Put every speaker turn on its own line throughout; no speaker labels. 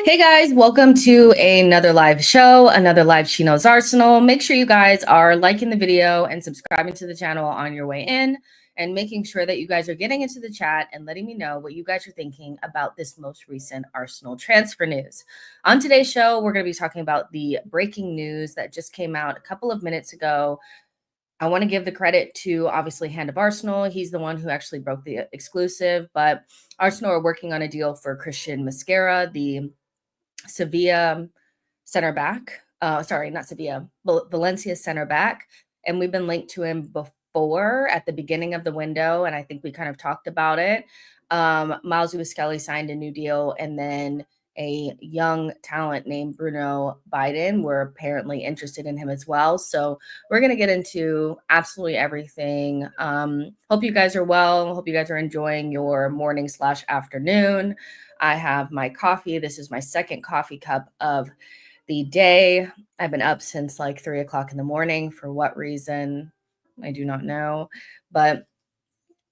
Hey guys, welcome to another live show, another live She Knows Arsenal. Make sure you guys are liking the video and subscribing to the channel on your way in, and making sure that you guys are getting into the chat and letting me know what you guys are thinking about this most recent Arsenal transfer news. On today's show, we're going to be talking about the breaking news that just came out a couple of minutes ago. I want to give the credit to, obviously, Hand of Arsenal. He's the one who actually broke the exclusive, but Arsenal are working on a deal for Christian Mosquera, the Sevilla center back. Sorry, not Sevilla, Valencia center back. And we've been linked to him before at the beginning of the window, and I think we kind of talked about it. Lewis-Skelly signed a new deal, and then a young talent named Bruno Biden were apparently interested in him as well. So we're going to get into absolutely everything. Hope you guys are well. Hope you guys are enjoying your morning/afternoon. I have my coffee. This is my second coffee cup of the day. I've been up since like 3 o'clock in the morning. For what reason? I do not know. But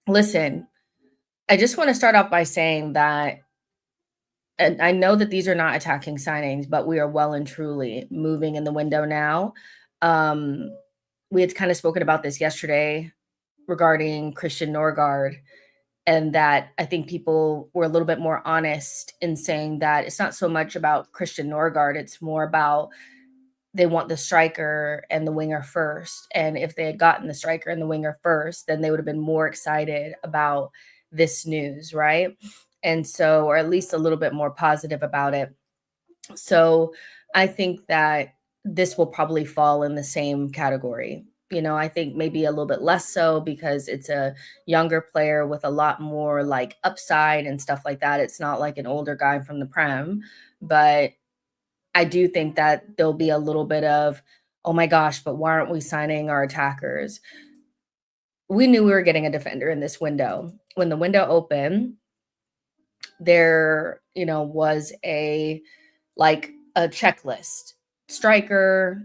listen, I just want to start off by saying that, and I know that these are not attacking signings, but we are well and truly moving in the window now. We had kind of spoken about this yesterday regarding Christian Norgard, and that I think people were a little bit more honest in saying that it's not so much about Christian Norgard, it's more about they want the striker and the winger first. And if they had gotten the striker and the winger first, then they would have been more excited about this news, right? And so, or at least a little bit more positive about it. So I think that this will probably fall in the same category. You know, I think maybe a little bit less so because it's a younger player with a lot more like upside and stuff like that. It's not like an older guy from the Prem, but I do think that there'll be a little bit of, oh my gosh, but why aren't we signing our attackers? We knew we were getting a defender in this window. When the window opened, there, was a checklist: striker,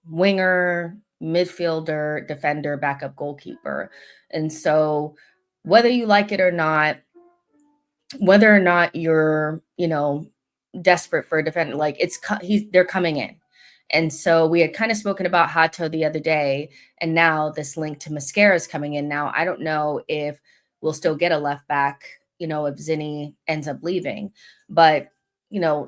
winger, midfielder, defender, backup goalkeeper. And so whether you like it or not, whether or not you're, desperate for a defender, like they're coming in. And so we had kind of spoken about Hato the other day, and now this link to Mosquera is coming in. Now, I don't know if we'll still get a left back, if Zinni ends up leaving, but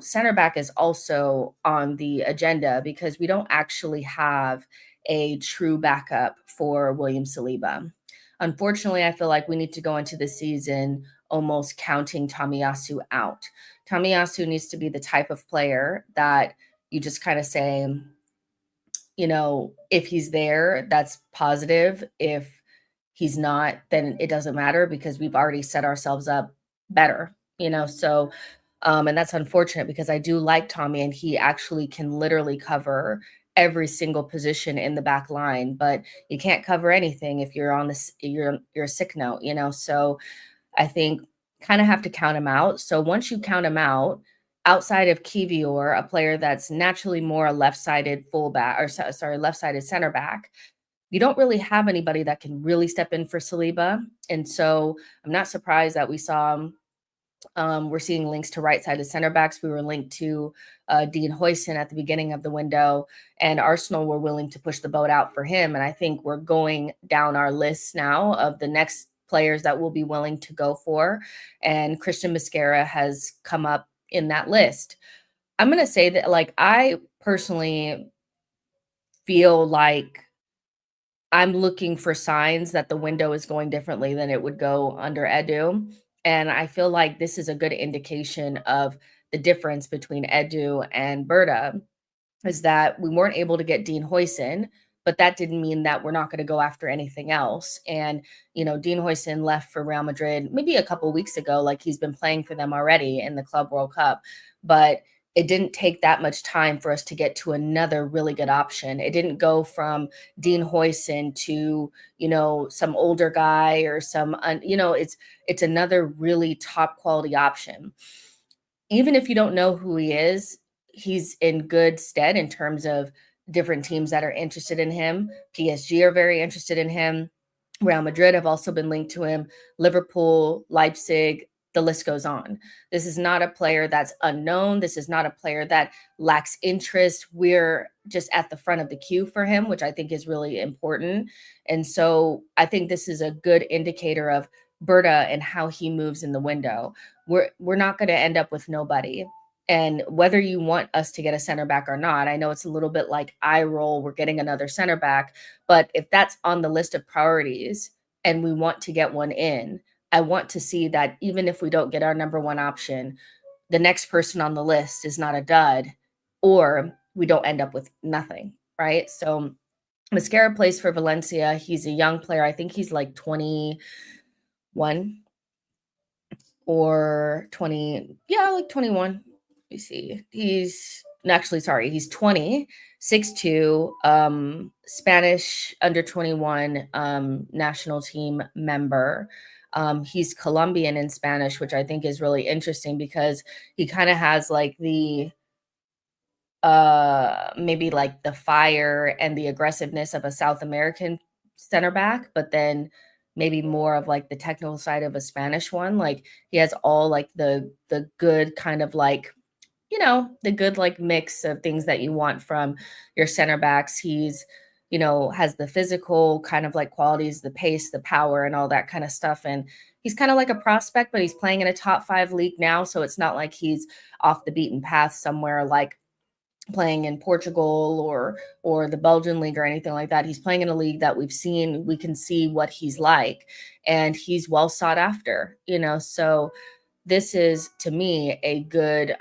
center back is also on the agenda because we don't actually have a true backup for William Saliba. Unfortunately, I feel like we need to go into the season almost counting Tomiyasu out. Tomiyasu needs to be the type of player that you just kind of say, if he's there, that's positive. If he's not, then it doesn't matter because we've already set ourselves up better, so and that's unfortunate because I do like Tommy, and he actually can literally cover every single position in the back line, but you can't cover anything if you're on this, you're a sick note, so I think kind of have to count him out. So once you count him out, outside of Kivior, a player that's naturally more a left-sided fullback, or left-sided center back, you don't really have anybody that can really step in for Saliba. And so I'm not surprised that we saw we're seeing links to right-sided center backs. We were linked to Dean Huijsen at the beginning of the window, and Arsenal were willing to push the boat out for him. And I think we're going down our list now of the next players that we'll be willing to go for. And Christian Mosquera has come up in that list. I'm going to say that, I personally feel like I'm looking for signs that the window is going differently than it would go under Edu. And I feel like this is a good indication of the difference between Edu and Berta, is that we weren't able to get Dean Huijsen, but that didn't mean that we're not going to go after anything else. And, Dean Huijsen left for Real Madrid maybe a couple weeks ago, like he's been playing for them already in the Club World Cup. But it didn't take that much time for us to get to another really good option. It didn't go from Dean Huijsen to, some older guy or it's another really top quality option. Even if you don't know who he is, he's in good stead in terms of different teams that are interested in him. PSG are very interested in him. Real Madrid have also been linked to him. Liverpool, Leipzig, the list goes on. This is not a player that's unknown. This is not a player that lacks interest. We're just at the front of the queue for him, which I think is really important. And so I think this is a good indicator of Berta and how he moves in the window. We're not going to end up with nobody. And whether you want us to get a center back or not, I know it's a little bit like eye roll, we're getting another center back. But if that's on the list of priorities and we want to get one in, I want to see that even if we don't get our number one option, the next person on the list is not a dud, or we don't end up with nothing, right? So Mosquera plays for Valencia. He's a young player. I think he's like 21 or 20. Yeah, like 21. Let me see. He's 20, 6'2", Spanish under 21 national team member. He's Colombian in Spanish, which I think is really interesting because he kind of has like the maybe like the fire and the aggressiveness of a South American center back, but then maybe more of like the technical side of a Spanish one. Like he has all like the good kind of like, the good like mix of things that you want from your center backs. He's, has the physical kind of like qualities, the pace, the power, and all that kind of stuff. And he's kind of like a prospect, but he's playing in a top 5 league now. So it's not like he's off the beaten path somewhere like playing in Portugal or the Belgian league or anything like that. He's playing in a league that we can see what he's like, and he's well sought after, so this is to me a good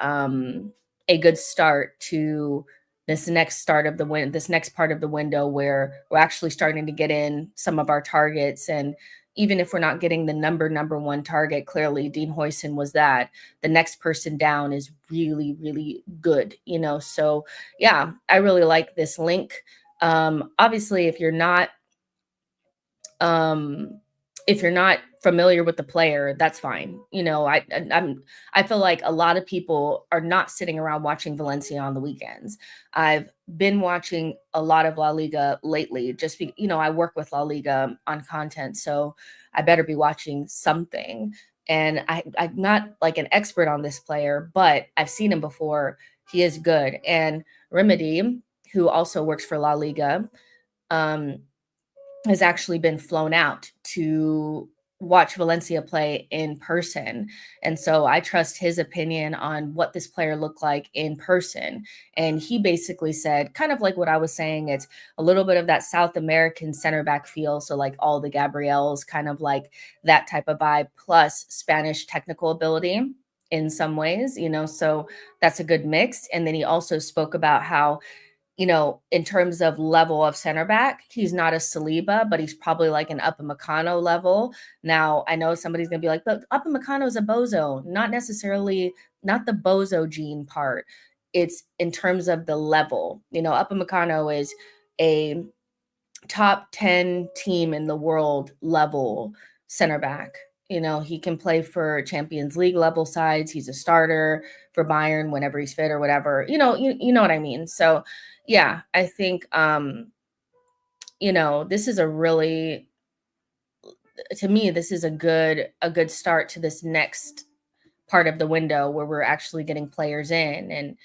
start to this next part of the window where we're actually starting to get in some of our targets. And even if we're not getting the number one target, clearly Dean Huijsen was that. The next person down is really, really good, So yeah, I really like this link. Obviously, if you're not familiar with the player, that's fine. I feel like a lot of people are not sitting around watching Valencia on the weekends. I've been watching a lot of La Liga lately, just I work with La Liga on content, so I better be watching something. And I'm not like an expert on this player, but I've seen him before. He is good. And Remedy, who also works for La Liga, has actually been flown out to watch Valencia play in person. And so I trust his opinion on what this player looked like in person. And he basically said, kind of like what I was saying, it's a little bit of that South American center back feel. So like all the Gabriels, kind of like that type of vibe, plus Spanish technical ability in some ways, so that's a good mix. And then he also spoke about how, in terms of level of center back, he's not a Saliba, but he's probably like an Upamecano level. Now, I know somebody's going to be like, but Upamecano is a bozo. Not necessarily, not the bozo gene part. It's in terms of the level. Upamecano is a top 10 team in the world level center back. He can play for Champions League level sides. He's a starter for Bayern whenever he's fit or whatever. You know what I mean? So yeah, I think this is to me, this is a good start to this next part of the window where we're actually getting players in. And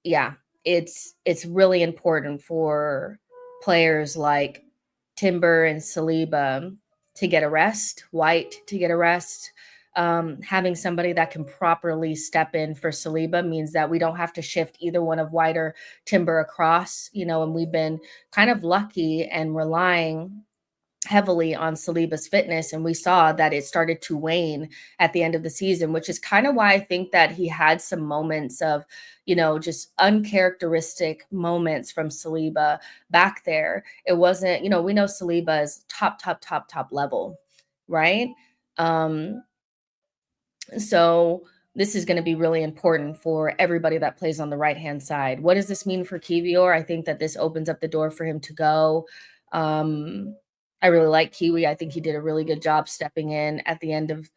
yeah, it's really important for players like Timber and Saliba to get a rest, White to get a rest. Having somebody that can properly step in for Saliba means that we don't have to shift either one of White or Timber across, and we've been kind of lucky and relying heavily on Saliba's fitness, and we saw that it started to wane at the end of the season, which is kind of why I think that he had some moments of, just uncharacteristic moments from Saliba back there. It wasn't, we know Saliba is top, top, top, top level, right? Um, so this is going to be really important for everybody that plays on the right-hand side. What does this mean for Kiwior? I think that this opens up the door for him to go. I really like Kiwi. I think he did a really good job stepping in at the end of,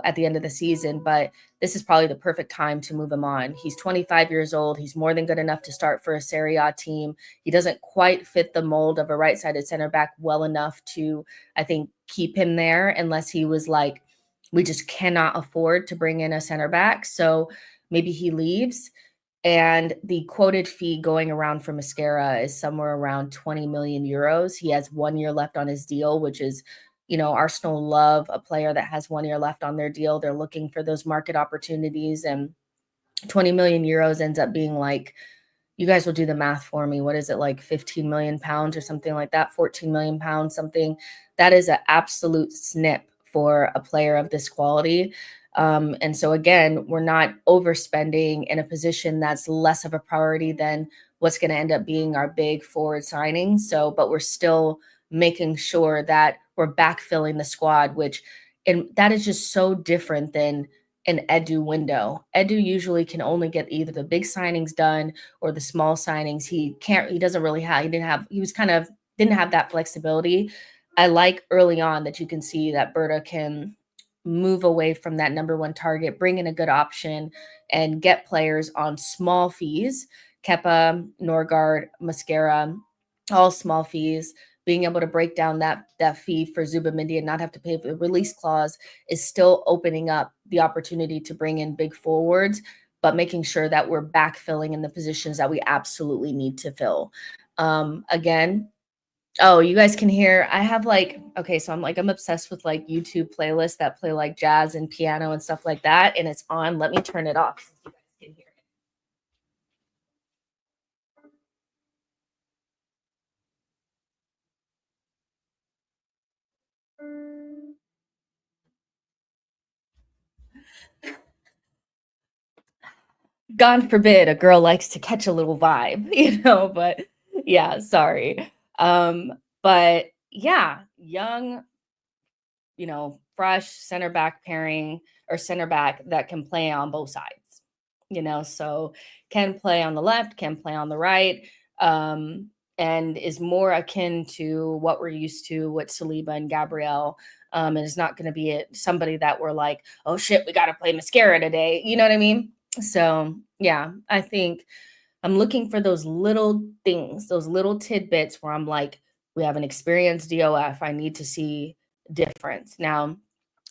at the end of the season, but this is probably the perfect time to move him on. He's 25 years old. He's more than good enough to start for a Serie A team. He doesn't quite fit the mold of a right-sided center back well enough to, I think, keep him there unless he was like, we just cannot afford to bring in a center back. So maybe he leaves. And the quoted fee going around for Mosquera is somewhere around 20 million euros. He has 1 year left on his deal, which is, Arsenal love a player that has 1 year left on their deal. They're looking for those market opportunities, and 20 million euros ends up being like, you guys will do the math for me. What is it, like 15 million pounds or something like that? 14 million pounds, something. That is an absolute snip for a player of this quality. And so again, we're not overspending in a position that's less of a priority than what's going to end up being our big forward signing. So, but we're still making sure that we're backfilling the squad, and that is just so different than an Edu window. Edu usually can only get either the big signings done or the small signings. He doesn't really have, didn't have that flexibility. I like early on that you can see that Berta can move away from that number one target, bring in a good option, and get players on small fees. Kepa, Norgard, Mosquera, all small fees. Being able to break down that fee for Zubamendi and not have to pay for the release clause is still opening up the opportunity to bring in big forwards, but making sure that we're backfilling in the positions that we absolutely need to fill. Again, oh, you guys can hear, I have okay, so I'm obsessed with YouTube playlists that play like jazz and piano and stuff like that, and it's on. Let me turn it off so you guys can hear it. God forbid a girl likes to catch a little vibe, but yeah, sorry. But yeah, young, fresh center back pairing or center back that can play on both sides, so can play on the left, can play on the right, and is more akin to what we're used to with Saliba and Gabriel. And is not going to be somebody that we're like, oh shit, we got to play Mosquera today. You know what I mean? So yeah, I think I'm looking for those little things, those little tidbits where I'm like, we have an experienced DOF. I need to see difference. Now,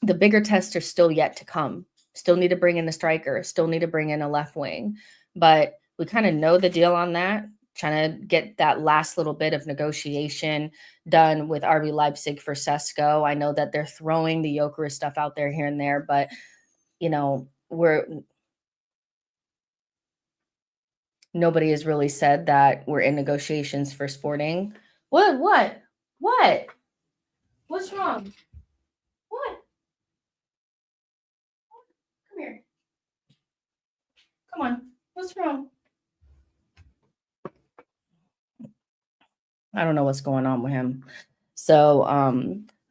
the bigger tests are still yet to come. Still need to bring in a striker, still need to bring in a left wing. But we kind of know the deal on that, trying to get that last little bit of negotiation done with RB Leipzig for Sesko. I know that they're throwing the Jokeris stuff out there here and there, but, nobody has really said that we're in negotiations for Sporting. What? What's wrong? What? Come here. Come on. What's wrong? I don't know what's going on with him. So,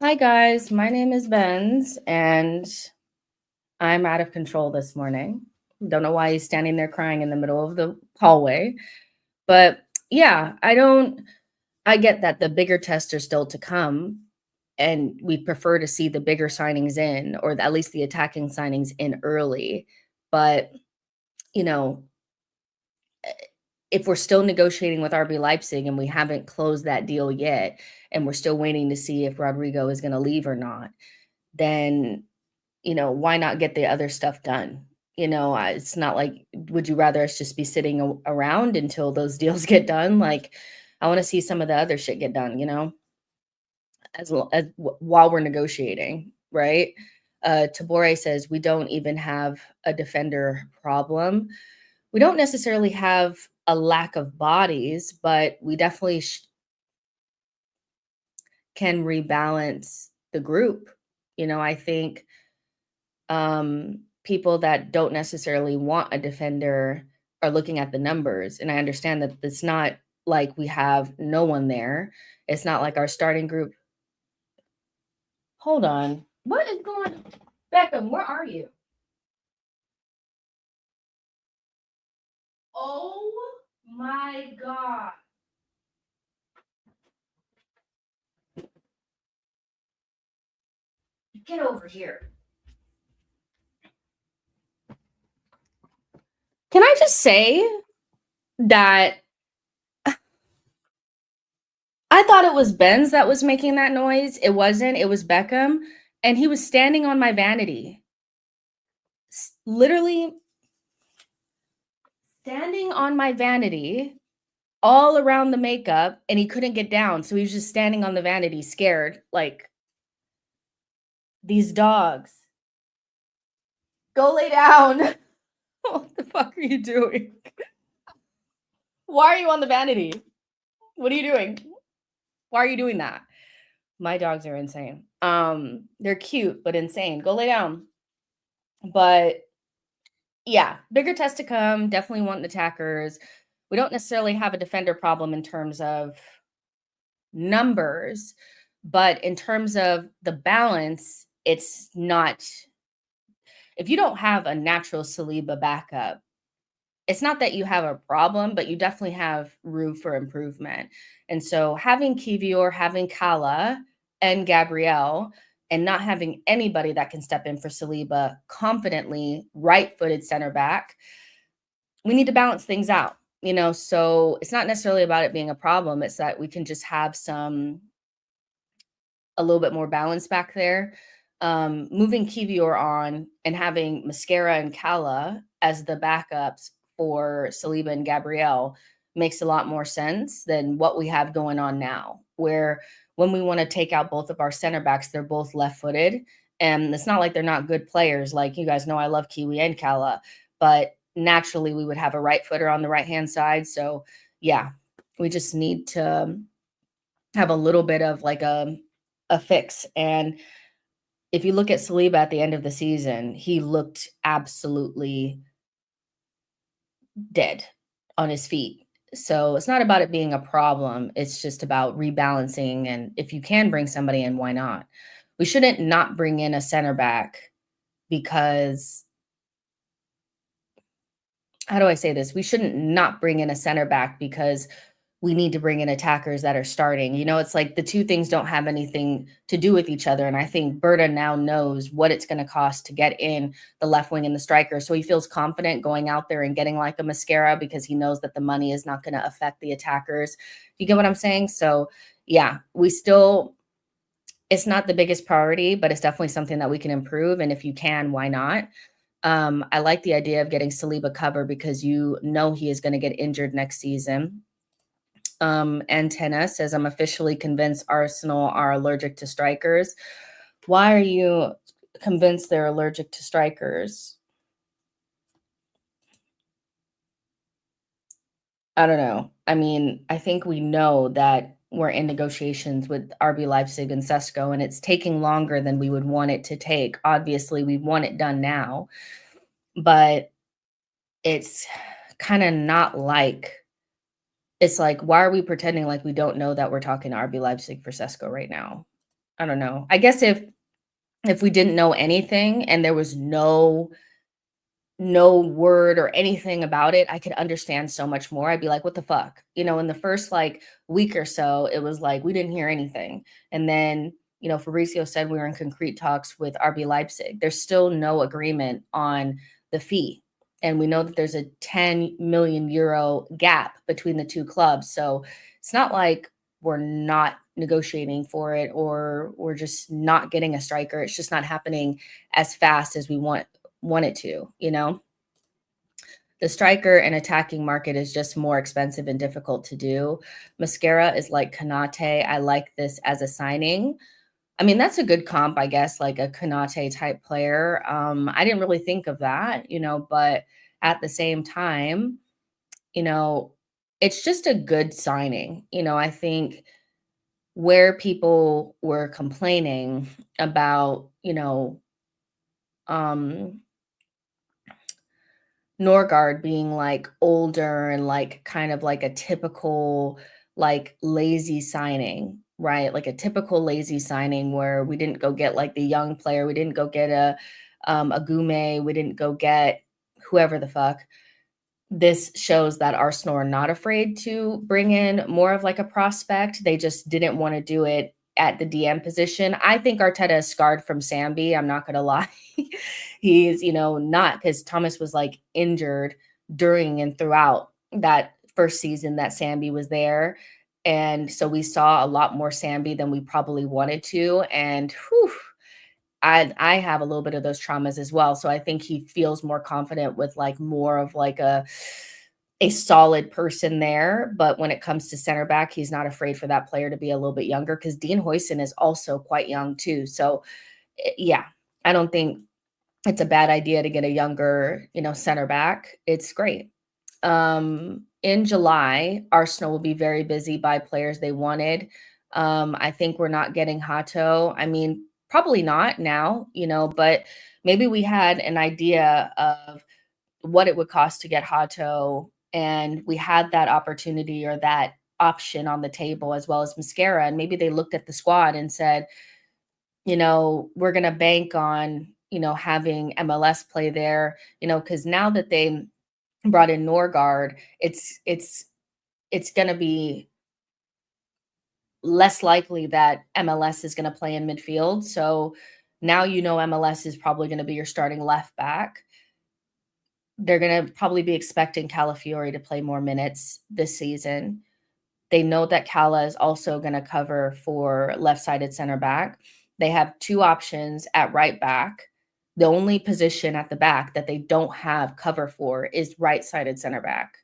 hi guys, my name is Benz, and I'm out of control this morning. Don't know why he's standing there crying in the middle of the hallway. But yeah, I get that the bigger tests are still to come, and we prefer to see the bigger signings in, or at least the attacking signings in early. But, you know, if we're still negotiating with RB Leipzig and we haven't closed that deal yet, and we're still waiting to see if Rodrigo is going to leave or not, then, why not get the other stuff done? It's not like, would you rather us just be sitting around until those deals get done? Like, I want to see some of the other shit get done, as while we're negotiating, right? Tabore says we don't even have a defender problem. We don't necessarily have a lack of bodies, but we definitely can rebalance the group. I think people that don't necessarily want a defender are looking at the numbers. And I understand that it's not like we have no one there. It's not like our starting group. Hold on. What is going on? Beckham, where are you? Oh my God. Get over here. Can I just say that I thought it was Benz that was making that noise. It wasn't. It was Beckham. And he was standing on my vanity. Literally standing on my vanity all around the makeup, and he couldn't get down. So he was just standing on the vanity, scared. Like, these dogs. Go lay down. What the fuck are you doing? Why are you on the vanity? What are you doing? Why are you doing that? My dogs are insane. They're cute, but insane. Go lay down. But yeah, bigger test to come. Definitely want attackers. We don't necessarily have a defender problem in terms of numbers, but in terms of the balance, it's not. If you don't have a natural Saliba backup, it's not that you have a problem, but you definitely have room for improvement. And so having Kivior, having Kala and Gabrielle, and not having anybody that can step in for Saliba confidently, right-footed center back, we need to balance things out. So it's not necessarily about it being a problem. It's that we can just have a little bit more balance back there. Moving Kivior on and having Mosquera and Kala as the backups for Saliba and Gabrielle makes a lot more sense than what we have going on now, where when we want to take out both of our center backs, they're both left-footed. And it's not like they're not good players. Like, you guys know I love Kiwi and Kala, but naturally we would have a right footer on the right-hand side. So yeah, we just need to have a little bit of like a fix. And if you look at Saliba at the end of the season, he looked absolutely dead on his feet. So it's not about it being a problem. It's just about rebalancing. And if you can bring somebody in, why not? We shouldn't not bring in a center back because, how do I say this? We shouldn't not bring in a center back because we need to bring in attackers that are starting. It's like the two things don't have anything to do with each other. And I think Berta now knows what it's going to cost to get in the left wing and the striker. So he feels confident going out there and getting like a Mosquera because he knows that the money is not going to affect the attackers. You get what I'm saying? So yeah, it's not the biggest priority, but it's definitely something that we can improve. And if you can, why not? I like the idea of getting Saliba cover because he is going to get injured next season. Antenna says, I'm officially convinced Arsenal are allergic to strikers. Why are you convinced they're allergic to strikers? I don't know. I mean, I think we know that we're in negotiations with RB Leipzig and Sesko, and it's taking longer than we would want it to take. Obviously, we want it done now, but it's kind of not like, it's like, why are we pretending like we don't know that we're talking to RB Leipzig for Sesko right now? I don't know. I guess if we didn't know anything and there was no word or anything about it, I could understand so much more. I'd be like, what the fuck? In the first like week or so, it was like we didn't hear anything. And then, Fabrizio said we were in concrete talks with RB Leipzig. There's still no agreement on the fee. And we know that there's a 10 million euro gap between the two clubs. So it's not like we're not negotiating for it or we're just not getting a striker. It's just not happening as fast as we want it to. The striker and attacking market is just more expensive and difficult to do. Mosquera is like Konate. I like this as a signing. I mean, that's a good comp, I guess, like a Konate type player. I didn't really think of that, but at the same time, it's just a good signing. I think where people were complaining about, um, Norgard being like older and like kind of like a typical like lazy signing, right? Like a typical lazy signing where we didn't go get like the young player, we didn't go get a Gume, we didn't go get whoever the fuck. This shows that Arsenal are not afraid to bring in more of like a prospect. They just didn't want to do it at the DM position. I think Arteta is scarred from Sambi. I'm not going to lie. He's, not because Thomas was like injured during and throughout that first season that Sambi was there. And so we saw a lot more Sambi than we probably wanted to. And whew, I have a little bit of those traumas as well. So I think he feels more confident with like more of like a solid person there. But when it comes to center back, he's not afraid for that player to be a little bit younger because Dean Huijsen is also quite young too. So yeah, I don't think it's a bad idea to get a younger, center back. It's great. In July, Arsenal will be very busy by players they wanted. I think we're not getting Hato. I mean, probably not now, but maybe we had an idea of what it would cost to get Hato, and we had that opportunity or that option on the table as well as Mosquera. And maybe they looked at the squad and said, we're going to bank on, having MLS play there, because now that they brought in Norgard, it's going to be less likely that MLS is going to play in midfield. So now MLS is probably going to be your starting left back. They're going to probably be expecting Calafiori to play more minutes this season. They know that Cala is also going to cover for left-sided center back. They have two options at right back. The only position at the back that they don't have cover for is right-sided center back.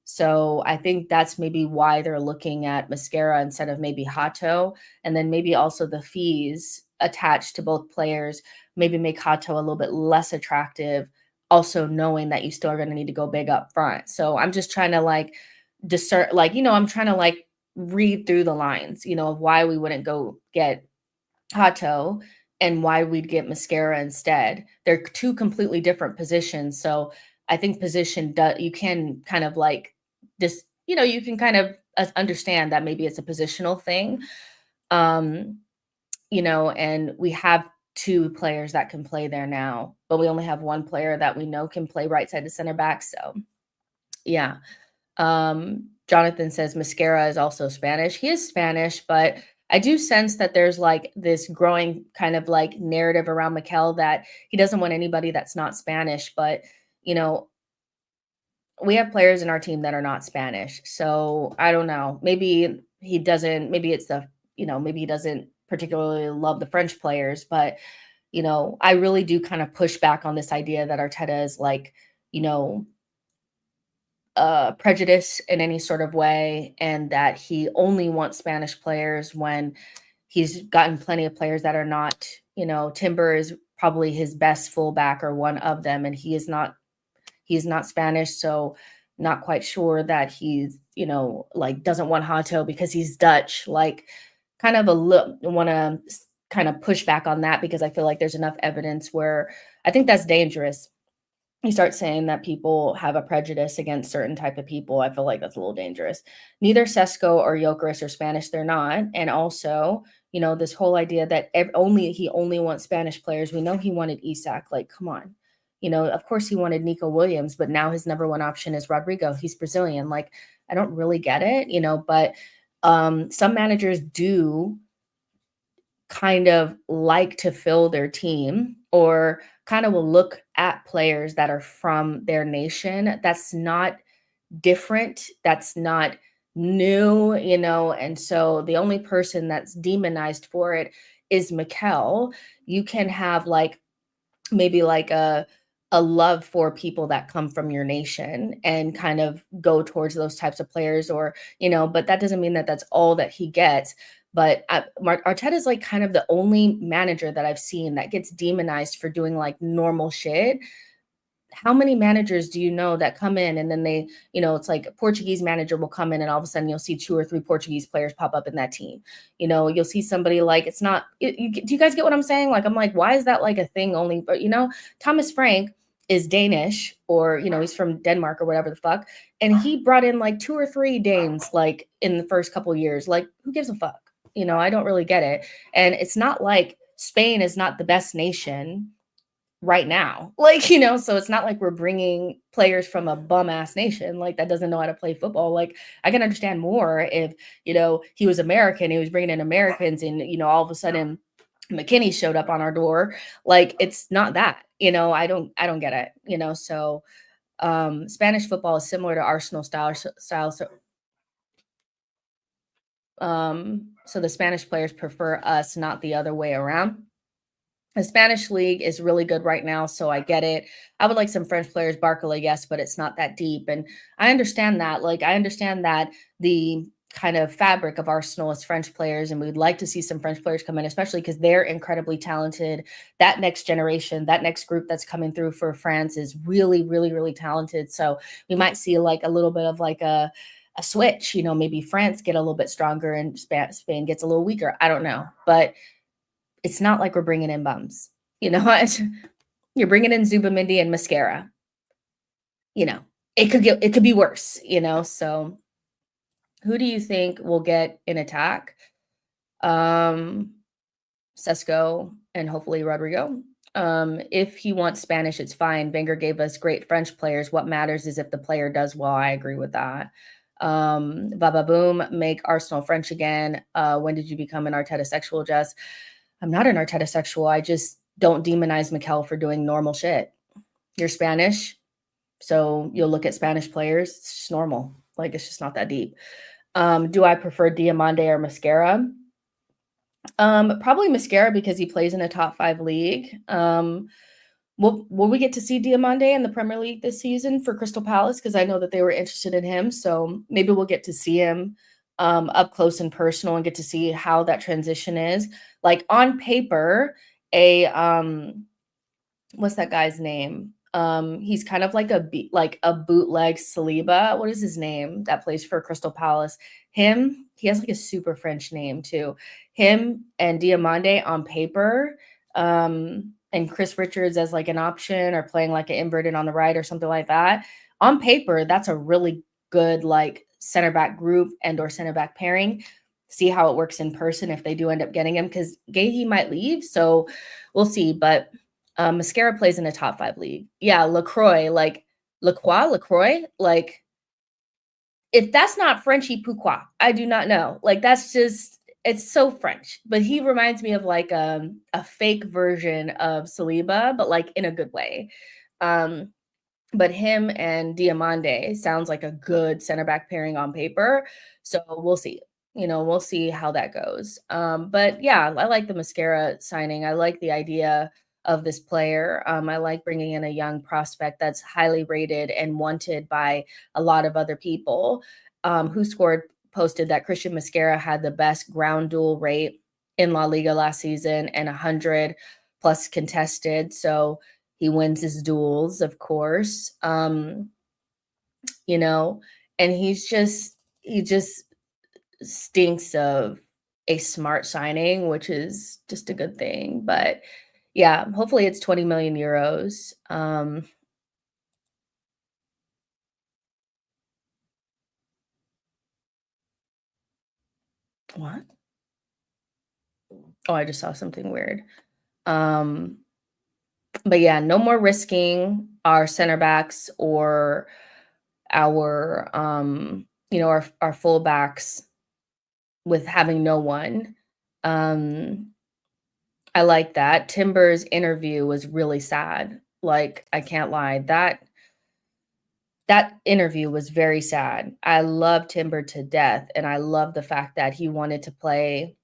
So I think that's maybe why they're looking at Mosquera instead of maybe Hato, and then maybe also the fees attached to both players, maybe make Hato a little bit less attractive, also knowing that you still are going to need to go big up front. So I'm just trying to like discern, like, I'm trying to like read through the lines, of why we wouldn't go get Hato and why we'd get Mosquera instead. They're two completely different positions. So I think you can kind of like this, you can kind of understand that maybe it's a positional thing. And we have two players that can play there now, but we only have one player that we know can play right side to center back. So yeah. Jonathan says Mosquera is also Spanish. He is Spanish, but I do sense that there's like this growing kind of like narrative around Mikel that he doesn't want anybody that's not Spanish. But, we have players in our team that are not Spanish. So I don't know. Maybe he doesn't, maybe it's maybe he doesn't particularly love the French players. But, I really do kind of push back on this idea that Arteta is like, prejudice in any sort of way, and that he only wants Spanish players when he's gotten plenty of players that are not, Timber is probably his best fullback or one of them, and he's not Spanish. So not quite sure that he's, like doesn't want Hato because he's Dutch. Like kind of want to kind of push back on that because I feel like there's enough evidence where I think that's dangerous. You start saying that people have a prejudice against certain type of people. I feel like that's a little dangerous. Neither Sesko or Gyökeres are Spanish. They're not. And also, this whole idea that he only wants Spanish players. We know he wanted Isak. Like, come on. Of course he wanted Nico Williams, but now his number one option is Rodrigo. He's Brazilian. Like, I don't really get it, but some managers do kind of like to fill their team or kind of will look at players that are from their nation. That's not different. That's not new, and so the only person that's demonized for it is Mikel. You can have like maybe like a love for people that come from your nation and kind of go towards those types of players or, but that doesn't mean that that's all that he gets. But Arteta is like kind of the only manager that I've seen that gets demonized for doing like normal shit how many managers do you know that come in and then they, it's like a Portuguese manager will come in and all of a sudden you'll see 2 or 3 Portuguese players pop up in that team. You'll see somebody like, it's not, do you guys get what I'm saying? Like, I'm like, why is that like a thing only? But, Thomas Frank is Danish, or, he's from Denmark or whatever the fuck. And he brought in like 2 or 3 Danes, like in the first couple of years. Like, who gives a fuck? I don't really get it. And it's not like Spain is not the best nation right now. Like, so it's not like we're bringing players from a bum ass nation like that doesn't know how to play football. Like, I can understand more if, he was American, he was bringing in Americans, and, all of a sudden McKinney showed up on our door. Like, it's not that, I don't get it, so Spanish football is similar to Arsenal style. So the Spanish players prefer us, not the other way around. The Spanish league is really good right now, so I get it. I would like some French players, Barcola, yes, but it's not that deep. And I understand that. Like, I understand that the kind of fabric of Arsenal is French players, and we'd like to see some French players come in, especially because they're incredibly talented. That next generation, that next group that's coming through for France is really, really, really talented. So we might see like a little bit of like a switch, maybe France get a little bit stronger and Spain gets a little weaker. I don't know, but it's not like we're bringing in bums, what? You're bringing in Zubamendi and Mosquera. It could be worse, so who do you think will get in attack? Sesko and hopefully Rodrigo. If he wants Spanish, it's fine. Wenger gave us great French players. What matters is if the player does well. I agree with that. Baba Boom, make Arsenal French again. When did you become an Arteta sexual, Jess? I'm not an Arteta sexual. I just don't demonize Mikel for doing normal shit. You're Spanish, so you'll look at Spanish players. It's just normal. Like, it's just not that deep. Do I prefer Diamande or Mosquera? Probably Mosquera because he plays in a top 5 league. Will we get to see Diamande in the Premier League this season for Crystal Palace? Because I know that they were interested in him. So maybe we'll get to see him up close and personal and get to see how that transition is. Like, on paper, what's that guy's name? He's kind of like a bootleg Saliba. What is his name that plays for Crystal Palace? Him, he has like a super French name too. Him and Diamande on paper, and Chris Richards as like an option or playing like an inverted on the right or something like that. On paper, that's a really good like center back group and or center back pairing. See how it works in person if they do end up getting him, because Gahey might leave, so we'll see. But Mosquera plays in a top 5 league. Yeah, LaCroix, like LaCroix, like, if that's not Frenchy pourquoi, I do not know. Like, that's just, it's so French. But he reminds me of like a fake version of Saliba, but like in a good way. But him and Diamande sounds like a good center back pairing on paper. So we'll see. We'll see how that goes. But yeah, I like the Mosquera signing. I like the idea of this player. I like bringing in a young prospect that's highly rated and wanted by a lot of other people. Who Scored posted that Christian Mosquera had the best ground duel rate in La Liga last season and 100 plus contested. So he wins his duels, of course. And he just stinks of a smart signing, which is just a good thing. But yeah, hopefully it's 20 million euros. What? Oh, I just saw something weird. But yeah, no more risking our center backs or our our fullbacks with having no one. I like that. Timber's interview was really sad. Like, I can't lie. That interview was very sad. I love Timber to death, and I love the fact that he wanted to play,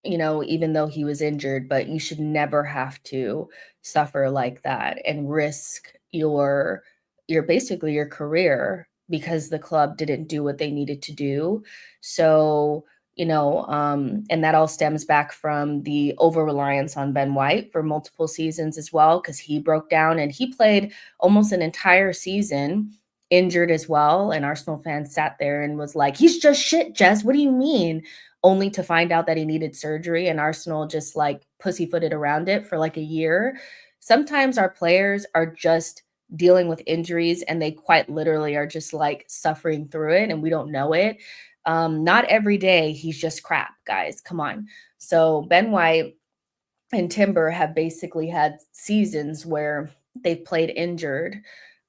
even though he was injured, but you should never have to suffer like that and risk your basically your career because the club didn't do what they needed to do. So, and that all stems back from the over reliance on Ben White for multiple seasons as well, because he broke down and he played almost an entire season injured as well. And Arsenal fans sat there and was like, he's just shit, Jess. What do you mean? Only to find out that he needed surgery, and Arsenal just like pussyfooted around it for like a year. Sometimes our players are just dealing with injuries and they quite literally are just like suffering through it and we don't know it. Not every day he's just crap, guys. Come on. So Ben White and Timber have basically had seasons where they've played injured.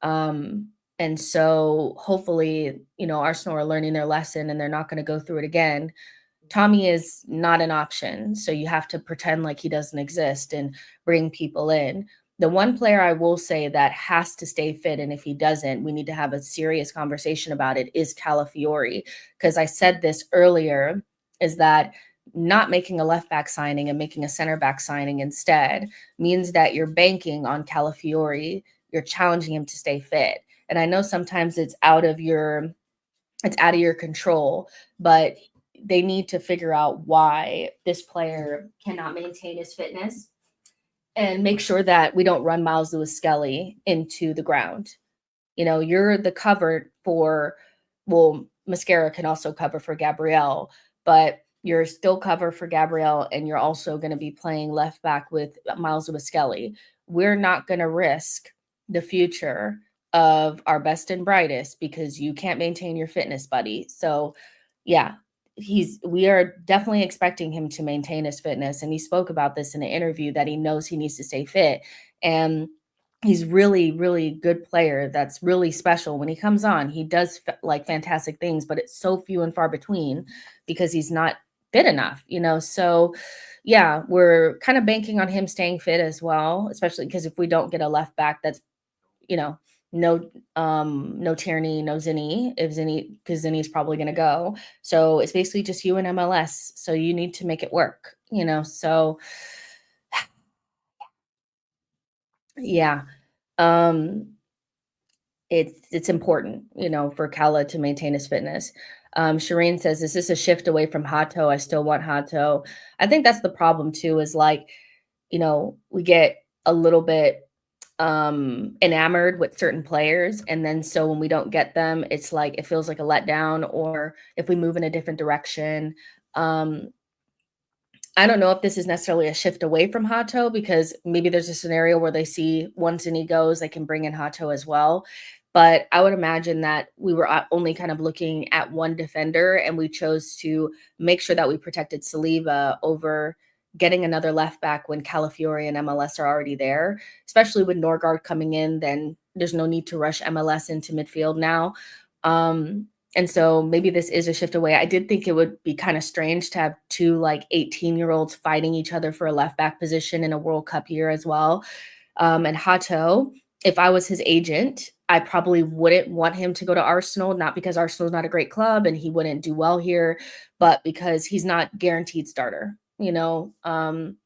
And so hopefully, Arsenal are learning their lesson and they're not going to go through it again. Tommy is not an option. So you have to pretend like he doesn't exist and bring people in. The one player I will say that has to stay fit, and if he doesn't, we need to have a serious conversation about it, is Calafiori. Because I said this earlier, is that not making a left back signing and making a center back signing instead means that you're banking on Calafiori. You're challenging him to stay fit. And I know sometimes it's out of your control, but they need to figure out why this player cannot maintain his fitness and make sure that we don't run Miles Lewis-Skelly into the ground. You're the cover for, well, Mosquera can also cover for Gabriel, but you're still cover for Gabriel, and you're also going to be playing left back with Miles Lewis-Skelly. We're not going to risk the future of our best and brightest because you can't maintain your fitness, buddy. So, yeah, we are definitely expecting him to maintain his fitness, and he spoke about this in an interview that he knows he needs to stay fit, and he's really, really good player that's really special. When he comes on, he does like fantastic things, but it's so few and far between because he's not fit enough, so yeah, we're kind of banking on him staying fit as well, especially because if we don't get a left back that's no Tierney, no Zinni, because Zinni's probably going to go. So it's basically just you and MLS. So you need to make it work, so yeah. It's important, for Kala to maintain his fitness. Shireen says, is this a shift away from Hato? I still want Hato. I think that's the problem too, is like, we get a little bit enamored with certain players, and then so when we don't get them, it's like it feels like a letdown, or if we move in a different direction. I don't know if this is necessarily a shift away from Hato, because maybe there's a scenario where they see once Zinni goes, they can bring in Hato as well. But I would imagine that we were only kind of looking at one defender, and we chose to make sure that we protected Saliba over getting another left back when Calafiori and MLS are already there, especially with Norgard coming in. Then there's no need to rush MLS into midfield now. And so maybe this is a shift away. I did think it would be kind of strange to have two like 18-year-olds fighting each other for a left back position in a World Cup year as well. And Hato, if I was his agent, I probably wouldn't want him to go to Arsenal, not because Arsenal's not a great club and he wouldn't do well here, but because he's not guaranteed starter, and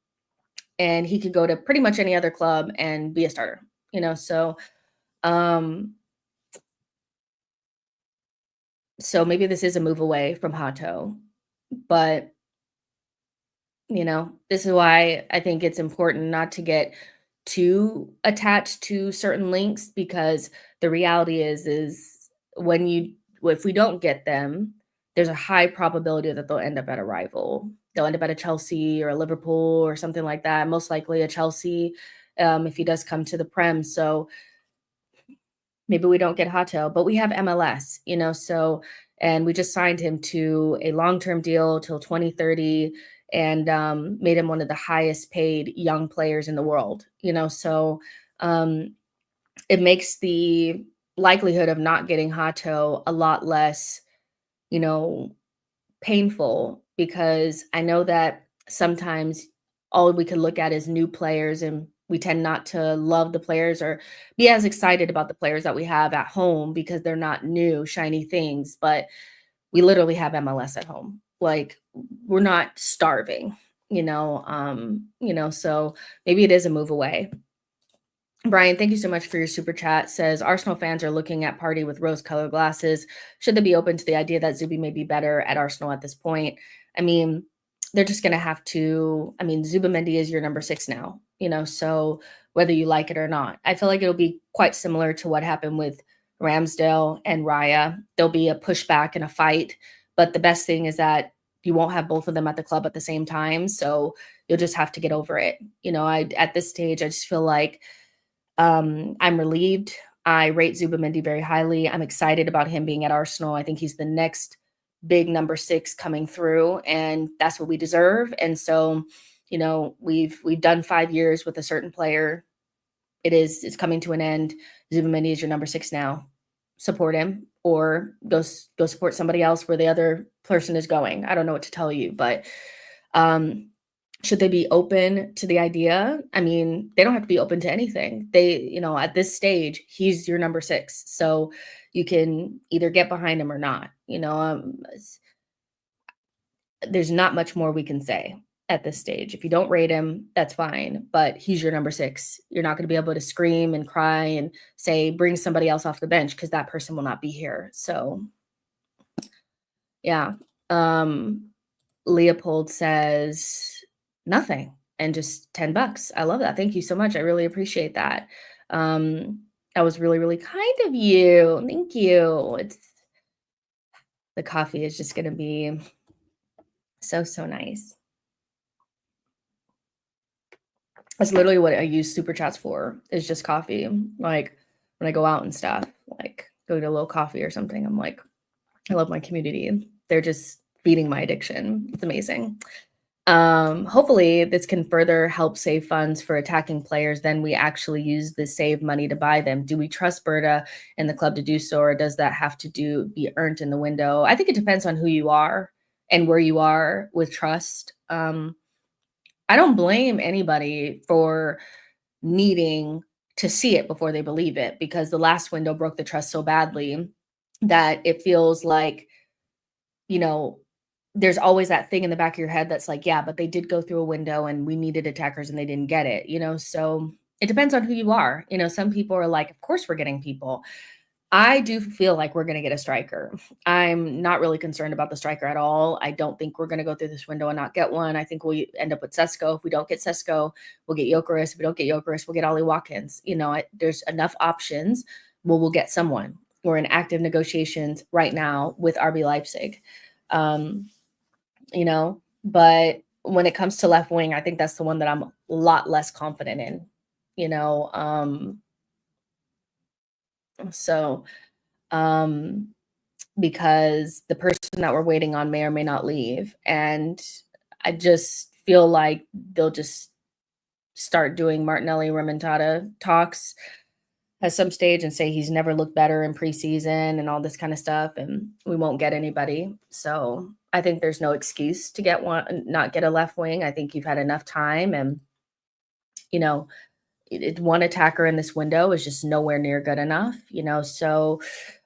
he could go to pretty much any other club and be a starter, so maybe this is a move away from Hato, but this is why I think it's important not to get too attached to certain links, because the reality is if we don't get them, there's a high probability that they'll end up at a rival. They'll end up at a Chelsea or a Liverpool or something like that. Most likely a Chelsea, if he does come to the Prem. So maybe we don't get Hato, but we have MLS, so, and we just signed him to a long-term deal till 2030 and made him one of the highest paid young players in the world, so it makes the likelihood of not getting Hato a lot less, painful, because I know that sometimes all we can look at is new players, and we tend not to love the players or be as excited about the players that we have at home because they're not new, shiny things. But we literally have MLS at home. Like, we're not starving, so maybe it is a move away. Brian, thank you so much for your super chat. Says Arsenal fans are looking at Party with rose-colored glasses. Should they be open to the idea that Zubi may be better at Arsenal at this point? I mean, they're just going to have to. I mean, Zubimendi is your number 6 now, so whether you like it or not, I feel like it'll be quite similar to what happened with Ramsdale and Raya. There'll be a pushback and a fight, but the best thing is that you won't have both of them at the club at the same time. So you'll just have to get over it. At this stage, I just feel like I'm relieved. I rate Zubimendi very highly. I'm excited about him being at Arsenal. I think he's the next big number 6 coming through, and that's what we deserve. And so, we've done 5 years with a certain player. It's coming to an end. Zubimendi is your number 6 now. Support him or go support somebody else where the other person is going. I don't know what to tell you, but should they be open to the idea? I mean, they don't have to be open to anything. They, at this stage, he's your number 6. So you can either get behind him or not. There's not much more we can say at this stage. If you don't rate him, that's fine. But he's your number 6. You're not going to be able to scream and cry and say, bring somebody else off the bench because that person will not be here. So, yeah. Leopold says nothing and just $10. I love that. Thank you so much. I really appreciate that. That was really, really kind of you. Thank you. The coffee is just going to be so, so nice. That's literally what I use super chats for, is just coffee. Like when I go out and stuff, like go get a little coffee or something, I'm like, I love my community. They're just feeding my addiction. It's amazing. Hopefully this can further help save funds for attacking players. Then we actually use the saved money to buy them. Do we trust Berta and the club to do so, or does that have to be earned in the window? I think it depends on who you are and where you are with trust. I don't blame anybody for needing to see it before they believe it, because the last window broke the trust so badly that it feels like, there's always that thing in the back of your head that's like, yeah, but they did go through a window and we needed attackers and they didn't get it, so it depends on who you are. Some people are like, of course we're getting people. I do feel like we're going to get a striker. I'm not really concerned about the striker at all. I don't think we're going to go through this window and not get one. I think we'll end up with Sesko. If we don't get Sesko, we'll get Gyökeres. If we don't get Gyökeres, we'll get Ollie Watkins. There's enough options. We'll get someone. We're in active negotiations right now with RB Leipzig. But when it comes to left wing, I think that's the one that I'm a lot less confident in, because the person that we're waiting on may or may not leave. And I just feel like they'll just start doing Martinelli Remontada talks at some stage and say he's never looked better in preseason and all this kind of stuff, and we won't get anybody. So I think there's no excuse to not get a left wing. I think you've had enough time, and one attacker in this window is just nowhere near good enough, so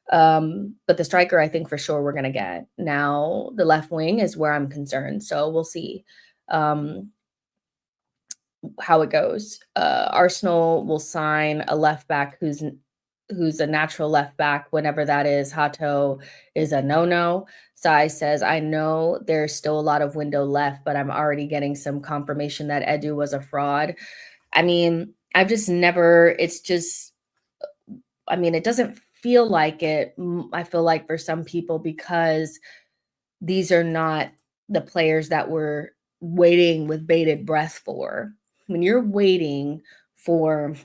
but the striker, I think for sure we're going to get. Now the left wing is where I'm concerned, so we'll see how it goes. Arsenal will sign a left back who's a natural left back whenever that is. Hato is a no-no. Sai says, I know there's still a lot of window left, but I'm already getting some confirmation that Edu was a fraud. I mean, I've just never, it doesn't feel like it. I feel like for some people, because these are not the players that we're waiting with bated breath for. When you're waiting for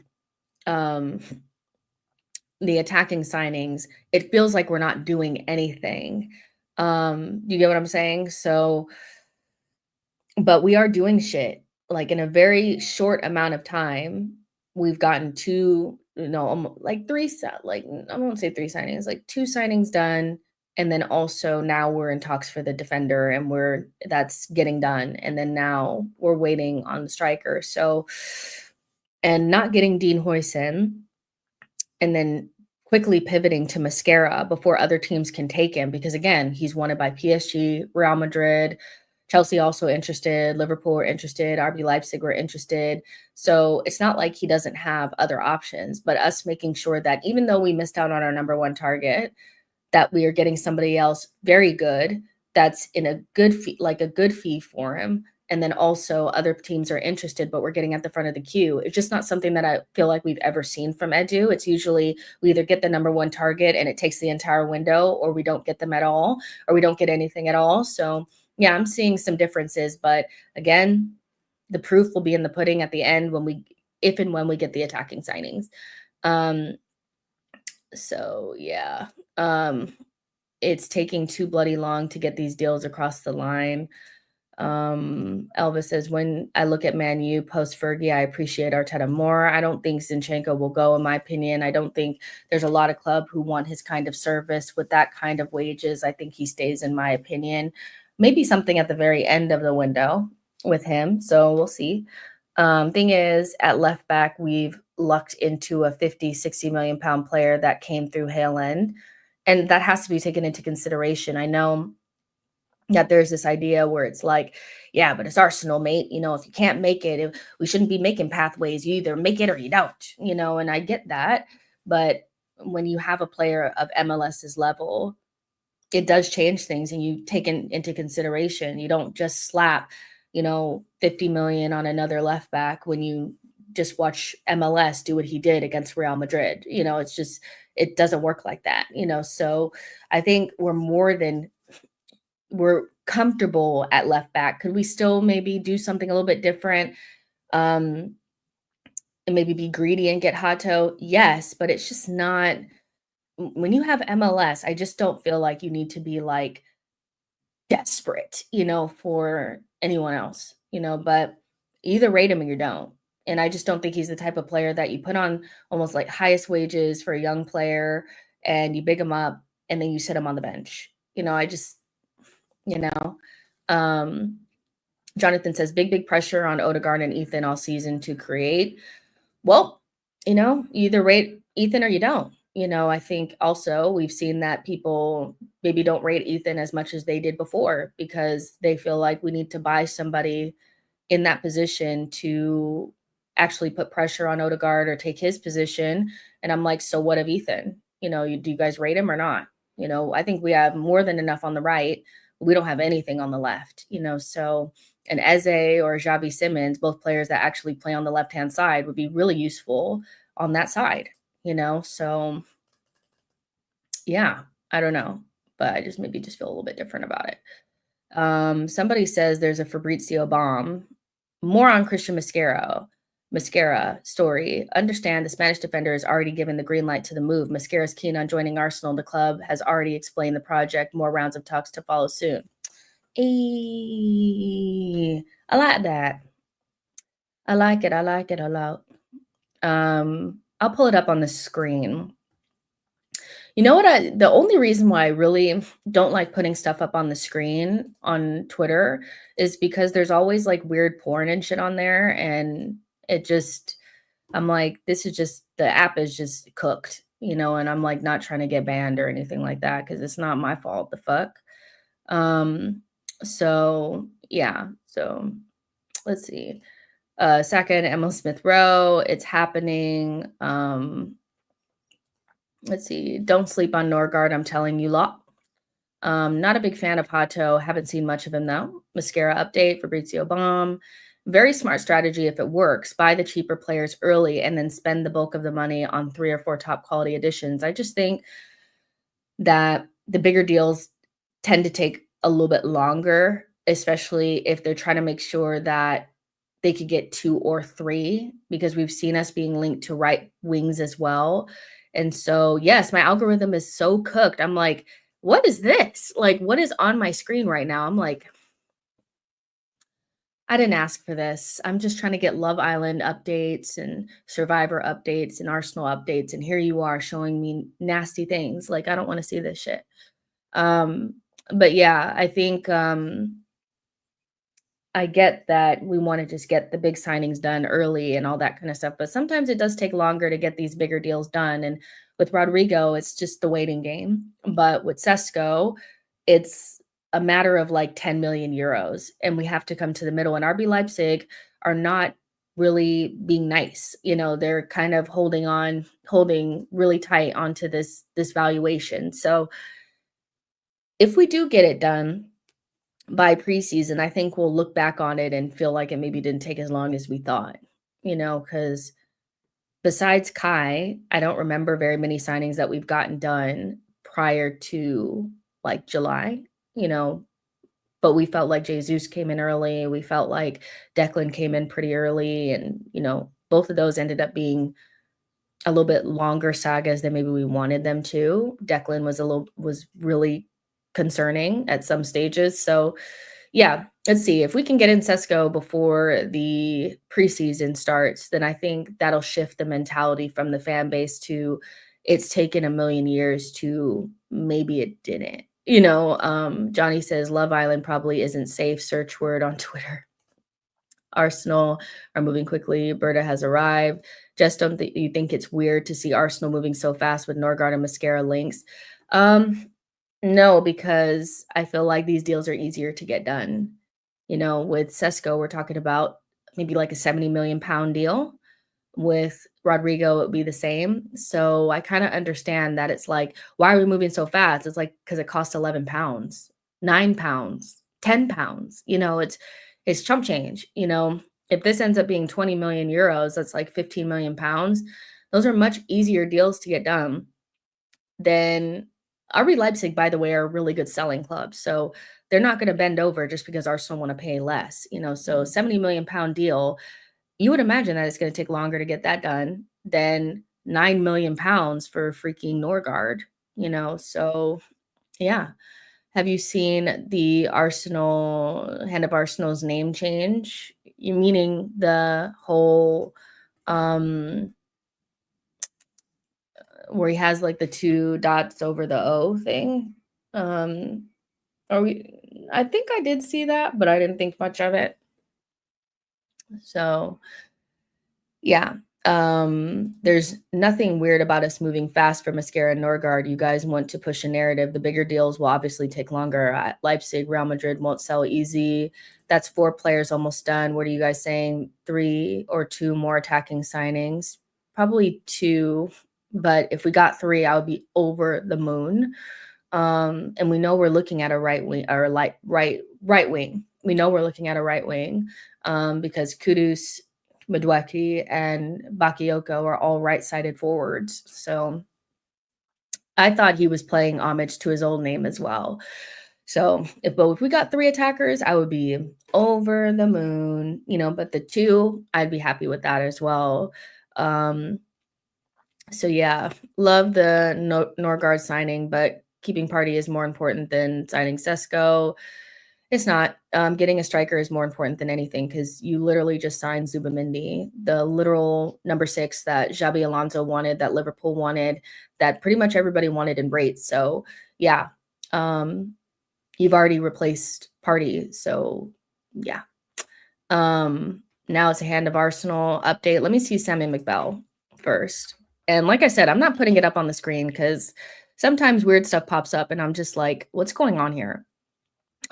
the attacking signings, it feels like we're not doing anything. You get what I'm saying? So, but we are doing shit. Like in a very short amount of time, we've gotten three, I won't say 3 signings, like 2 signings done. And then also now we're in talks for the defender, and that's getting done. And then now we're waiting on the striker. So, and not getting Dean Huijsen, and then quickly pivoting to Mosquera before other teams can take him. Because again, he's wanted by PSG, Real Madrid, Chelsea also interested, Liverpool were interested, RB Leipzig were interested. So it's not like he doesn't have other options, but us making sure that even though we missed out on our number one target, that we are getting somebody else very good that's in a good fee, like a good fee for him. And then also other teams are interested, but we're getting at the front of the queue. It's just not something that I feel like we've ever seen from Edu. It's usually we either get the number one target and it takes the entire window, or we don't get them at all, or we don't get anything at all. So yeah, I'm seeing some differences, but again, the proof will be in the pudding at the end if and when we get the attacking signings. So yeah, it's taking too bloody long to get these deals across the line. Elvis says, when I look at Man U post Fergie, I appreciate Arteta more. I don't think Zinchenko will go, in my opinion. I don't think there's a lot of club who want his kind of service with that kind of wages. I think he stays, in my opinion. Maybe something at the very end of the window with him. So we'll see. Thing is, at left back, we've lucked into a 50, 60 million pound player that came through Hale End. And that has to be taken into consideration. I know that there's this idea where it's like, yeah, but it's Arsenal, mate. If you can't make it, we shouldn't be making pathways. You either make it or you don't, and I get that. But when you have a player of MLS's level, it does change things, and you take into consideration. You don't just slap, 50 million on another left back when you just watch MLS do what he did against Real Madrid. It's just, it doesn't work like that, So I think we're comfortable at left back. Could we still maybe do something a little bit different? And maybe be greedy and get Hato? Yes, but it's just not. When you have MLS, I just don't feel like you need to be like desperate, for anyone else, but either rate him or you don't. And I just don't think he's the type of player that you put on almost like highest wages for a young player and you big him up and then you sit him on the bench. I just, you know, um, Jonathan says big pressure on Odegaard and Ethan all season to create. Well, you either rate Ethan or you don't. I think also we've seen that people maybe don't rate Ethan as much as they did before because they feel like we need to buy somebody in that position to actually put pressure on Odegaard or take his position. And I'm like, so what of Ethan? Do you guys rate him or not? I think we have more than enough on the right. We don't have anything on the left, so an Eze or Xavi Simmons, both players that actually play on the left-hand side, would be really useful on that side, so yeah, I don't know, but I just maybe just feel a little bit different about it. Somebody says there's a Fabrizio bomb. More on Christian Mosquera story. Understand the Spanish defender has already given the green light to the move. Mosquera is keen on joining Arsenal. The club has already explained the project. More rounds of talks to follow soon. I like that. I like it. I like it a lot. I'll pull it up on the screen. You know what? The only reason why I really don't like putting stuff up on the screen on Twitter is because there's always like weird porn and shit on there. And I'm like, the app is just cooked, and I'm like not trying to get banned or anything like that because it's not my fault. The fuck. So yeah. So let's see. Second, Emil Smith Rowe. It's happening. Let's see. Don't sleep on Norgard. I'm telling you lot. Not a big fan of Hato. Haven't seen much of him though. Mosquera update. Fabrizio bomb. Very smart strategy if it works. Buy the cheaper players early and then spend the bulk of the money on 3 or 4 top quality additions. I just think that the bigger deals tend to take a little bit longer, especially if they're trying to make sure that they could get 2 or 3, because we've seen us being linked to right wings as well. And so, yes, my algorithm is so cooked. I'm like, what is this? Like, what is on my screen right now? I'm like, I didn't ask for this. I'm just trying to get Love Island updates and Survivor updates and Arsenal updates. And here you are showing me nasty things. Like, I don't want to see this shit. But yeah, I think I get that we want to just get the big signings done early and all that kind of stuff. But sometimes it does take longer to get these bigger deals done. And with Rodrigo, it's just the waiting game. But with Sesko, it's a matter of like 10 million euros, and we have to come to the middle. And RB Leipzig are not really being nice. They're kind of holding really tight onto this valuation. So if we do get it done by preseason, I think we'll look back on it and feel like it maybe didn't take as long as we thought, because besides Kai, I don't remember very many signings that we've gotten done prior to like July, you know, but we felt like Jesus came in early. We felt like Declan came in pretty early. And, both of those ended up being a little bit longer sagas than maybe we wanted them to. Declan was really concerning at some stages. So yeah, let's see. If we can get in Sesko before the preseason starts, then I think that'll shift the mentality from the fan base to it's taken a million years to maybe it didn't. Johnny says Love Island probably isn't safe. Search word on Twitter. Arsenal are moving quickly. Berta has arrived. Just don't you think it's weird to see Arsenal moving so fast with Norgard and Mosquera links? No, because I feel like these deals are easier to get done. With Sesko, we're talking about maybe like a 70 million pound deal. With Rodrigo, it would be the same. So I kind of understand that it's like, why are we moving so fast? It's like, because it costs 11 pounds, 9 pounds, 10 pounds. It's chump change. If this ends up being 20 million euros, that's like 15 million pounds. Those are much easier deals to get done than RB Leipzig, by the way, are a really good selling club. So they're not going to bend over just because Arsenal want to pay less. So 70 million pound deal, you would imagine that it's going to take longer to get that done than 9 million pounds for freaking Norgard, So yeah. Have you seen the Hand of Arsenal's name change? You meaning the whole where he has like the 2 dots over the O thing? I think I did see that, but I didn't think much of it. So yeah. There's nothing weird about us moving fast for Mosquera and Norgard. You guys want to push a narrative. The bigger deals will obviously take longer. At Leipzig, Real Madrid won't sell easy. That's 4 players almost done. What are you guys saying? 3 or 2 more attacking signings? Probably 2, but if we got 3, I would be over the moon. And we know we're looking at a right wing or right wing. We know we're looking at a right wing because Kudus, Madueke, and Bakayoko are all right-sided forwards. So I thought he was playing homage to his old name as well. So if we got 3 attackers, I would be over the moon, but the 2, I'd be happy with that as well. So yeah, love the Norgard signing, but keeping Party is more important than signing Sesko. It's not. Getting a striker is more important than anything because you literally just signed Zubamendi, the literal number 6 that Xabi Alonso wanted, that Liverpool wanted, that pretty much everybody wanted in rates. So yeah, you've already replaced Party. So yeah. Now it's a Hand of Arsenal update. Let me see Sammy McBell first. And like I said, I'm not putting it up on the screen because sometimes weird stuff pops up and I'm just like, what's going on here?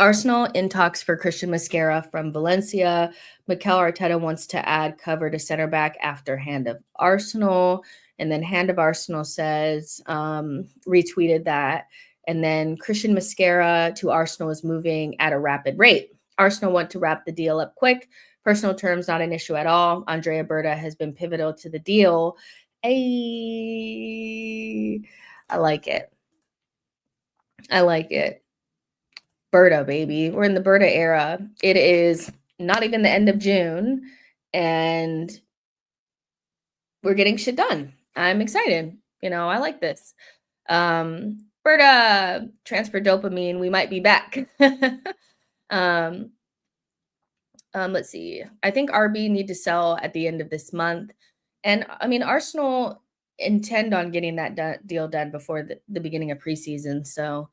Arsenal in talks for Christian Mosquera from Valencia. Mikel Arteta wants to add cover to center back after Hand of Arsenal. And then Hand of Arsenal says, retweeted that. And then Christian Mosquera to Arsenal is moving at a rapid rate. Arsenal want to wrap the deal up quick. Personal terms, not an issue at all. Andrea Berta has been pivotal to the deal. Hey, I like it. I like it. Berta, baby. We're in the Berta era. It is not even the end of June, and we're getting shit done. I'm excited. I like this. Berta, transfer dopamine. We might be back. Let's see. I think RB need to sell at the end of this month. And I mean, Arsenal intend on getting that deal done before the beginning of preseason. So,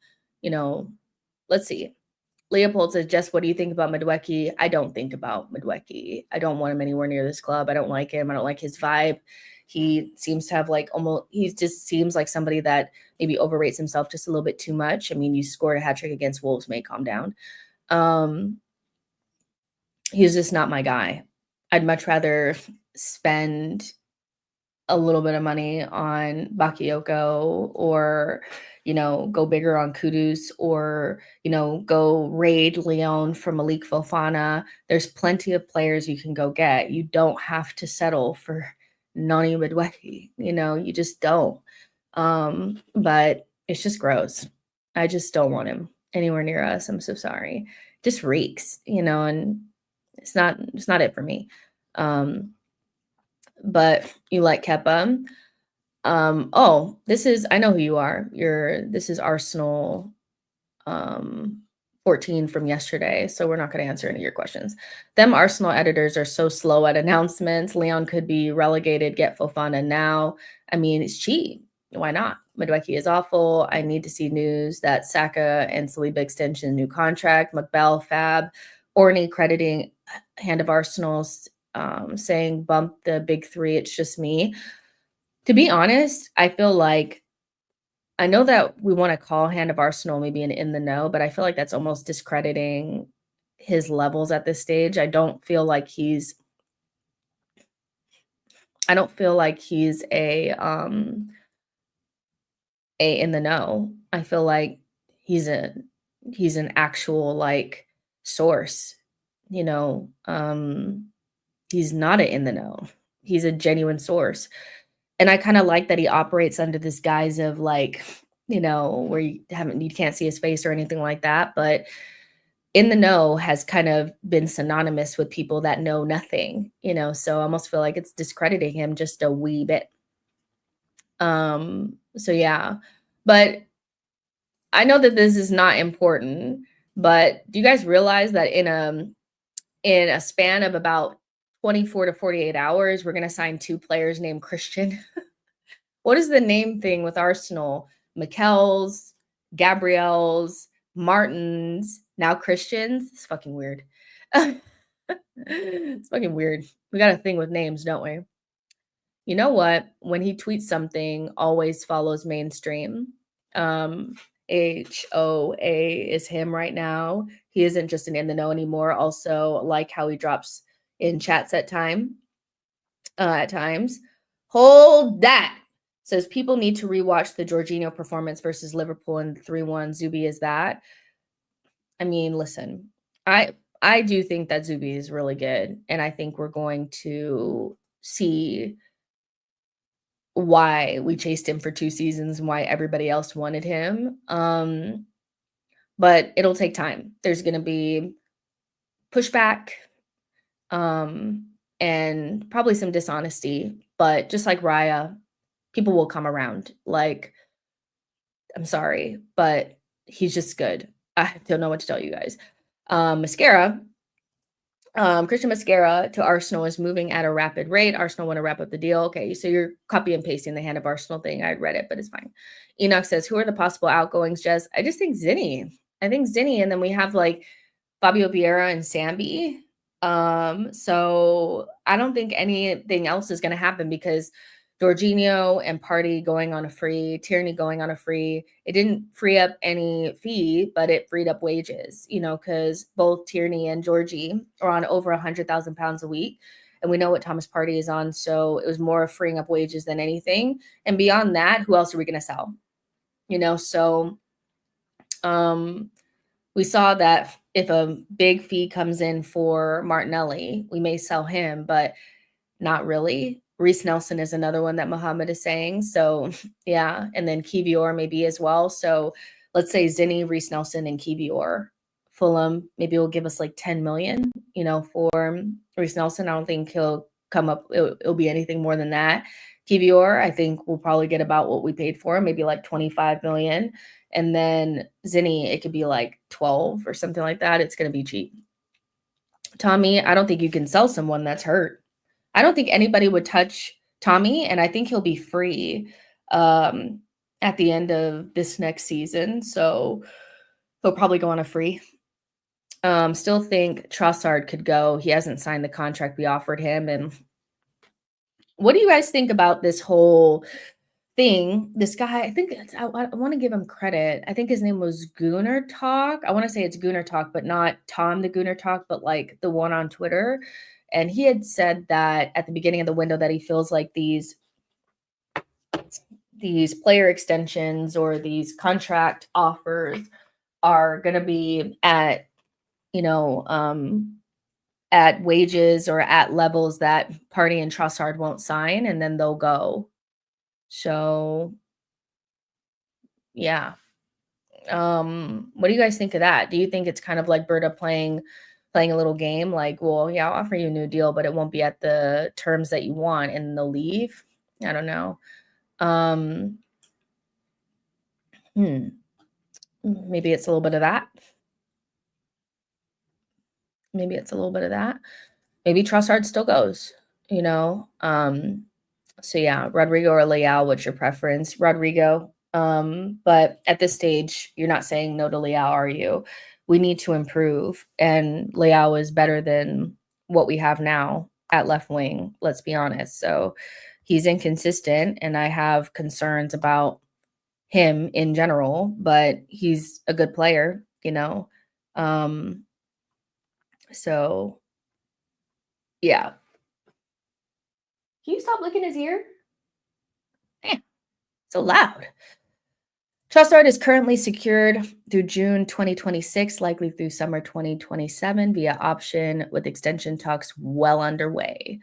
let's see. Leopold says, Jess, what do you think about Midwecky? I don't think about Midwecky. I don't want him anywhere near this club. I don't like him. I don't like his vibe. He seems to have he just seems like somebody that maybe overrates himself just a little bit too much. I mean, you scored a hat trick against Wolves, mate, calm down. He's just not my guy. I'd much rather spend a little bit of money on Bakayoko or, go bigger on Kudus or, go raid Leon for Malik Fofana. There's plenty of players you can go get. You don't have to settle for Nani Midwecky. You just don't. But it's just gross. I just don't want him anywhere near us. I'm so sorry. Just reeks, and it's not it for me. But you like Kepa. Oh, I know who you are. This is Arsenal 14 from yesterday, so we're not going to answer any of your questions. Them Arsenal editors are so slow at announcements. Leon could be relegated, get Fofana now. I mean, it's cheap. Why not? Madueke is awful. I need to see news that Saka and Saliba extension, new contract, McBell, Fab, Orney crediting Hand of Arsenal's saying bump the big three. It's just me. To be honest, I feel like I know that we want to call Hand of Arsenal maybe an in the know, but I feel like that's almost discrediting his levels at this stage. I don't feel like he's a in the know. I feel like he's an actual like source, he's not a in the know. He's a genuine source. And I kind of like that he operates under this guise of like, where you can't see his face or anything like that. But in the know has kind of been synonymous with people that know nothing, so I almost feel like it's discrediting him just a wee bit. So yeah, but I know that this is not important, but do you guys realize that in a span of about 24 to 48 hours, we're going to sign 2 players named Christian? What is the name thing with Arsenal? Mikel's, Gabriel's, Martin's, now Christian's? It's fucking weird. It's fucking weird. We got a thing with names, don't we? You know what? When he tweets something, always follows mainstream. HOA is him right now. He isn't just an in the know anymore. Also, like how he drops in chats at times. Hold that. Says people need to rewatch the Jorginho performance versus Liverpool in 3-1. Zubi is that. I mean, listen, I do think that Zubi is really good, and I think we're going to see why we chased him for 2 seasons and why everybody else wanted him. But it'll take time. There's going to be pushback, and probably some dishonesty, but just like Raya, people will come around. Like, I'm sorry, but he's just good. I don't know what to tell you guys. Mosquera, Christian Mosquera to Arsenal is moving at a rapid rate. Arsenal want to wrap up the deal. Okay, so you're copy and pasting the Hand of Arsenal thing. I read it, but it's fine. Enoch says, who are the possible outgoings, Jess? I just think Zinni. And then we have like Fabio Vieira and Sambi. So I don't think anything else is going to happen because Jorginho and Partey going on a free, Tierney going on a free. It didn't free up any fee, but it freed up wages, because both Tierney and Georgie are on over £100,000 a week. And we know what Thomas Partey is on. So it was more freeing up wages than anything. And beyond that, who else are we going to sell? So we saw that if a big fee comes in for Martinelli, we may sell him, but not really. Reece Nelson is another one that Mohammed is saying. So yeah. And then Kivior maybe as well. So let's say Zinni, Reece Nelson, and Kivior. Fulham maybe will give us like 10 million, for Reece Nelson. I don't think he'll come up. It'll be anything more than that. Kivior, I think we'll probably get about what we paid for him, maybe like 25 million. And then Zinni, it could be like 12 or something like that. It's going to be cheap. Tommy, I don't think you can sell someone that's hurt. I don't think anybody would touch Tommy, and I think he'll be free at the end of this next season. So he'll probably go on a free. Still think Trossard could go. He hasn't signed the contract we offered him. And what do you guys think about this whole thing? This guy, I think I want to give him credit. I think his name was Gooner Talk. I want to say it's Gooner Talk, but not Tom the Gooner Talk, but like the one on Twitter. And he had said that at the beginning of the window that he feels like these player extensions or these contract offers are going to be at, you know, at wages or at levels that Partey and Trossard won't sign, and then they'll go. So, yeah. What do you guys think of that? Do you think it's kind of like Berta playing a little game? Like, well, yeah, I'll offer you a new deal, but it won't be at the terms that you want, and they'll leave. I don't know. Maybe it's a little bit of that. Maybe it's a little bit of that. Maybe Trossard still goes, you know? So yeah, Rodrigo or Leao, what's your preference? Rodrigo. But at this stage, you're not saying no to Leao, are you? We need to improve. And Leao is better than what we have now at left wing, let's be honest. So he's inconsistent, and I have concerns about him in general, but he's a good player, you know? So yeah. Can you stop licking his ear? Man, so loud. Trossard is currently secured through June 2026, likely through summer 2027 via option, with extension talks well underway.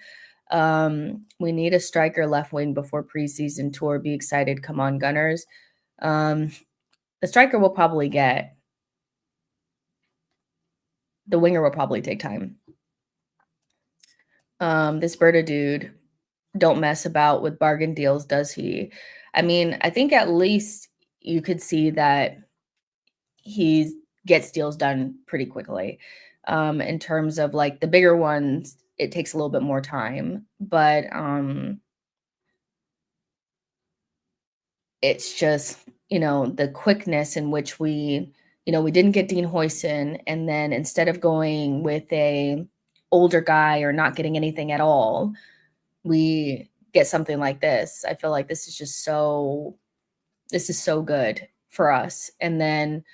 We need a striker left wing before preseason tour. Be excited. Come on, Gunners. The striker will probably get. The winger will probably take time. This Berta dude, don't mess about with bargain deals, does he? I mean, I think at least you could see that he gets deals done pretty quickly. In terms of like the bigger ones, it takes a little bit more time, but it's just, you know, the quickness in which we didn't get Dean Huijsen, and then instead of going with a older guy or not getting anything at all, we get something like this. I feel like this is so good for us. And then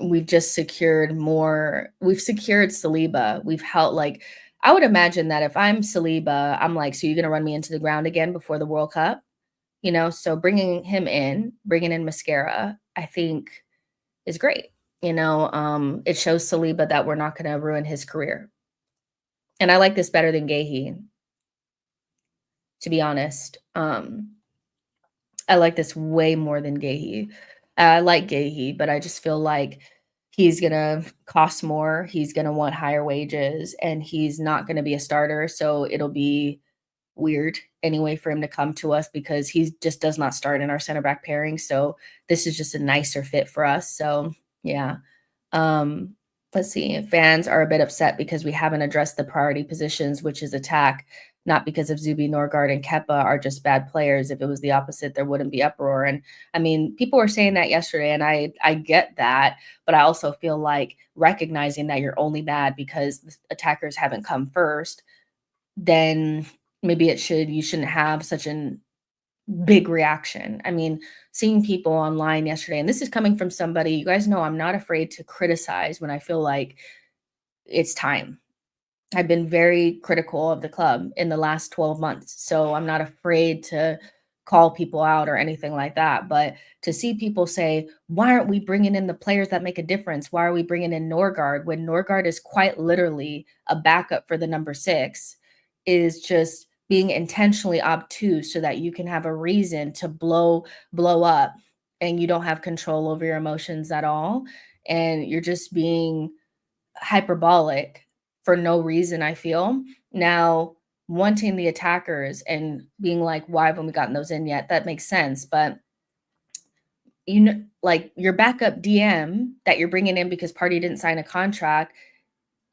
we've just secured more. We've secured Saliba. We've held, like, I would imagine that if I'm Saliba, I'm like, so you're going to run me into the ground again before the World Cup? You know, so bringing in Mosquera, I think is great. You know, it shows Saliba that we're not going to ruin his career. And I like this better than Guehi, to be honest. I like this way more than Guehi. I like Guehi, but I just feel like he's going to cost more. He's going to want higher wages, and he's not going to be a starter. So it'll be weird anyway for him to come to us because he just does not start in our center back pairing. So this is just a nicer fit for us. So yeah. Let's see. Fans are a bit upset because we haven't addressed the priority positions, which is attack, not because of Zubi, Norgard, and Kepa are just bad players. If it was the opposite, there wouldn't be uproar. And I mean, people were saying that yesterday, and I get that, but I also feel like recognizing that you're only bad because the attackers haven't come first, then maybe you shouldn't have such an big reaction. I mean, seeing people online yesterday, and this is coming from somebody, you guys know I'm not afraid to criticize when I feel like it's time. I've been very critical of the club in the last 12 months, so I'm not afraid to call people out or anything like that. But to see people say, why aren't we bringing in the players that make a difference? Why are we bringing in Norgard when Norgard is quite literally a backup for the number 6, is just being intentionally obtuse so that you can have a reason to blow up and you don't have control over your emotions at all. And you're just being hyperbolic for no reason, I feel. Now, wanting the attackers and being like, why haven't we gotten those in yet? That makes sense. But, you know, like your backup DM that you're bringing in because Partey didn't sign a contract,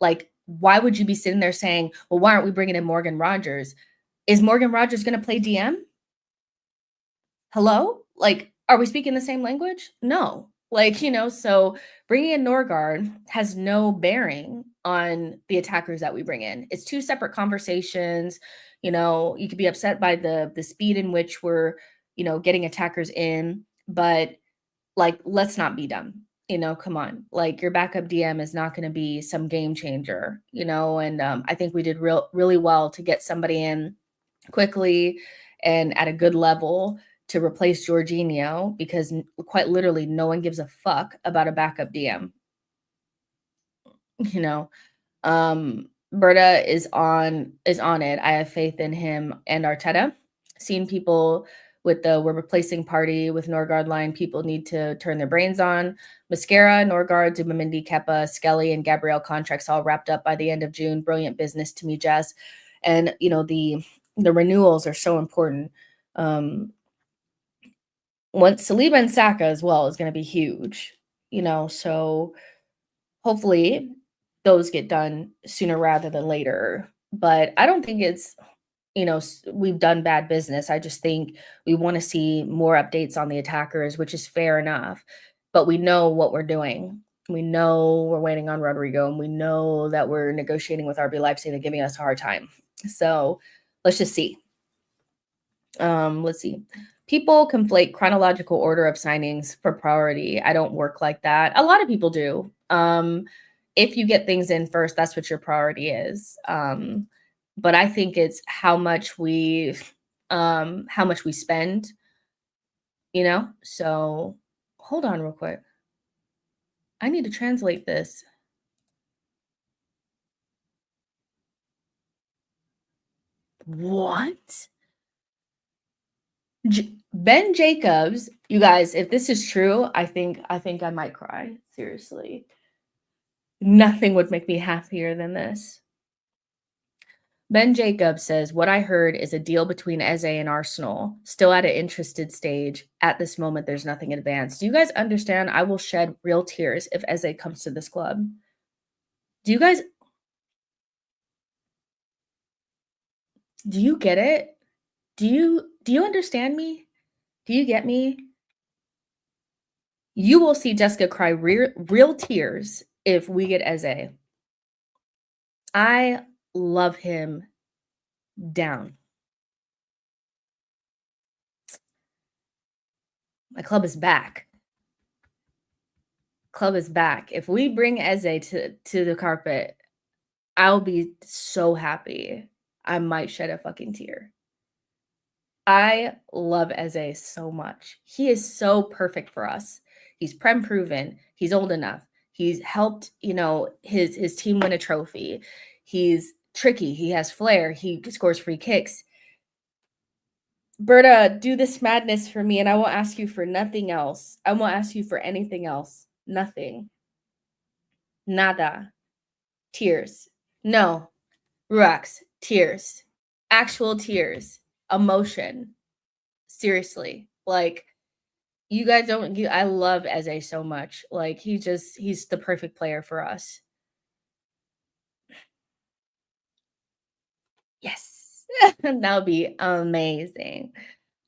like, why would you be sitting there saying, well, why aren't we bringing in Morgan Rogers? Is Morgan Rogers going to play DM? Hello? Like, are we speaking the same language? No. Like, so bringing in Norgard has no bearing on the attackers that we bring in. It's two separate conversations. You could be upset by the speed in which we're, getting attackers in, but like, let's not be dumb. Come on. Like, your backup DM is not going to be some game changer, and I think we did really well to get somebody in quickly and at a good level to replace Jorginho, because quite literally no one gives a fuck about a backup DM. You know, Berta is on it. I have faith in him and Arteta. Seen people with the we're replacing party with Norgard line. People need to turn their brains on. Mosquera, Norgard, Zubimendi, Kepa, Skelly, and Gabriel contracts all wrapped up by the end of June. Brilliant business to me, Jess. And the renewals are so important. Once Saliba and Saka as well is going to be huge, so hopefully those get done sooner rather than later. But I don't think it's, we've done bad business. I just think we want to see more updates on the attackers, which is fair enough. But we know what we're doing. We know we're waiting on Rodrigo, and we know that we're negotiating with RB Leipzig. They're giving us a hard time. So let's just see. Let's see. People conflate chronological order of signings for priority. I don't work like that. A lot of people do. If you get things in first, that's what your priority is. But I think it's how much we spend, So hold on real quick. I need to translate this. What? Ben Jacobs, you guys, if this is true, I think I might cry. Seriously. Nothing would make me happier than this. Ben Jacobs says, what I heard is a deal between Eze and Arsenal, still at an interested stage. At this moment, there's nothing advanced. Do you guys understand? I will shed real tears if Eze comes to this club. Do you get it? Do you understand me? Do you get me? You will see Jessica cry real tears if we get Eze. I love him down. My club is back. Club is back. If we bring Eze to the carpet, I'll be so happy. I might shed a fucking tear. I love Eze so much. He is so perfect for us. He's prem proven. He's old enough. He's helped, his team win a trophy. He's tricky. He has flair. He scores free kicks. Berta, do this madness for me, and I won't ask you for nothing else. I won't ask you for anything else. Nothing. Nada. Tears. No. Ruax. Tears. Actual tears. Emotion. Seriously. Like, you guys don't I love Eze so much. Like, he's the perfect player for us. Yes. That would be amazing.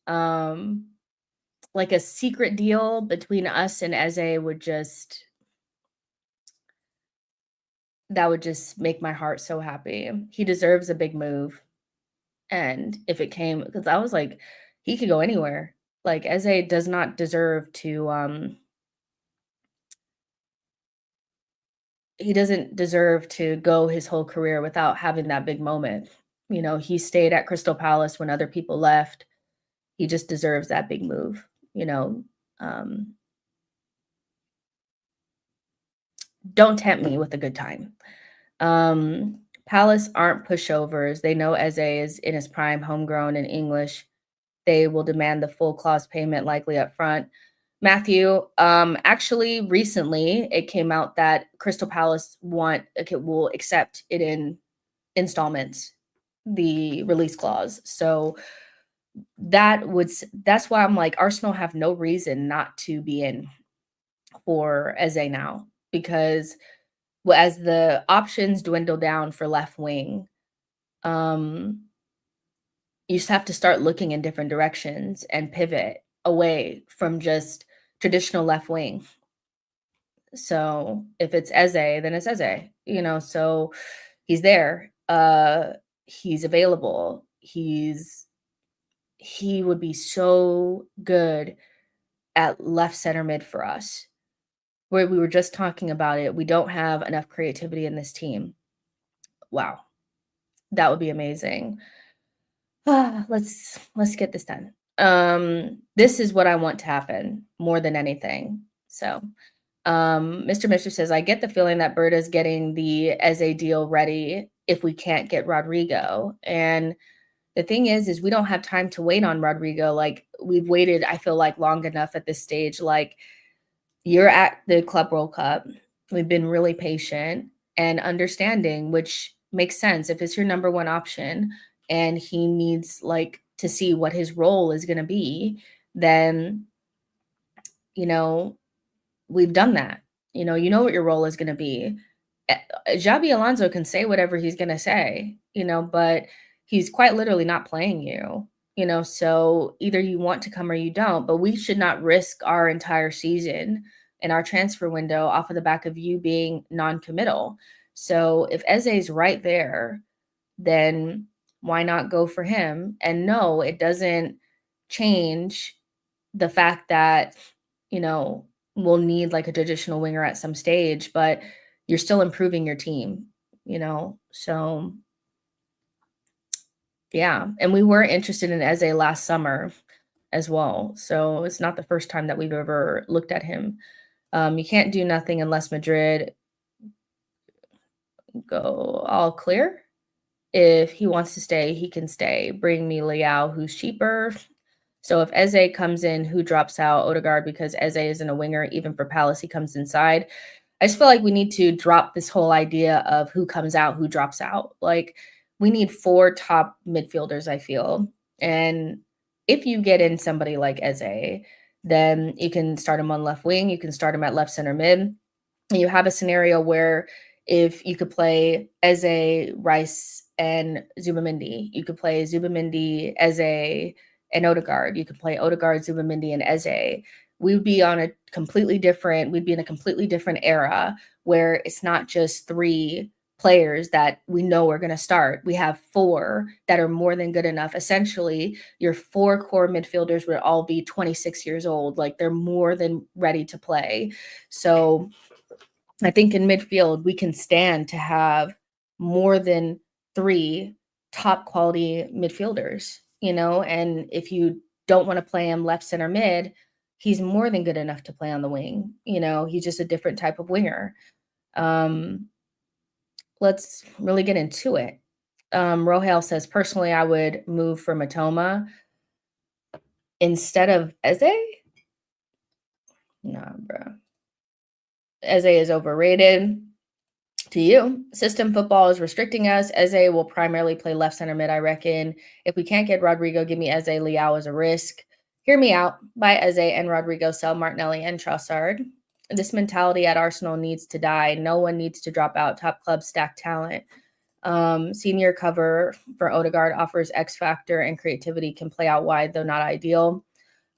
Like a secret deal between us and Eze would just make my heart so happy. He deserves a big move. And if it came, because I was like, he could go anywhere. Like, Eze does not deserve to he doesn't deserve to go his whole career without having that big moment. He stayed at Crystal Palace when other people left. He just deserves that big move. Don't tempt me with a good time. Palace aren't pushovers. They know Eze is in his prime, homegrown and English. They will demand the full clause payment, likely up front. Matthew, actually, recently it came out that Crystal Palace will accept it in installments, the release clause. So that's why I'm like, Arsenal have no reason not to be in for Eze now, because as the options dwindle down for left wing, you just have to start looking in different directions and pivot away from just traditional left wing. So if it's Eze, then it's Eze, so he's there. He's available. He would be so good at left center mid for us. Where we were just talking about it. We don't have enough creativity in this team. Wow. That would be amazing. Let's get this done. This is what I want to happen more than anything. So, Mr. Mister says, I get the feeling that Berta's getting the Eze deal ready if we can't get Rodrigo. And the thing is we don't have time to wait on Rodrigo. Like we've waited, I feel like long enough at this stage. Like you're at the Club World Cup. We've been really patient and understanding, which makes sense. If it's your number one option and he needs like to see what his role is going to be, then, we've done that. You know what your role is going to be. Xabi Alonso can say whatever he's going to say, but he's quite literally not playing you, so either you want to come or you don't, but we should not risk our entire season and our transfer window off of the back of you being non-committal. So if Eze's right there, then why not go for him? And no, it doesn't change the fact that, we'll need like a traditional winger at some stage, but you're still improving your team, So yeah, and we were interested in Eze last summer as well. So it's not the first time that we've ever looked at him. You can't do nothing unless Madrid go all clear. If he wants to stay, he can stay. Bring me Leao, who's cheaper. So if Eze comes in, who drops out? Odegaard, because Eze isn't a winger. Even for Palace, he comes inside. I just feel like we need to drop this whole idea of who comes out, who drops out. Like we need 4 top midfielders, I feel. And if you get in somebody like Eze, then you can start him on left wing. You can start him at left center mid. And you have a scenario where if you could play Eze, Rice, and Zubamendi, you could play Zubamendi, Eze, and Odegaard. You could play Odegaard, Zubamendi, and Eze. We'd be in a completely different era where it's not just 3 players that we know are going to start. We have 4 that are more than good enough. Essentially, your 4 core midfielders would all be 26 years old. Like they're more than ready to play. So I think in midfield, we can stand to have more than 3 top quality midfielders, and if you don't want to play him left center mid, he's more than good enough to play on the wing. He's just a different type of winger. Let's really get into it. Rohale says, personally, I would move for Matoma instead of Eze. Nah, bro. Eze is overrated. To you, system football is restricting us. Eze will primarily play left center mid, I reckon. If we can't get Rodrigo, give me Eze. Leao as a risk. Hear me out. Buy Eze and Rodrigo, sell Martinelli and Trossard. This mentality at Arsenal needs to die. No one needs to drop out. Top clubs stack talent. Senior cover for Odegaard offers X factor and creativity, can play out wide, though not ideal.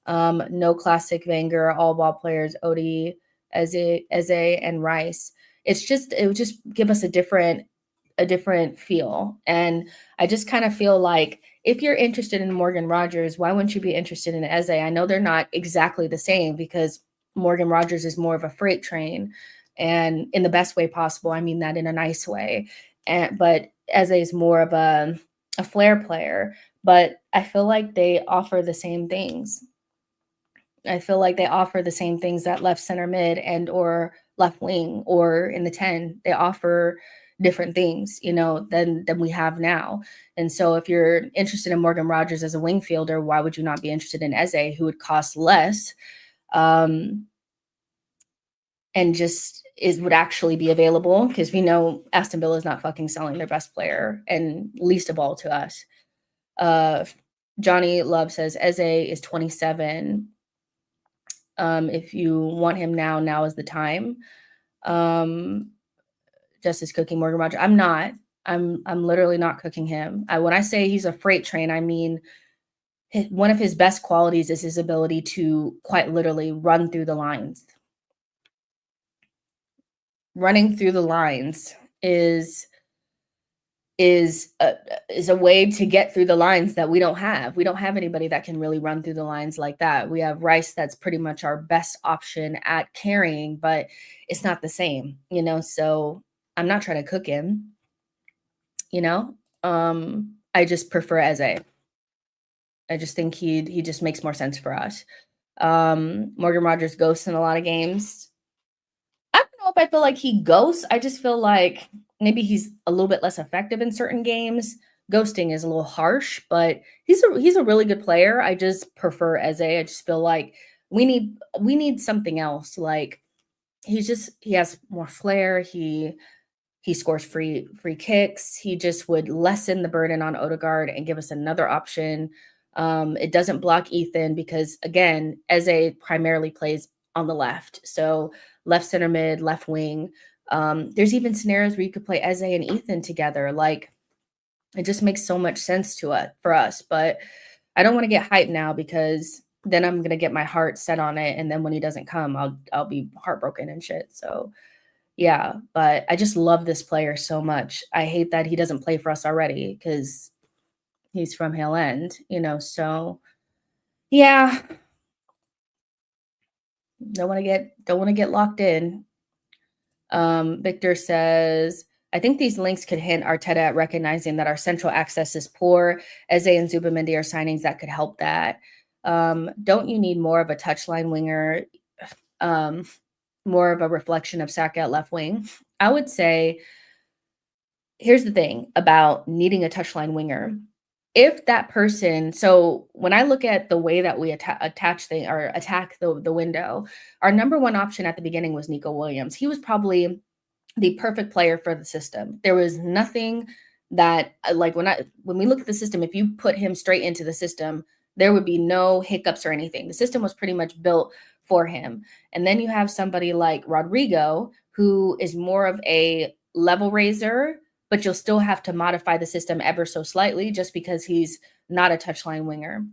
No classic Wenger, all ball players, Odi, Eze, and Rice. It would just give us a different feel. And I just kind of feel like if you're interested in Morgan Rogers, why wouldn't you be interested in Eze? I know they're not exactly the same because Morgan Rogers is more of a freight train, and in the best way possible. I mean that in a nice way. But Eze is more of a flair player. But I feel like they offer the same things. I feel like they offer the same things that left center mid and or left wing or in the 10. They offer different things, than we have now. And so if you're interested in Morgan Rogers as a wing fielder, why would you not be interested in Eze, who would cost less and just would actually be available? Because we know Aston Villa is not fucking selling their best player, and least of all to us. Johnny Love says Eze is 27. If you want him now is the time. Justice cooking Morgan Rogers. I'm not. I'm literally not cooking him. When I say he's a freight train, I mean one of his best qualities is his ability to quite literally run through the lines. running through the lines is is a is a way to get through the lines that we don't have. We don't have anybody that can really run through the lines like that. We have Rice that's pretty much our best option at carrying, but it's not the same, so I'm not trying to cook him, you know? I just prefer Eze. I just think he just makes more sense for us. Morgan Rogers ghosts in a lot of games. I don't know if I feel like he ghosts. I just feel like maybe he's a little bit less effective in certain games. Ghosting is a little harsh, but he's a really good player. I just prefer Eze. I just feel like we need something else. Like he has more flair. He scores free kicks. He just would lessen the burden on Odegaard and give us another option. It doesn't block Ethan because again, Eze primarily plays on the left. So left center mid, left wing. There's even scenarios where you could play Eze and Ethan together. Like it just makes so much sense to us for us. But I don't want to get hyped now because then I'm gonna get my heart set on it. And then when he doesn't come, I'll be heartbroken and shit. So yeah, but I just love this player so much. I hate that he doesn't play for us already because he's from Hill End, so yeah, don't want to get locked in. Victor says, I think these links could hint Arteta at recognizing that our central access is poor. Eze and Zubimendi are signings that could help that. Don't you need more of a touchline winger? More of a reflection of Saka at left wing? I would say here's the thing about needing a touchline winger. If that person, so when I look at the way that we attack the window, our number one option at the beginning was Nico Williams. He was probably the perfect player for the system. There was nothing that like when we look at the system, if you put him straight into the system, there would be no hiccups or anything. The system was pretty much built for him. And then you have somebody like Rodrigo, who is more of a level raiser, but you'll still have to modify the system ever so slightly just because he's not a touchline winger.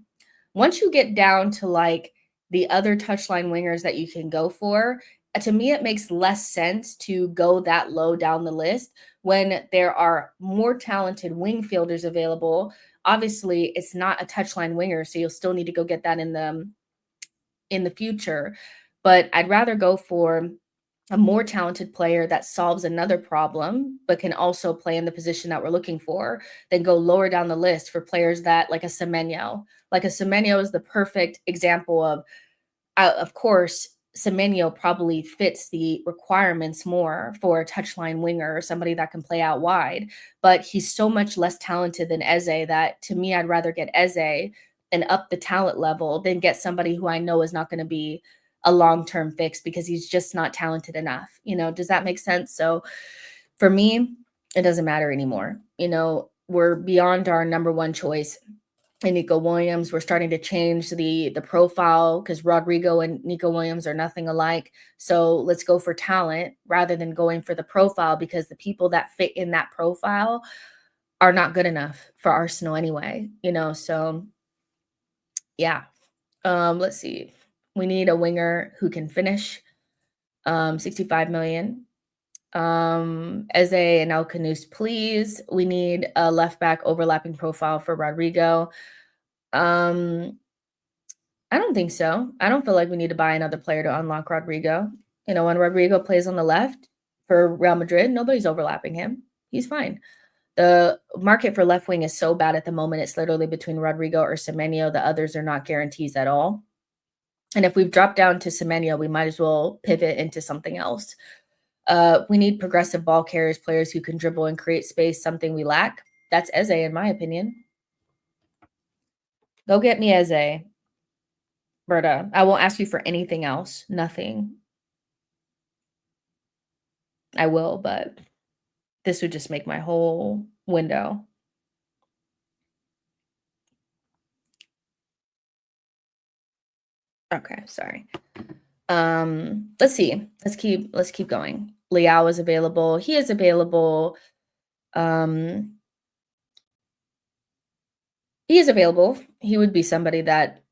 Once you get down to like the other touchline wingers that you can go for, to me, it makes less sense to go that low down the list when there are more talented wing fielders available. Obviously, it's not a touchline winger, so you'll still need to go get that in the future. But I'd rather go for a more talented player that solves another problem, but can also play in the position that we're looking for, then go lower down the list for players that like a Semenyo. Like a Semenyo is the perfect example of course, Semenyo probably fits the requirements more for a touchline winger or somebody that can play out wide, but he's so much less talented than Eze that to me, I'd rather get Eze and up the talent level than get somebody who I know is not going to be a long-term fix because he's just not talented enough. Does that make sense? So for me, it doesn't matter anymore. We're beyond our number one choice and Nico Williams. We're starting to change the profile because Rodrigo and Nico Williams are nothing alike. So let's go for talent rather than going for the profile because the people that fit in that profile are not good enough for Arsenal anyway, so yeah. Let's see. We need a winger who can finish. 65 million. Eze and El Canus, please. We need a left back overlapping profile for Rodrigo. I don't think so. I don't feel like we need to buy another player to unlock Rodrigo. When Rodrigo plays on the left for Real Madrid, nobody's overlapping him. He's fine. The market for left wing is so bad at the moment. It's literally between Rodrigo or Semenyo. The others are not guarantees at all. And if we've dropped down to Semenyo, we might as well pivot into something else. We need progressive ball carriers, players who can dribble and create space, something we lack. That's Eze, in my opinion. Go get me Eze, Berta. I won't ask you for anything else. Nothing. I will, but this would just make my whole window. Okay, sorry. Let's see. Let's keep going. Liao is available. He is available. He is available. He would be somebody that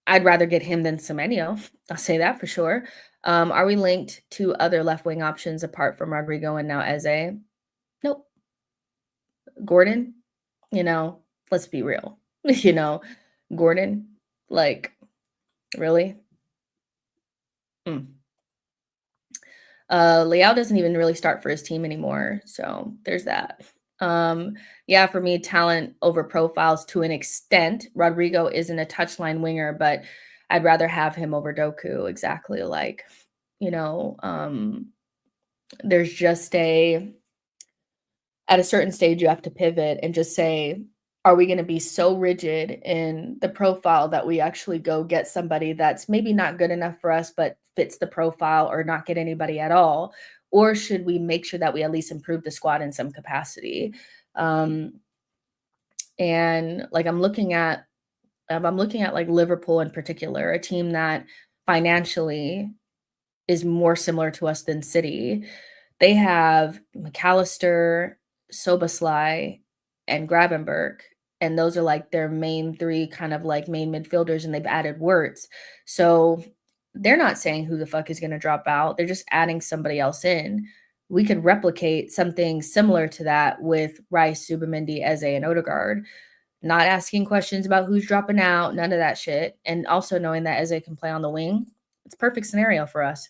I'd rather get him than Semenyo. I'll say that for sure. Are we linked to other left wing options apart from Rodrigo and now Eze? Nope. Gordon, let's be real. Gordon, like, really? Leao doesn't even really start for his team anymore, so there's that. Yeah, for me, talent over profiles to an extent. Rodrigo isn't a touchline winger, but I'd rather have him over Doku. Exactly, like, there's just at a certain stage you have to pivot and just say, are we going to be so rigid in the profile that we actually go get somebody that's maybe not good enough for us but fits the profile, or not get anybody at all? Or should we make sure that we at least improve the squad in some capacity? And like I'm looking at like Liverpool in particular, a team that financially is more similar to us than City. They have McAllister, Soboslai, and Gravenberch, and those are like their main three kind of like main midfielders, and they've added Wirtz. So they're not saying who the fuck is going to drop out. They're just adding somebody else in. We could replicate something similar to that with Rice, Zubimendi, Eze, and Odegaard. Not asking questions about who's dropping out, none of that shit. And also knowing that Eze can play on the wing. It's a perfect scenario for us.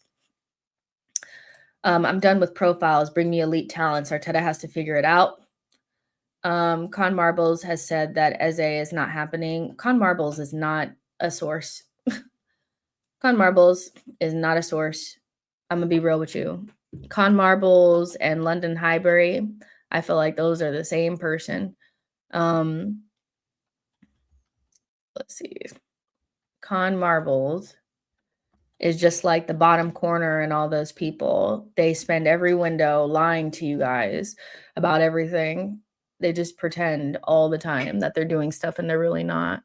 I'm done with profiles. Bring me elite talents. Arteta has to figure it out. Con Marbles has said that Eze is not happening. Con Marbles is not a source. Con Marbles is not a source. I'm going to be real with you. Con Marbles and London Highbury, I feel like those are the same person. Let's see. Con Marbles is just like the bottom corner and all those people. They spend every window lying to you guys about everything. They just pretend all the time that they're doing stuff and they're really not.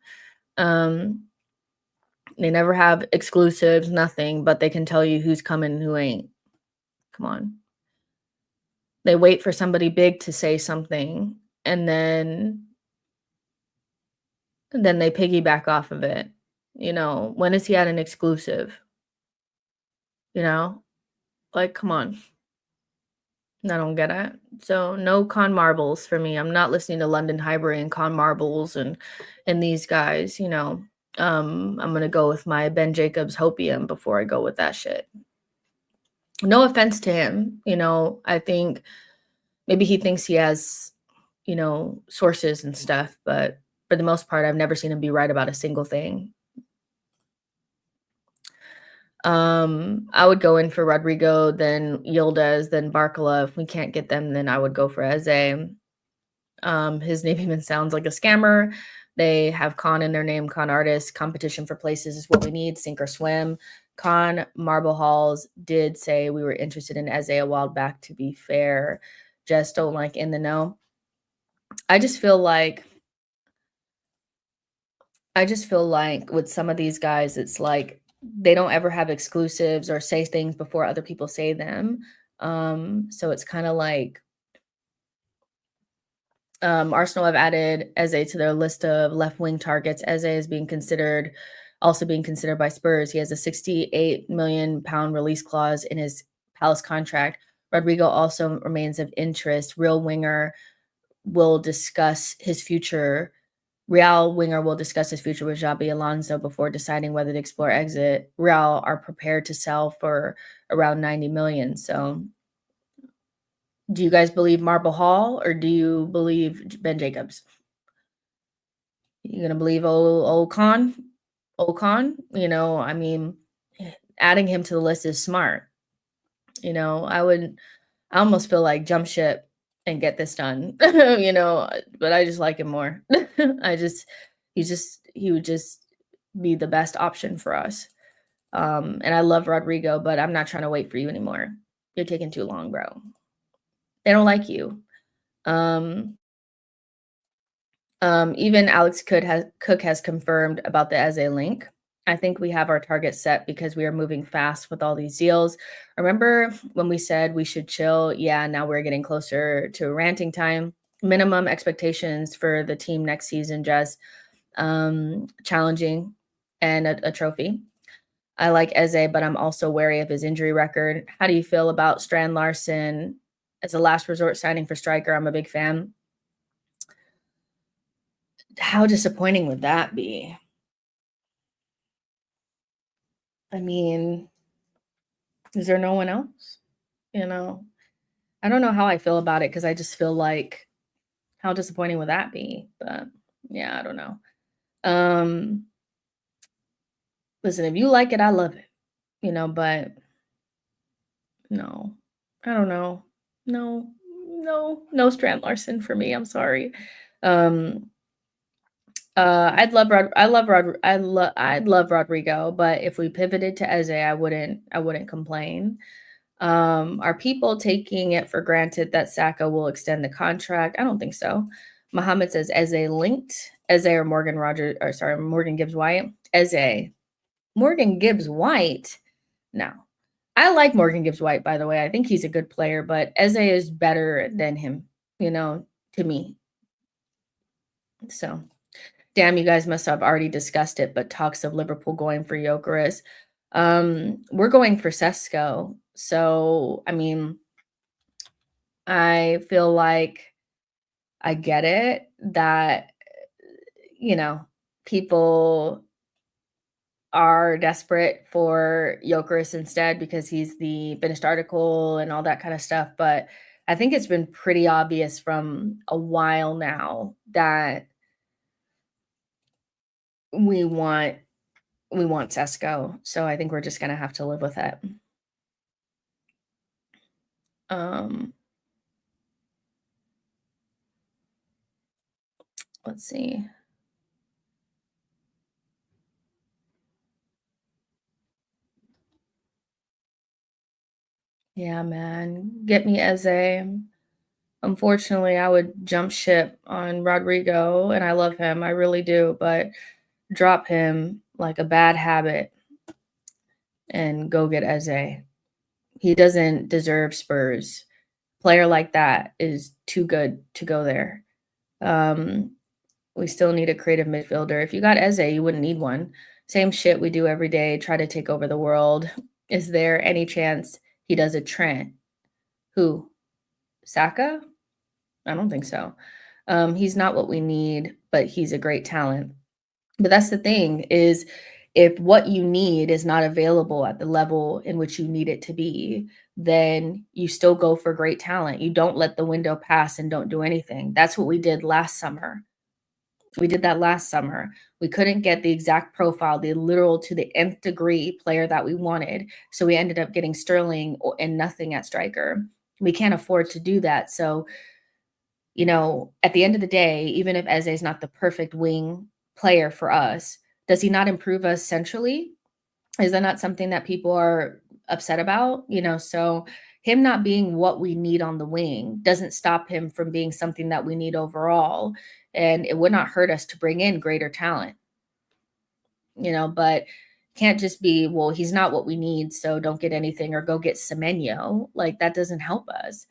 They never have exclusives, nothing, but they can tell you who's coming and who ain't. Come on. They wait for somebody big to say something, and then they piggyback off of it. When is he at an exclusive? Like, come on. I don't get it. So no Con Marbles for me. I'm not listening to London Highbury and Con Marbles and these guys, I'm gonna go with my Ben Jacobs Hopium before I go with that shit. No offense to him, I think maybe he thinks he has, sources and stuff, but for the most part, I've never seen him be right about a single thing. I would go in for Rodrigo, then Yildiz, then Barcola. If we can't get them, then I would go for Eze. His name even sounds like a scammer. They have Con in their name, Con Artist. Competition for places is what we need, sink or swim. Con Marble Halls did say we were interested in Eze a while back, to be fair. Just don't like in the know. I just feel like with some of these guys, it's like they don't ever have exclusives or say things before other people say them. So it's kind of like Arsenal have added Eze to their list of left wing targets. Eze is also being considered by Spurs. He has a £68 million release clause in his Palace contract. Rodrigo also remains of interest. Real winger will discuss his future. Real winger will discuss his future with Xabi Alonso before deciding whether to explore exit. Real are prepared to sell for around 90 million. So do you guys believe Marble Hall, or do you believe Ben Jacobs? You gonna believe old Con? Old Con? I mean, adding him to the list is smart. I almost feel like jump ship and get this done, but I just like him more. He would just be the best option for us. And I love Rodrigo, but I'm not trying to wait for you anymore. You're taking too long, bro. They don't like you. Even Alex Cook has confirmed about the Eze link. I think we have our target set because we are moving fast with all these deals. Remember when we said we should chill? Yeah, now we're getting closer to ranting time. Minimum expectations for the team next season, just challenging and a trophy. I like Eze, but I'm also wary of his injury record. How do you feel about Strand Larson as a last resort signing for striker? I'm a big fan. How disappointing would that be? I mean, is there no one else? You know, I don't know how I feel about it because I just feel like how disappointing would that be? But yeah, I don't know. Um, Listen, if you like it, I love it, but no, I don't know. No, no Strand Larson for me. I'm sorry. Um, I'd love Rodrigo, but if we pivoted to Eze, I wouldn't complain. Are people taking it for granted that Saka will extend the contract? I don't think so. Muhammad says Eze linked. Eze or Morgan Gibbs White. Eze. Morgan Gibbs White. No. I like Morgan Gibbs White, by the way. I think he's a good player, but Eze is better than him, to me. So, damn, you guys must have already discussed it, but talks of Liverpool going for Gyökeres. We're going for Sesko. So, I mean, I feel like I get it that, people are desperate for Gyökeres instead because he's the finished article and all that kind of stuff. But I think it's been pretty obvious from a while now that we want Sesko. So I think we're just gonna have to live with it. Let's see. Yeah, man. Get me Eze. Unfortunately, I would jump ship on Rodrigo, and I love him. I really do, but drop him like a bad habit and go get Eze. He doesn't deserve Spurs. Player like that is too good to go there. We still need a creative midfielder. If you got Eze, you wouldn't need one. Same shit we do every day, try to take over the world. Is there any chance he does a Trent? Who? Saka? I don't think so. He's not what we need, but he's a great talent. But that's the thing is if what you need is not available at the level in which you need it to be, then you still go for great talent. You don't let the window pass and don't do anything. That's what we did last summer. We did that last summer. We couldn't get the exact profile, the literal to the nth degree player that we wanted. So we ended up getting Sterling and nothing at striker. We can't afford to do that. So, at the end of the day, even if Eze is not the perfect wing player for us, does he not improve us centrally? Is that not something that people are upset about? So him not being what we need on the wing doesn't stop him from being something that we need overall. And it would not hurt us to bring in greater talent, but can't just be, well, he's not what we need, so don't get anything or go get Semenyo. Like that doesn't help us.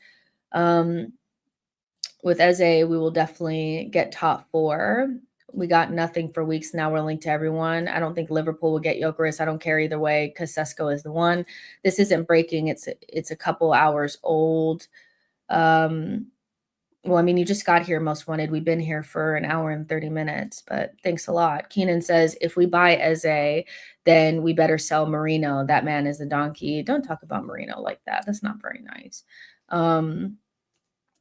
With Eze, we will definitely get top 4. We got nothing for weeks now. We're linked to everyone. I don't think Liverpool will get Gyökeres. I don't care either way because Sesko is the one. This isn't breaking. It's a couple hours old. Well, I mean, you just got here, most wanted. We've been here for an hour and 30 minutes, but thanks a lot. Keenan says, if we buy Eze, then we better sell Marino. That man is a donkey. Don't talk about Marino like that. That's not very nice.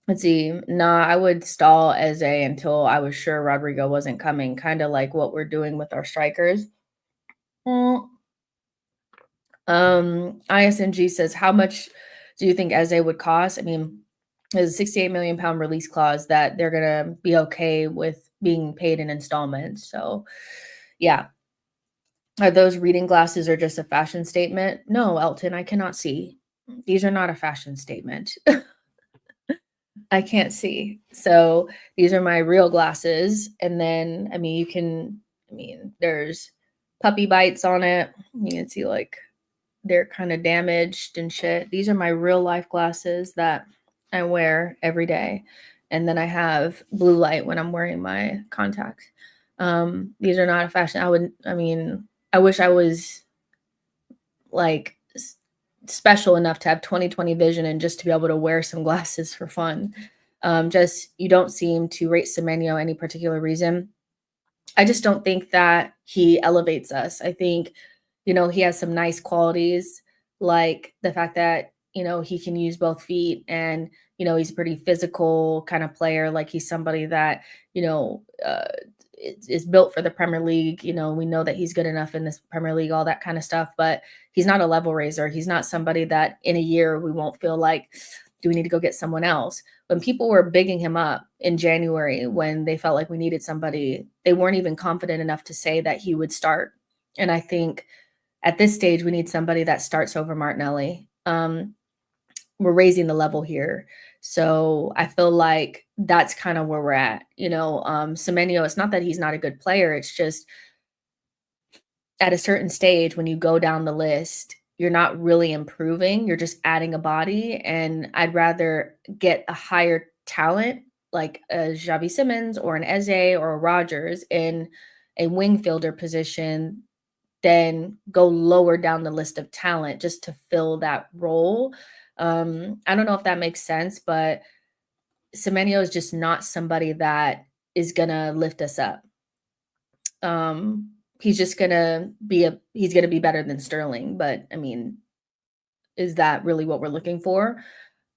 Let's see. Nah, I would stall Eze until I was sure Rodrigo wasn't coming, kind of like what we're doing with our strikers. ISNG says, how much do you think Eze would cost? I mean, there's a 68 million pound release clause that they're going to be okay with being paid in installments. So, yeah. Are those reading glasses or just a fashion statement? No, Elton, I cannot see. These are not a fashion statement. I can't see. So these are my real glasses. And then, there's puppy bites on it. You can see like they're kind of damaged and shit. These are my real life glasses that I wear every day. And then I have blue light when I'm wearing my contacts. These are not a fashion. I wish I was like special enough to have 20/20 vision and just to be able to wear some glasses for fun. Just you don't seem to rate Semenyo any particular reason. I just don't think that he elevates us. I think, he has some nice qualities, like the fact that, he can use both feet and, he's a pretty physical kind of player. Like he's somebody that, is built for the Premier League. We know that he's good enough in this Premier League, all that kind of stuff, but he's not a level raiser. He's not somebody that in a year we won't feel like, do we need to go get someone else? When people were bigging him up in January, when they felt like we needed somebody, they weren't even confident enough to say that he would start. And I think at this stage, we need somebody that starts over Martinelli. We're raising the level here. So I feel like that's kind of where we're at. Semenyo, it's not that he's not a good player. It's just at a certain stage when you go down the list, you're not really improving. You're just adding a body. And I'd rather get a higher talent like a Xavi Simons or an Eze or a Rogers in a wing fielder position than go lower down the list of talent just to fill that role. I don't know if that makes sense, but Semenyo is just not somebody that is gonna lift us up. He's just gonna he's gonna be better than Sterling, but I mean, is that really what we're looking for?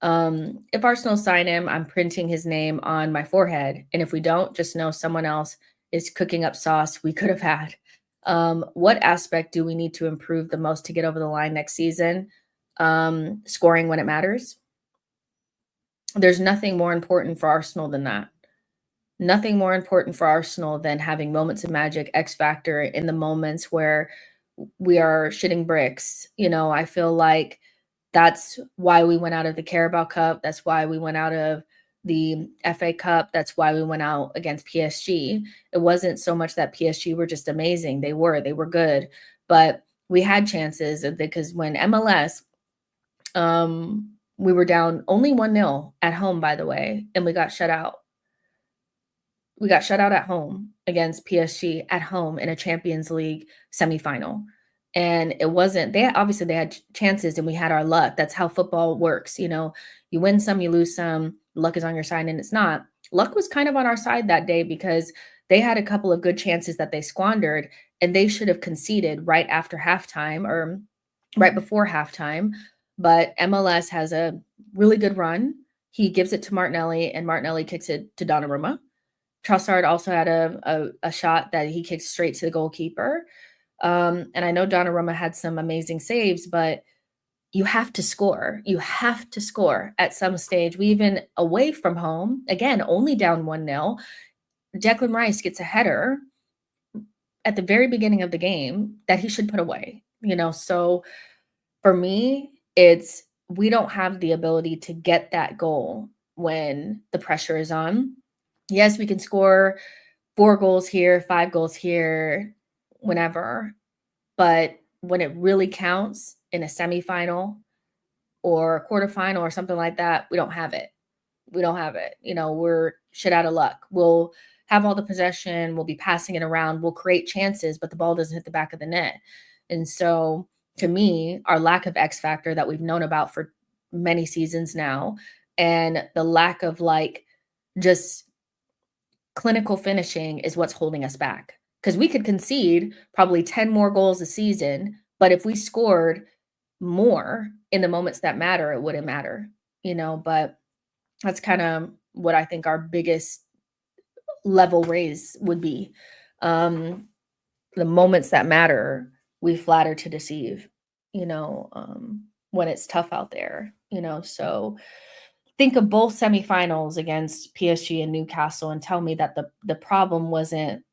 If Arsenal sign him, I'm printing his name on my forehead, and if we don't, just know someone else is cooking up sauce we could have had. What aspect do we need to improve the most to get over the line next season? Scoring when it matters. There's nothing more important for Arsenal than that. Nothing more important for Arsenal than having moments of magic, X factor in the moments where we are shitting bricks. I feel like that's why we went out of the Carabao Cup. That's why we went out of the FA Cup. That's why we went out against PSG. It wasn't so much that PSG were just amazing. They were good, but we had chances because when MLS, we were down only 1-0 at home, by the way, and we got shut out. We got shut out at home against PSG at home in a Champions League semifinal. And it wasn't, they had chances and we had our luck. That's how football works. You win some, you lose some, luck is on your side, and it's not. Luck was kind of on our side that day because they had a couple of good chances that they squandered, and they should have conceded right after halftime or right before halftime. But MLS has a really good run. He gives it to Martinelli, and Martinelli kicks it to Donnarumma. Trossard also had a shot that he kicked straight to the goalkeeper. And I know Donnarumma had some amazing saves, but you have to score. You have to score at some stage. We even away from home, again, only down 1-0. Declan Rice gets a header at the very beginning of the game that he should put away. So for me, it's we don't have the ability to get that goal when the pressure is on. Yes, we can score 4 goals here, 5 goals here, whenever. But when it really counts in a semifinal or a quarterfinal or something like that, we don't have it. We don't have it. We're shit out of luck. We'll have all the possession. We'll be passing it around. We'll create chances, but the ball doesn't hit the back of the net. And so to me, our lack of X factor that we've known about for many seasons now, and the lack of just clinical finishing is what's holding us back. Because we could concede probably 10 more goals a season, but if we scored more in the moments that matter, it wouldn't matter, but that's kind of what I think our biggest level raise would be. The moments that matter, we flatter to deceive, when it's tough out there, so think of both semifinals against PSG and Newcastle and tell me that the problem wasn't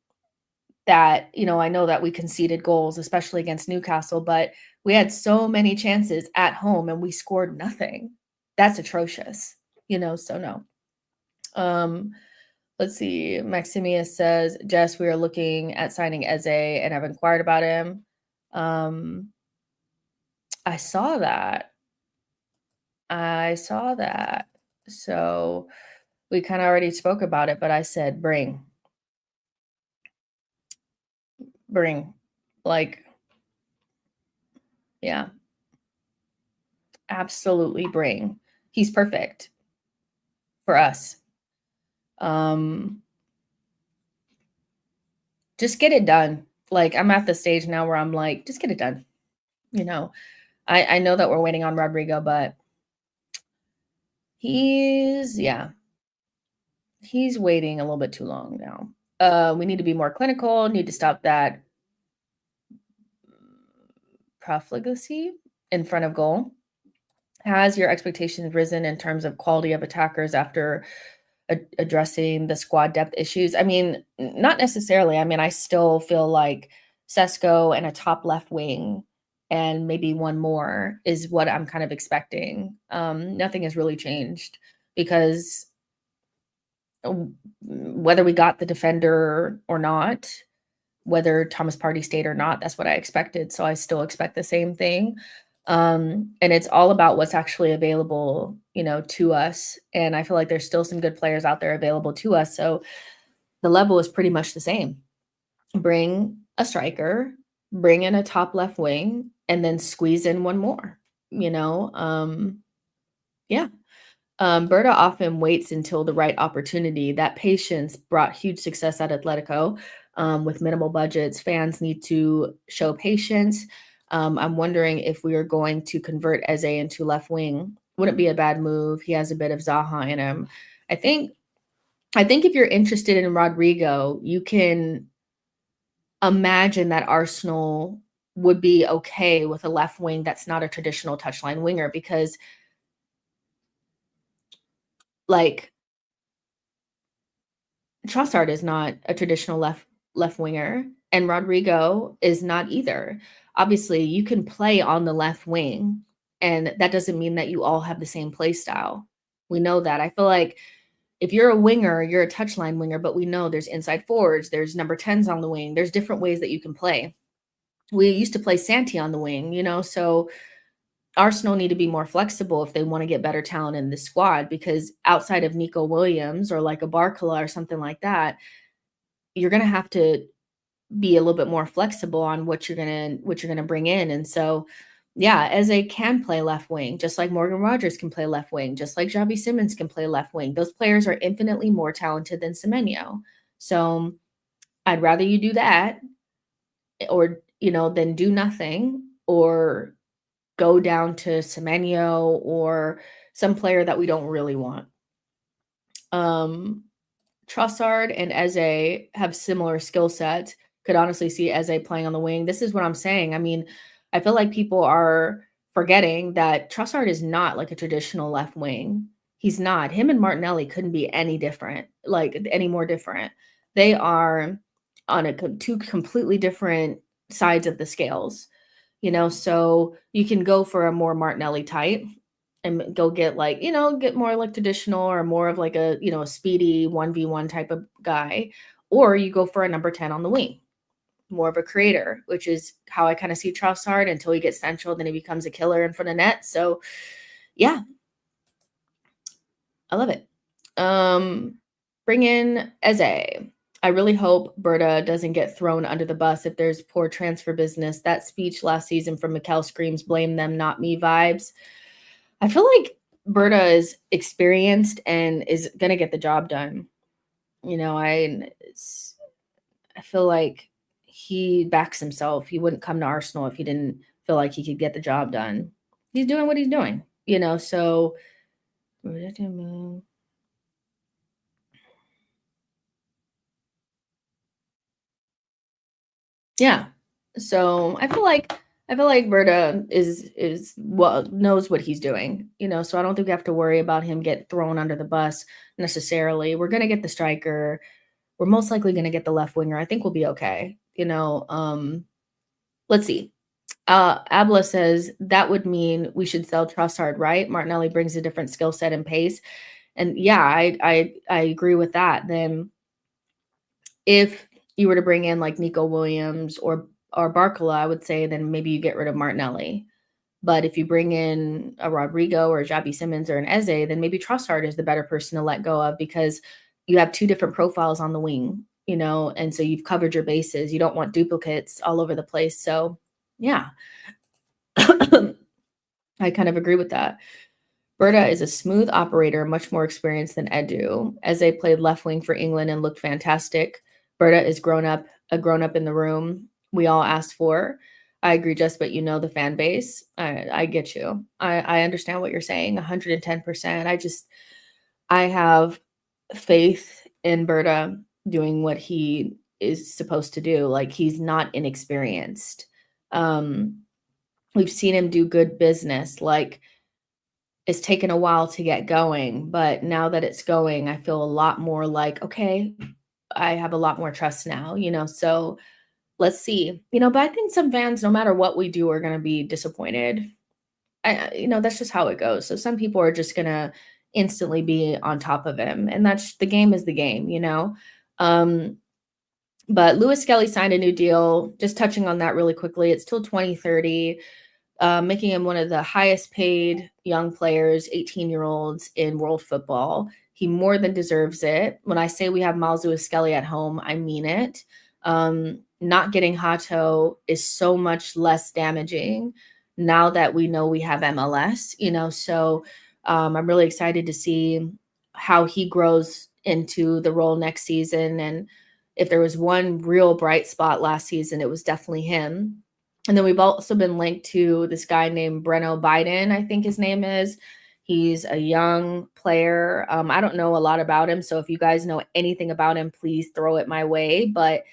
that, I know that we conceded goals, especially against Newcastle, but we had so many chances at home and we scored nothing. That's atrocious, so no. Let's see. Maximia says, Jess, we are looking at signing Eze and have inquired about him. I saw that. So we kind of already spoke about it, but I said, bring. Like, Yeah. Absolutely bring. He's perfect for us. Just get it done. Like, I'm at the stage now where I'm like, just get it done. You know, I know that we're waiting on Rodrigo, but he's waiting a little bit too long now. We need to be more clinical, need to stop that profligacy in front of goal. Has your expectations risen in terms of quality of attackers after addressing the squad depth issues? I mean, not necessarily. I mean, I still feel like Sesko and a top left wing and maybe one more is what I'm kind of expecting. Nothing has really changed because whether we got the defender or not, whether Thomas Partey stayed or not, that's what I expected. So I still expect the same thing. And it's all about what's actually available, to us. And I feel like there's still some good players out there available to us. So the level is pretty much the same. Bring a striker, bring in a top left wing, and then squeeze in one more, yeah. Berta often waits until the right opportunity. That patience brought huge success at Atletico. With minimal budgets, fans need to show patience. I'm wondering if we are going to convert Eze into left wing. Wouldn't be a bad move. He has a bit of Zaha in him. I think if you're interested in Rodrigo, you can imagine that Arsenal would be okay with a left wing that's not a traditional touchline winger because, like, Trossard is not a traditional left winger, and Rodrigo is not either. Obviously, you can play on the left wing, and that doesn't mean that you all have the same play style. We know that. I feel like if you're a winger, you're a touchline winger, but we know there's inside forwards, there's number 10s on the wing, there's different ways that you can play. We used to play Santi on the wing, so Arsenal need to be more flexible if they want to get better talent in the squad because outside of Nico Williams or like a Barcola or something like that, you're going to have to be a little bit more flexible on what you're going to bring in. And so, yeah, Eze can play left wing, just like Morgan Rogers can play left wing, just like Xavi Simons can play left wing. Those players are infinitely more talented than Semenyo. So I'd rather you do that or, than do nothing or go down to Semenyo or some player that we don't really want. Trossard and Eze have similar skill sets. Could honestly see Eze playing on the wing. This is what I'm saying. I mean, I feel like people are forgetting that Trossard is not like a traditional left wing. He's not. Him and Martinelli couldn't be any different, like any more different. They are on two completely different sides of the scales, so you can go for a more Martinelli type and go get get more like traditional or more of like a speedy 1v1 type of guy, or you go for a number 10 on the wing, more of a creator, which is how I kind of see Trossard until he gets central, then he becomes a killer in front of net. So yeah, I love it. Bring in Eze. I really hope Berta doesn't get thrown under the bus if there's poor transfer business. That speech last season from Mikel screams blame them, not me vibes. I feel like Berta is experienced and is going to get the job done. I feel like he backs himself. He wouldn't come to Arsenal if he didn't feel like he could get the job done. He's doing what he's doing, so yeah. So I feel like Berta is knows what he's doing, so I don't think we have to worry about him get thrown under the bus necessarily. We're going to get the striker. We're most likely going to get the left winger. I think we'll be okay. Let's see. Abla says that would mean we should sell Trossard, right? Martinelli brings a different skill set and pace. And yeah, I agree with that. Then if you were to bring in like Nico Williams or Barcola, I would say then maybe you get rid of Martinelli. But if you bring in a Rodrigo or a Xabi Simons or an Eze, then maybe Trossard is the better person to let go of because you have two different profiles on the wing, and so you've covered your bases. You don't want duplicates all over the place. So, yeah. I kind of agree with that. Berta is a smooth operator, much more experienced than Edu. Eze played left wing for England and looked fantastic. Berta is a grown up in the room we all asked for. I agree, Jess, but you know the fan base. I get you. I understand what you're saying, 110%. I have faith in Berta doing what he is supposed to do. Like, he's not inexperienced. Um, we've seen him do good business. Like, it's taken a while to get going, but now that it's going, I feel a lot more like, okay, I have a lot more trust now, so let's see. But I think some fans, no matter what we do, are going to be disappointed. That's just how it goes. So some people are just going to instantly be on top of him, and that's the game is the game. Um, but Lewis-Skelly signed a new deal. Just touching on that really quickly, it's till 2030. Making him one of the highest paid young players, 18-year-olds in world football. He more than deserves it. When I say we have Miles Lewis-Skelly at home, I mean it. Not getting Hato is so much less damaging now that we know we have MLS, so I'm really excited to see how he grows into the role next season. And if there was one real bright spot last season, it was definitely him. And then we've also been linked to this guy named Breno Biden, I think his name is. He's a young player. I don't know a lot about him. So if you guys know anything about him, please throw it my way. But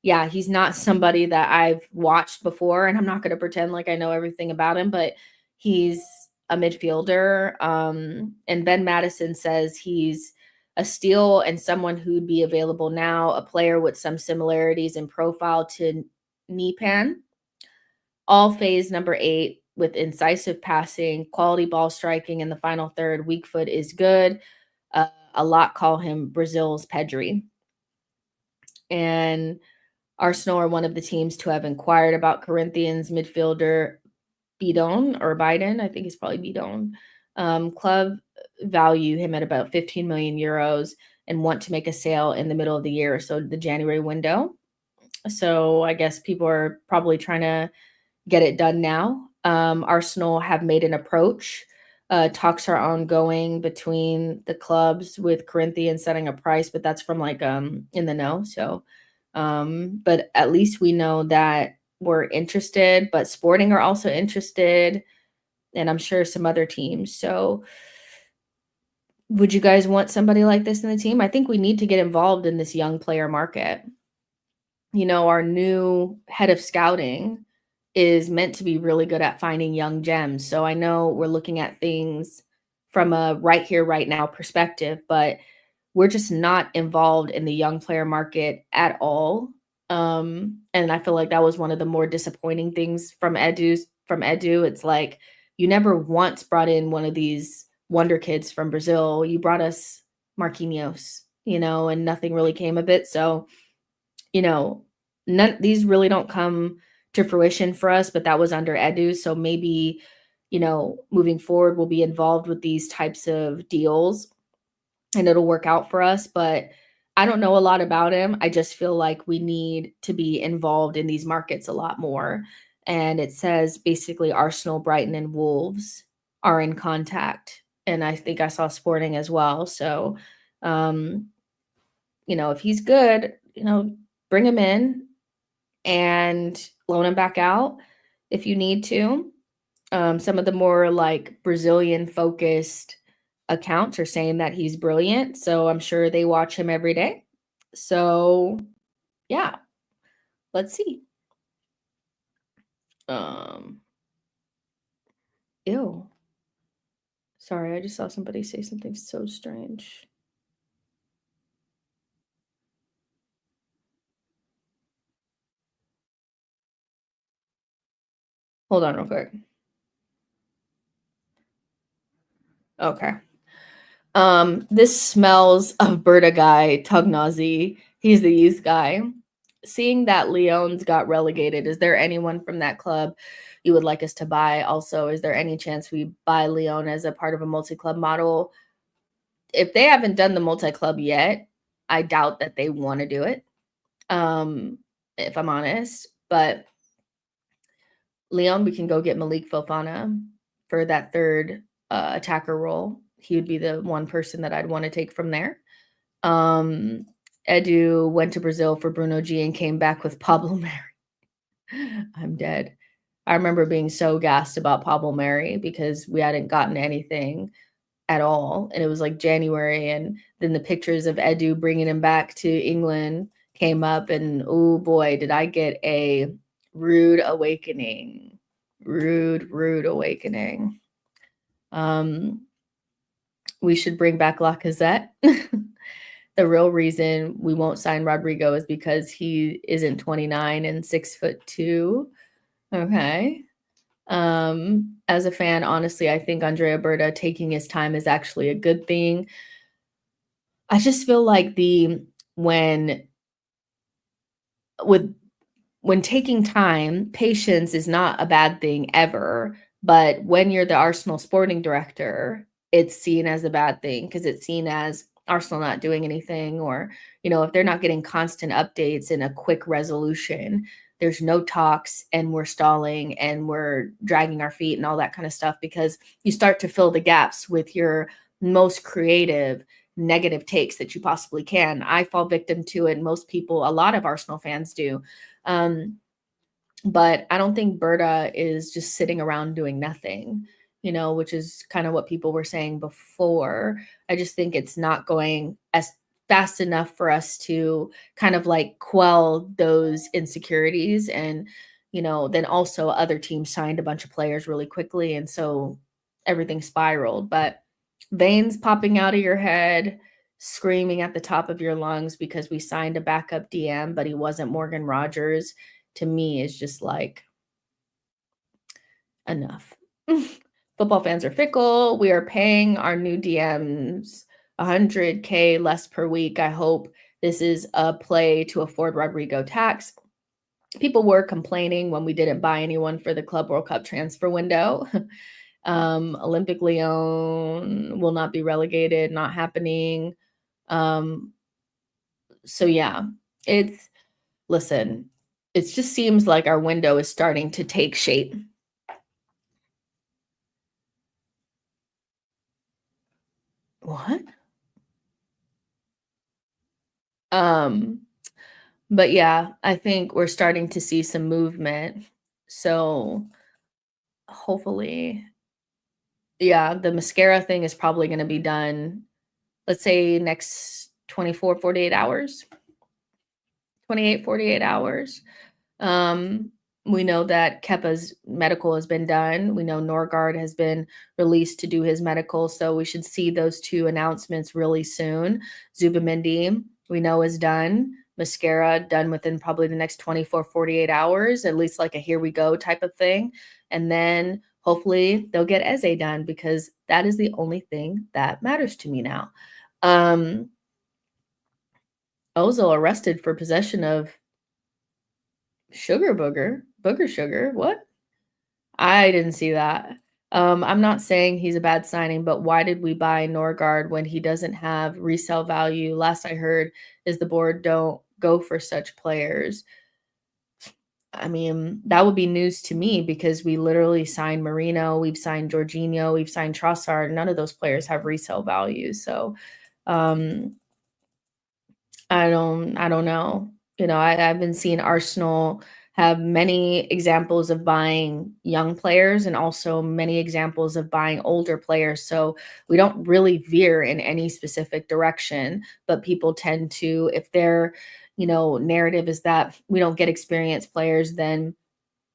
yeah, he's not somebody that I've watched before. And I'm not going to pretend like I know everything about him, but he's a midfielder. And Ben Madison says he's a steal and someone who'd be available now, a player with some similarities in profile to Nipan. All phase number 8 with incisive passing, quality ball striking in the final third. Weak foot is good. A lot call him Brazil's Pedri. And Arsenal are one of the teams to have inquired about Corinthians midfielder Bidon. I think he's probably Bidon. Club value him at about 15 million euros and want to make a sale in the middle of the year, so the January window. So I guess people are probably trying to get it done now. Arsenal have made an approach. Talks are ongoing between the clubs with Corinthians setting a price, but that's from in the know. So, but at least we know that we're interested, but Sporting are also interested, and I'm sure some other teams. So would you guys want somebody like this in the team? I think we need to get involved in this young player market. Our new head of scouting is meant to be really good at finding young gems. So I know we're looking at things from a right here, right now perspective, but we're just not involved in the young player market at all. And I feel like that was one of the more disappointing things from Edu. It's like you never once brought in one of these wonder kids from Brazil. You brought us Marquinhos, and nothing really came of it. So, these really don't come to fruition for us, but that was under Edu. So maybe, moving forward, we'll be involved with these types of deals and it'll work out for us. But I don't know a lot about him. I just feel like we need to be involved in these markets a lot more. And it says basically Arsenal, Brighton, and Wolves are in contact. And I think I saw Sporting as well. So, if he's good, bring him in and loan him back out if you need to. Some of the more Brazilian focused accounts are saying that he's brilliant. So I'm sure they watch him every day. So yeah, let's see. Ew. Sorry, I just saw somebody say something so strange. Hold on real quick. Okay. This smells of Berta guy, Tugnazi. He's the youth guy. Seeing that Leon's got relegated, is there anyone from that club you would like us to buy? Also, is there any chance we buy Leon as a part of a multi-club model? If they haven't done the multi-club yet, I doubt that they want to do it, if I'm honest. But Leon, we can go get Malik Fofana for that third attacker role. He would be the one person that I'd want to take from there. Edu went to Brazil for Bruno G and came back with Pablo Mari. I'm dead. I remember being so gassed about Pablo Mari because we hadn't gotten anything at all. And it was like January. And then the pictures of Edu bringing him back to England came up. And oh boy, did I get a rude awakening. Rude awakening. We should bring back Lacazette. The real reason we won't sign Rodrigo is because he isn't 29 and 6'2". Okay. As a fan, honestly, I think Andrea Berta taking his time is actually a good thing. I just feel like when taking time, patience is not a bad thing ever. But when you're the Arsenal sporting director, it's seen as a bad thing because it's seen as Arsenal not doing anything, or, if they're not getting constant updates and a quick resolution, there's no talks and we're stalling and we're dragging our feet and all that kind of stuff, because you start to fill the gaps with your most creative negative takes that you possibly can. I fall victim to it. Most people, a lot of Arsenal fans do. But I don't think Berta is just sitting around doing nothing, which is kind of what people were saying before. I just think it's not going as fast enough for us to kind of like quell those insecurities. And, then also other teams signed a bunch of players really quickly. And so everything spiraled. But veins popping out of your head, screaming at the top of your lungs because we signed a backup DM, but he wasn't Morgan Rogers, to me is just like enough. Football fans are fickle. We are paying our new DMs $100K less per week. I hope this is a play to afford Rodrigo tax. People were complaining when we didn't buy anyone for the Club World Cup transfer window. Olympic Lyon will not be relegated, not happening. So yeah, it just seems like our window is starting to take shape. What? But yeah, I think we're starting to see some movement. So hopefully, yeah, the Mosquera thing is probably going to be done, let's say next 24, 48 hours. 28, 48 hours. We know that Kepa's medical has been done. We know Norgard has been released to do his medical. So we should see those two announcements really soon. Zubamendi, we know, is done. Mosquera done within probably the next 24, 48 hours, at least like a here we go type of thing. And then hopefully they'll get Eze done, because that is the only thing that matters to me now. Ozil arrested for possession of booger sugar. What? I didn't see that. I'm not saying he's a bad signing, but why did we buy Norgard when he doesn't have resale value? Last I heard is the board don't go for such players. I mean, that would be news to me, because we literally signed Marino, we've signed Jorginho, we've signed Trossard. None of those players have resale value. So I don't know. I've been seeing Arsenal have many examples of buying young players and also many examples of buying older players. So we don't really veer in any specific direction, but people tend to, if their, narrative is that we don't get experienced players, then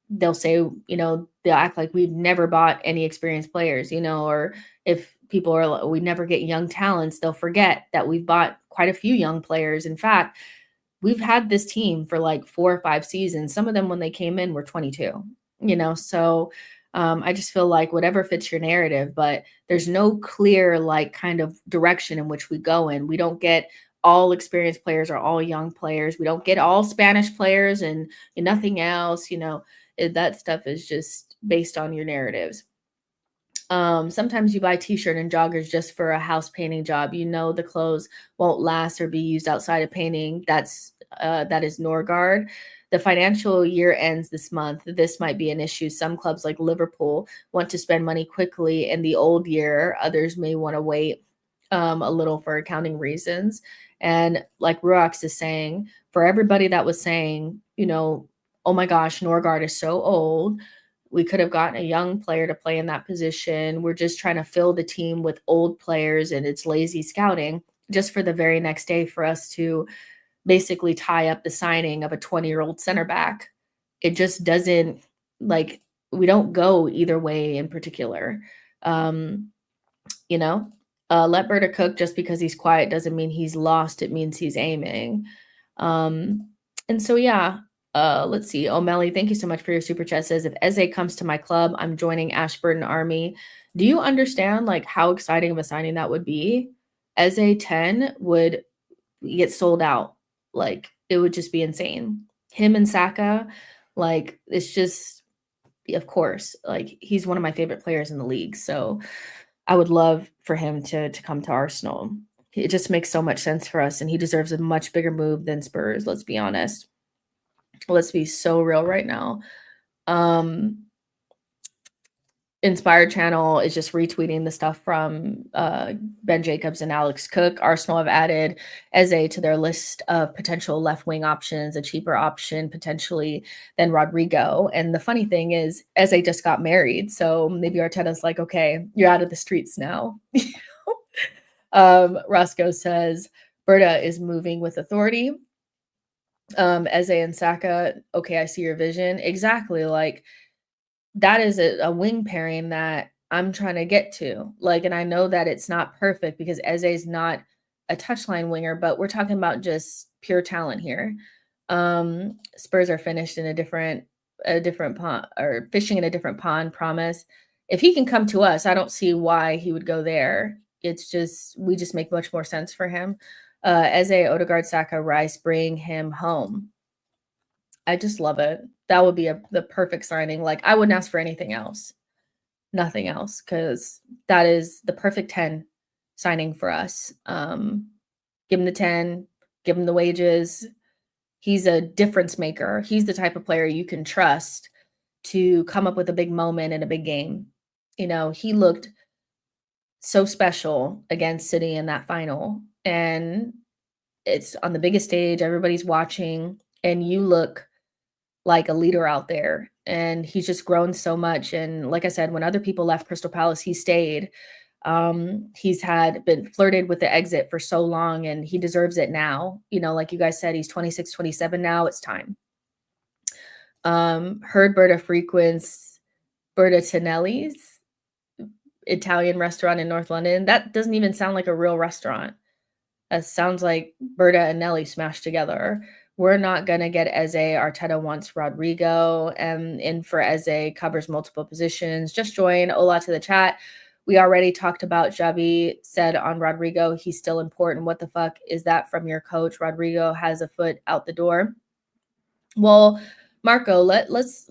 they'll say, they'll act like we've never bought any experienced players, or if people are, we never get young talents, they'll forget that we've bought quite a few young players. In fact, we've had this team for like 4 or 5 seasons. Some of them, when they came in, were 22, so I just feel like whatever fits your narrative, but there's no clear, like, kind of direction in which we go in. We don't get all experienced players or all young players. We don't get all Spanish players and nothing else, that stuff is just based on your narratives. Sometimes you buy t-shirt and joggers just for a house painting job. The clothes won't last or be used outside of painting. That is Norgard. The financial year ends this month. This might be an issue. Some clubs like Liverpool want to spend money quickly in the old year. Others may want to wait a little for accounting reasons. And like Ruax is saying, for everybody that was saying, oh my gosh, Norgard is so old. We could have gotten a young player to play in that position. We're just trying to fill the team with old players and it's lazy scouting just for the very next day for us to basically tie up the signing of a 20-year-old center back. It just doesn't, like, we don't go either way in particular. Let Berta cook. Just because he's quiet doesn't mean he's lost. It means he's aiming. And so, yeah, let's see. O'Malley, thank you so much for your super chat. Says, if Eze comes to my club, I'm joining Ashburton Army. Do you understand like how exciting of a signing that would be? Eze 10 would get sold out. Like, it would just be insane. Him and Saka, like, it's just, of course, like, he's one of my favorite players in the league. So I would love for him to come to Arsenal. It just makes so much sense for us, and he deserves a much bigger move than Spurs, let's be honest. Let's be so real right now. Inspired Channel is just retweeting the stuff from Ben Jacobs and Alex Cook. Arsenal have added Eze to their list of potential left-wing options, a cheaper option potentially than Rodrigo. And the funny thing is, Eze just got married, so maybe Arteta's like, okay, you're out of the streets now. Roscoe says, Berta is moving with authority. Eze and Saka, okay, I see your vision. Exactly, like, that is a wing pairing that I'm trying to get to. Like, and I know that it's not perfect because Eze's not a touchline winger, but we're talking about just pure talent here. Spurs are finished in a different pond, or fishing in a different pond, promise. If he can come to us, I don't see why he would go there. It's just, we just make much more sense for him. Eze, Odegaard, Saka, Rice, bring him home. I just love it. That would be the perfect signing. Like, I wouldn't ask for anything else. Nothing else, because that is the perfect 10 signing for us. Give him the 10, give him the wages. He's a difference maker. He's the type of player you can trust to come up with a big moment in a big game. He looked so special against City in that final. And it's on the biggest stage. Everybody's watching. And you look like a leader out there, and he's just grown so much. And like I said, when other people left Crystal Palace, he stayed. He's been flirted with the exit for so long, and he deserves it now. Like you guys said, he's 26, 27 now. It's time. Heard Berta frequents Berta Tonelli's Italian restaurant in North London. That doesn't even sound like a real restaurant. That sounds like Berta and Nelly smashed together. We're not going to get Eze. Arteta wants Rodrigo, and for Eze covers multiple positions. Just join. Hola to the chat. We already talked about Xabi said on Rodrigo, he's still important. What the fuck is that from your coach? Rodrigo has a foot out the door. Well, Marco, let's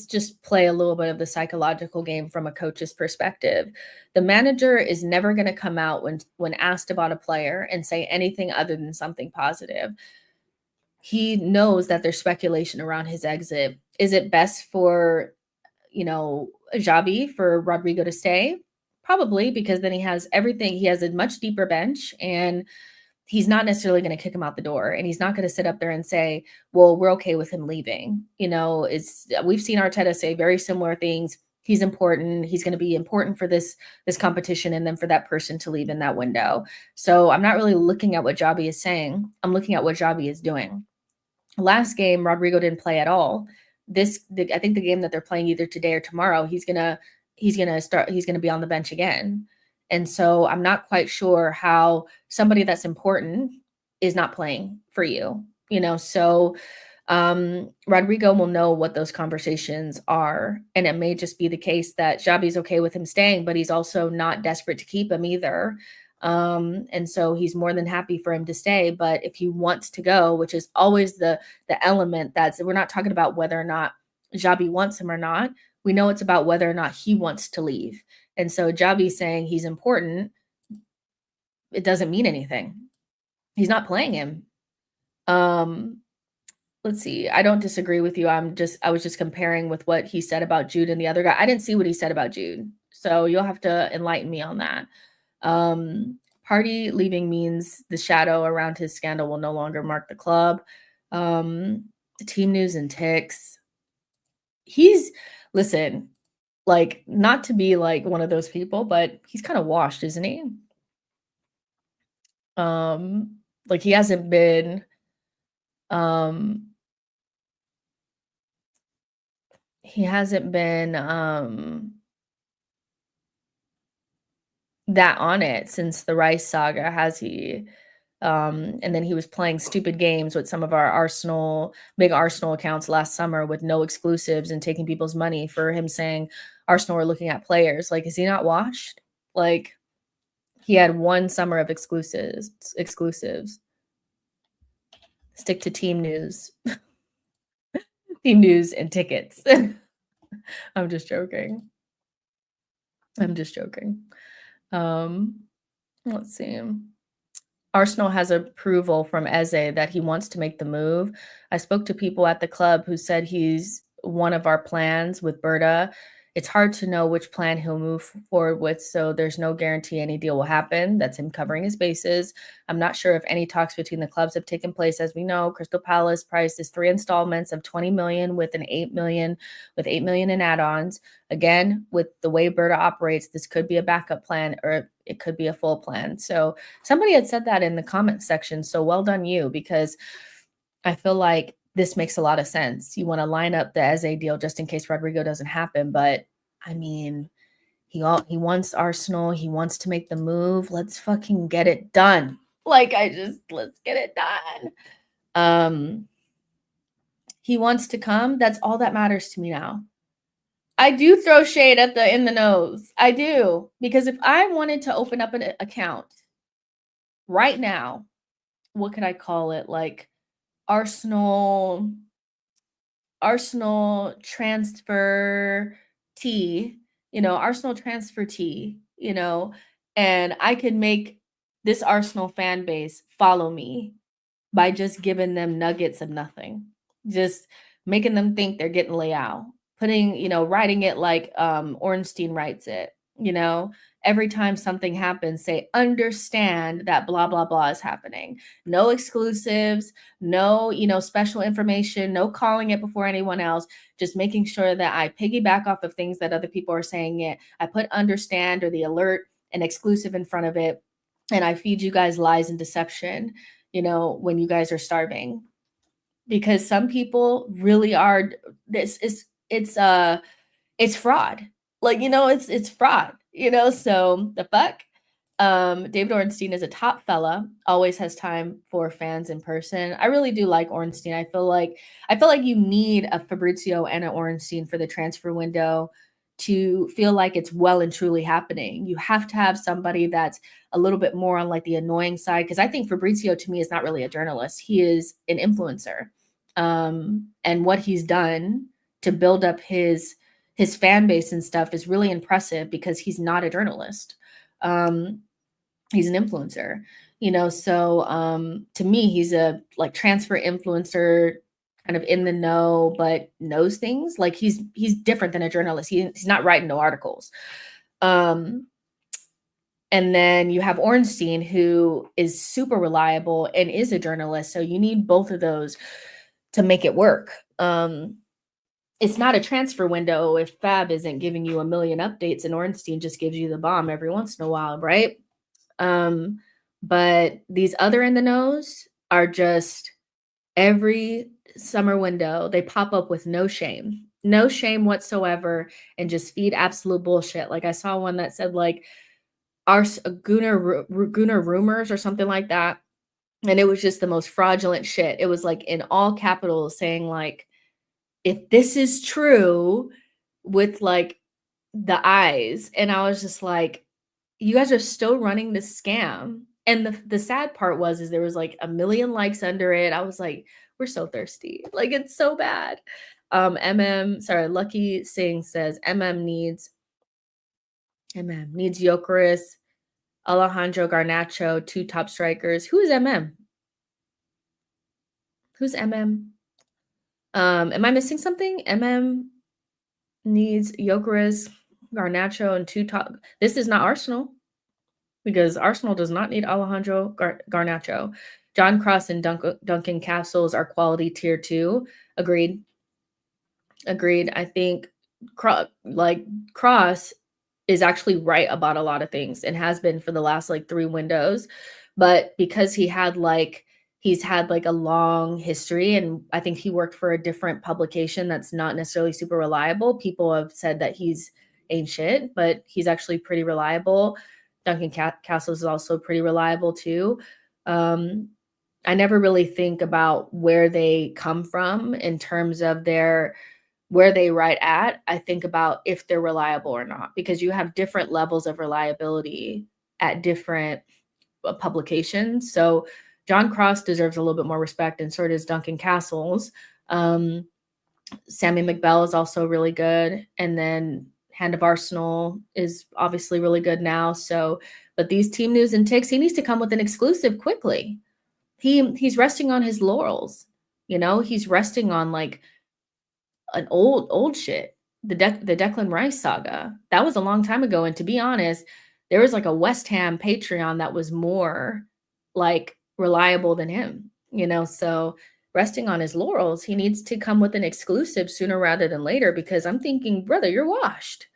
just play a little bit of the psychological game from a coach's perspective. The manager is never going to come out when asked about a player and say anything other than something positive. He knows that there's speculation around his exit. Is it best for, Xabi, for Rodrigo to stay? Probably, because then he has everything. He has a much deeper bench, and he's not necessarily going to kick him out the door. And he's not going to sit up there and say, well, we're okay with him leaving. We've seen Arteta say very similar things. He's important. He's going to be important for this competition, and then for that person to leave in that window. So I'm not really looking at what Xabi is saying. I'm looking at what Xabi is doing. Last game, Rodrigo didn't play at all. I think the game that they're playing either today or tomorrow, he's gonna be on the bench again. And so I'm not quite sure how somebody that's important is not playing for you. So Rodrigo will know what those conversations are. And it may just be the case that Xabi's okay with him staying, but he's also not desperate to keep him either. And so he's more than happy for him to stay. But if he wants to go, which is always the element, we're not talking about whether or not Xabi wants him or not. We know it's about whether or not he wants to leave. And so Xabi saying he's important, it doesn't mean anything. He's not playing him. let's see. I don't disagree with you. I was just comparing with what he said about Jude and the other guy. I didn't see what he said about Jude. So you'll have to enlighten me on that. Party leaving means the shadow around his scandal will no longer mark the club. Team news and ticks. Listen, like, not to be like one of those people, but he's kind of washed, isn't he? Like he hasn't been he hasn't been that on it since the Rice saga, has he? And then he was playing stupid games with some of our big Arsenal accounts last summer with no exclusives and taking people's money for him saying Arsenal were looking at players. Like, is he not washed? Like, he had one summer of exclusives. Stick to team news. Team news and tickets. I'm just joking. Let's see. Arsenal has approval from Eze that he wants to make the move. I spoke to people at the club who said he's one of our plans with Berta. It's hard to know which plan he'll move forward with, so there's no guarantee any deal will happen. That's him covering his bases. I'm not sure if any talks between the clubs have taken place. As we know, Crystal Palace price is 3 installments of 20 million with 8 million in add-ons. Again, with the way Berta operates, this could be a backup plan or it could be a full plan. So somebody had said that in the comment section. So well done you, because I feel like this makes a lot of sense. You want to line up the Eze deal just in case Rodrigo doesn't happen. But I mean, he wants Arsenal. He wants to make the move. Let's fucking get it done. Like, let's get it done. He wants to come. That's all that matters to me now. I do throw shade at in the nose. I do. Because if I wanted to open up an account right now, what could I call it? Like Arsenal transfer T, Arsenal transfer T, and I could make this Arsenal fan base follow me by just giving them nuggets of nothing, just making them think they're getting Leao, writing it like Ornstein writes it, every time something happens, say, understand that blah, blah, blah is happening. No exclusives, no, special information, no calling it before anyone else, just making sure that I piggyback off of things that other people are saying it. I put understand or the alert and exclusive in front of it. And I feed you guys lies and deception, when you guys are starving. Because some people really are, it's fraud. Like, it's fraud, so the fuck. David Ornstein is a top fella, always has time for fans in person. I really do like Ornstein. I feel like you need a Fabrizio and an Ornstein for the transfer window to feel like it's well and truly happening. You have to have somebody that's a little bit more on like the annoying side, because I think Fabrizio to me is not really a journalist. He is an influencer. And what he's done to build up his fan base and stuff is really impressive, because he's not a journalist. He's an influencer, so to me, he's a like transfer influencer, kind of in the know, but knows things. Like he's different than a journalist. He's not writing no articles. And then you have Ornstein, who is super reliable and is a journalist. So you need both of those to make it work. It's not a transfer window if Fab isn't giving you a million updates and Ornstein just gives you the bomb every once in a while, right? But these other in the knows are just every summer window, they pop up with no shame whatsoever, and just feed absolute bullshit. Like I saw one that said like our Gunnar rumors or something like that. And it was just the most fraudulent shit. It was like in all capitals saying like, if this is true, with like the eyes. And I was just like, you guys are still running this scam. And the sad part is there was like 1 million likes under it. I was like, we're so thirsty. Like, it's so bad. Lucky Singh says needs Gyökeres, Alejandro Garnacho, 2 top strikers. Who is Who's Am I missing something? Needs Gyökeres, Garnacho, and 2 top. This is not Arsenal because Arsenal does not need Alejandro Garnacho. John Cross and Duncan Castles are quality tier 2. Agreed. Agreed. I think Cross is actually right about a lot of things and has been for the last like 3 windows. But because he's had like a long history, and I think he worked for a different publication that's not necessarily super reliable. People have said that he's ain't shit, but he's actually pretty reliable. Duncan Castles is also pretty reliable too. I never really think about where they come from in terms of where they write at. I think about if they're reliable or not, because you have different levels of reliability at different publications. So John Cross deserves a little bit more respect, and so does Duncan Castles. Sammy McBell is also really good, and then Hand of Arsenal is obviously really good now. So, but these team news and ticks, he needs to come with an exclusive quickly. He's resting on his laurels. He's resting on like an old shit. The Declan Rice saga. That was a long time ago, and to be honest, there was like a West Ham Patreon that was more like reliable than him. So resting on his laurels, he needs to come with an exclusive sooner rather than later, because I'm thinking, brother, you're washed.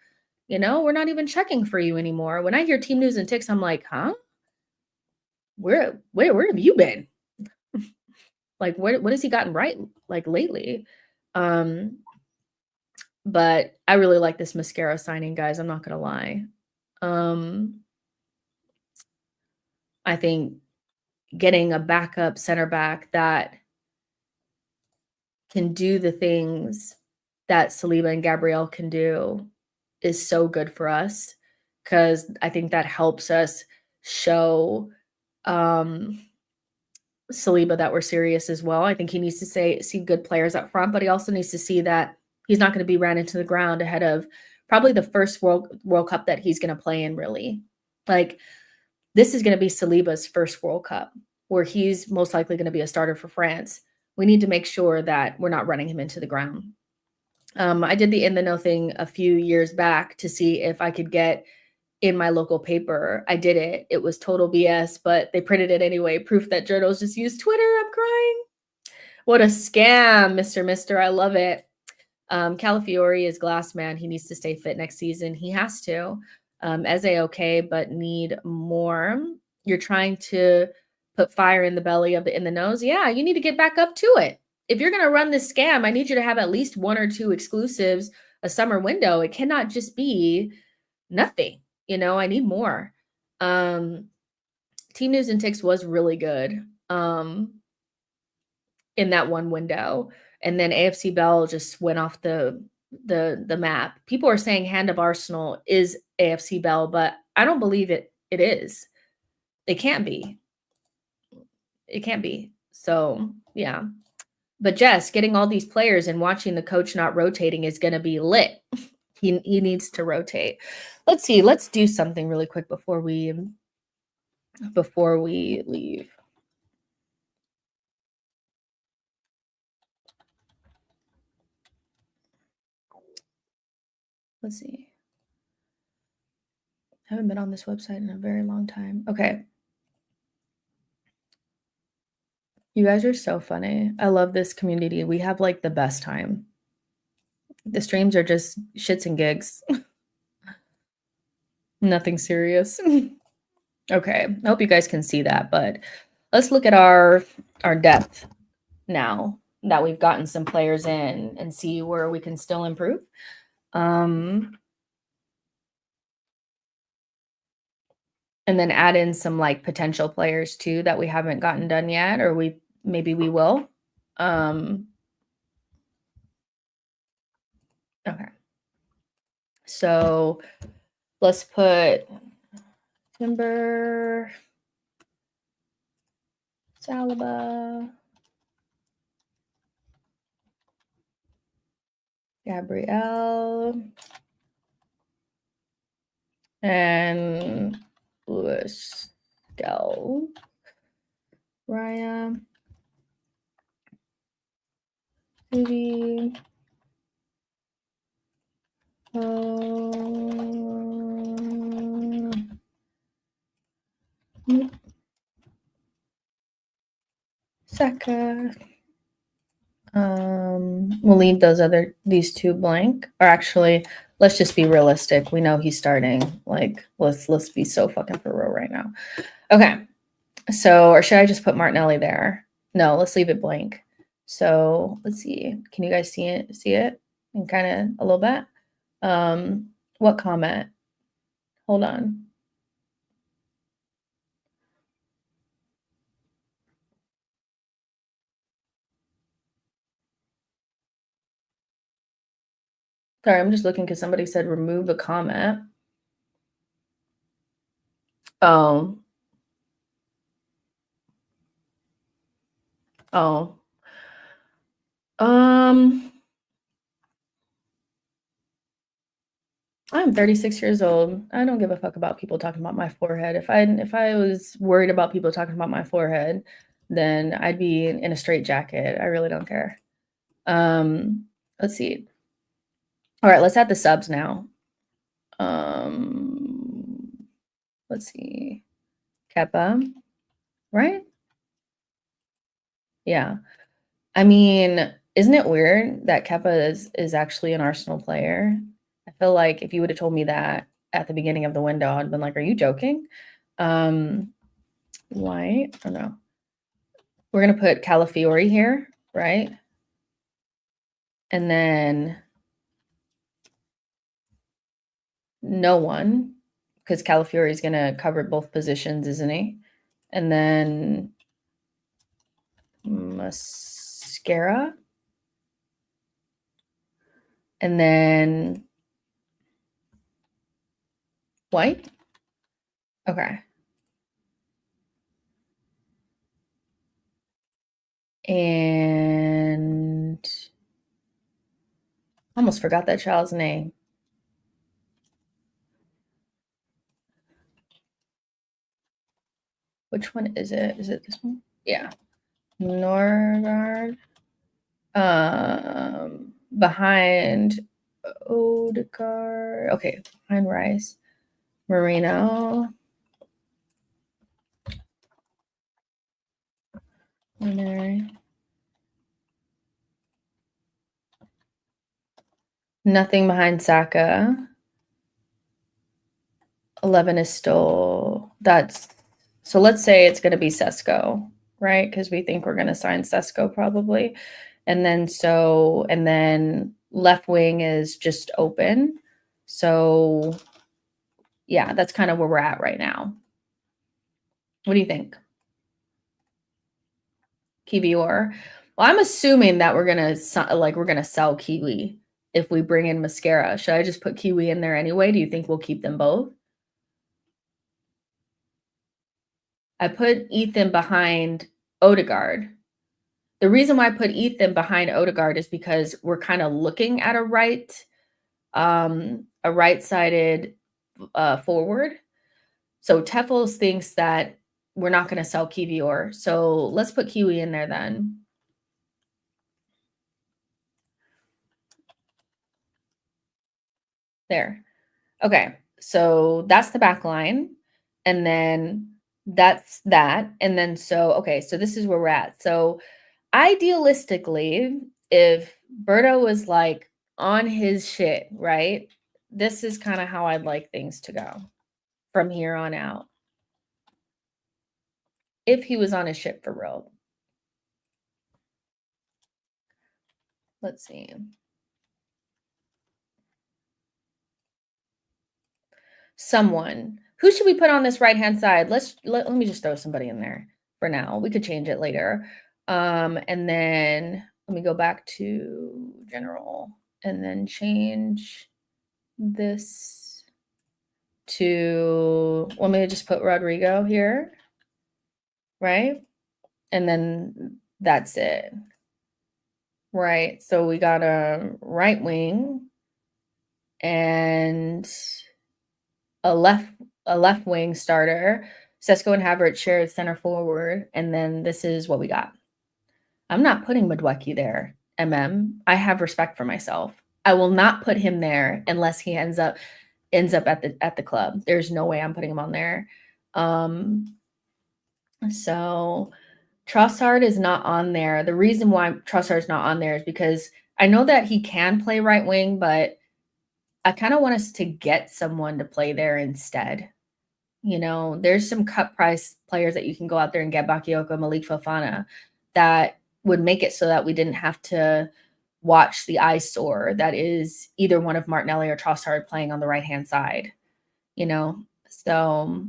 We're not even checking for you anymore. When I hear team news and ticks, I'm like, huh? Where have you been? Like, what has he gotten right like lately? But I really like this Mosquera signing, guys. I'm not gonna lie. I think getting a backup center back that can do the things that Saliba and Gabriel can do is so good for us, because I think that helps us show Saliba that we're serious as well. I think he needs to see good players up front, but he also needs to see that he's not going to be ran into the ground ahead of probably the first World Cup that he's going to play in, really. Like, this is going to be Saliba's first World Cup, where he's most likely going to be a starter for France. We need to make sure that we're not running him into the ground. I did the In the Know thing a few years back to see if I could get in my local paper. I did it. It was total BS, but they printed it anyway. Proof that journals just use Twitter. I'm crying. What a scam, Mr. I love it. Calafiori is glass man. He needs to stay fit next season. He has to. Eze okay, but need more. You're trying to put fire in the belly of the In the Knows. Yeah, you need to get back up to it. If you're going to run this scam, I need you to have at least 1 or 2 exclusives a summer window. It cannot just be nothing. I need more. Team News and Ticks was really good in that one window. And then AFC Bell just went off the map. People are saying Hand of Arsenal is AFC Bell, but I don't believe it is. It can't be. It can't be. So, yeah. But Jess, getting all these players and watching the coach not rotating is going to be lit. He needs to rotate. Let's see. Let's do something really quick before we leave. Let's see. I haven't been on this website in a very long time. Okay. You guys are so funny. I love this community. We have like the best time. The streams are just shits and gigs. Nothing serious. Okay. I hope you guys can see that, but let's look at our depth now that we've gotten some players in and see where we can still improve. And then add in some like potential players too that we haven't gotten done yet, or maybe we will. Okay. So let's put Timber, Saliba, Gabrielle, and Lewis-Skelly, Ryan, Maybe. Saka. We'll leave these two blank. Or actually, let's just be realistic. We know he's starting. Like, let's be so fucking for real right now. Okay. So, or should I just put Martinelli there? No, let's leave it blank. So let's see. Can you guys see it? See it? And kind of a little bit. What comment? Hold on. Sorry, I'm just looking because somebody said remove a comment. Oh. Oh. I'm 36 years old. I don't give a fuck about people talking about my forehead. If I was worried about people talking about my forehead, then I'd be in a straitjacket. I really don't care. Let's see. All right, let's add the subs now. Let's see. Kepa, right? Yeah. I mean, isn't it weird that Kepa is actually an Arsenal player? I feel like if you would have told me that at the beginning of the window, I'd been like, "Are you joking?" White. Oh no. We're gonna put Calafiori here, right? And then no one, because Calafiori is gonna cover both positions, isn't he? And then Mosquera. And then White. Okay. And I almost forgot that child's name. Which one is it? Is it this one? Yeah. Norgard. Behind Odegaard. Okay, behind Rice. Marino. Nothing behind Saka. 11 is still so let's say it's going to be Sesko, right? Because we think we're going to sign Sesko probably. And then left wing is just open. So yeah, that's kind of where we're at right now. What do you think? Kiwior. Well, I'm assuming that we're gonna sell Kiwi if we bring in Mosquera. Should I just put Kiwi in there anyway? Do you think we'll keep them both? I put Ethan behind Odegaard. The reason why I put Ethan behind Odegaard is because we're kind of looking at a right-sided forward. So Tefels thinks that we're not going to sell Kiwior. So let's put Kiwi in there then. There. Okay. So that's the back line. And then that's that. And then so this is where we're at. So idealistically, if Berto was like on his shit, right? This is kind of how I'd like things to go from here on out. If he was on his shit for real. Let's see. Someone. Who should we put on this right-hand side? Let me just throw somebody in there for now. We could change it later. And then let me go back to general and then change this to, let me just put Rodrigo here, right? And then that's it. Right. So we got a right wing and a left wing starter. Sesko and Havertz share center forward, and then this is what we got. I'm not putting Madweki there I have respect for myself. I will not put him there unless he ends up at the club. There's no way I'm putting him on there. So Trossard is not on there. The reason why Trossard's not on there is because I know that he can play right wing, but I kind of want us to get someone to play there instead. You know, there's some cut price players that you can go out there and get, Bakayoko, Malik Fofana, that would make it so that we didn't have to watch the eyesore that is either one of Martinelli or Trossard playing on the right-hand side, you know? So,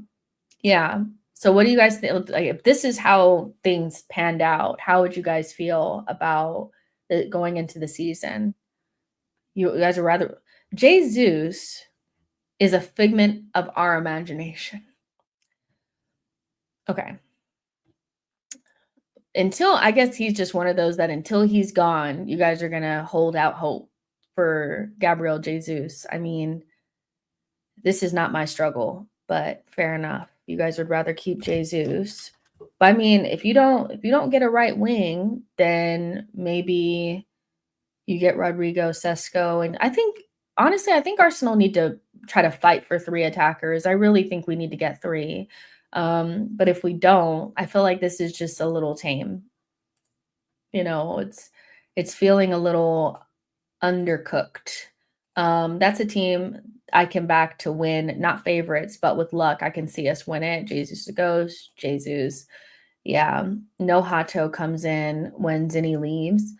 yeah. So what do you guys think? Like, if this is how things panned out, how would you guys feel about going into the season? You guys are rather Jesus is a figment of our imagination. Okay. Until I guess he's just one of those that until he's gone, you guys are gonna hold out hope for Gabriel Jesus. I mean, this is not my struggle, but fair enough. You guys would rather keep Jesus. But I mean, if you don't get a right wing, then maybe you get Rodrigo, Sesko, and I think honestly, I think Arsenal need to try to fight for 3 attackers. I really think we need to get 3. But if we don't, I feel like this is just a little tame. You know, it's feeling a little undercooked. That's a team I can back to win, not favorites, but with luck, I can see us win it. Jesus goes, Jesus. Yeah. No Hato comes in when Zinni leaves.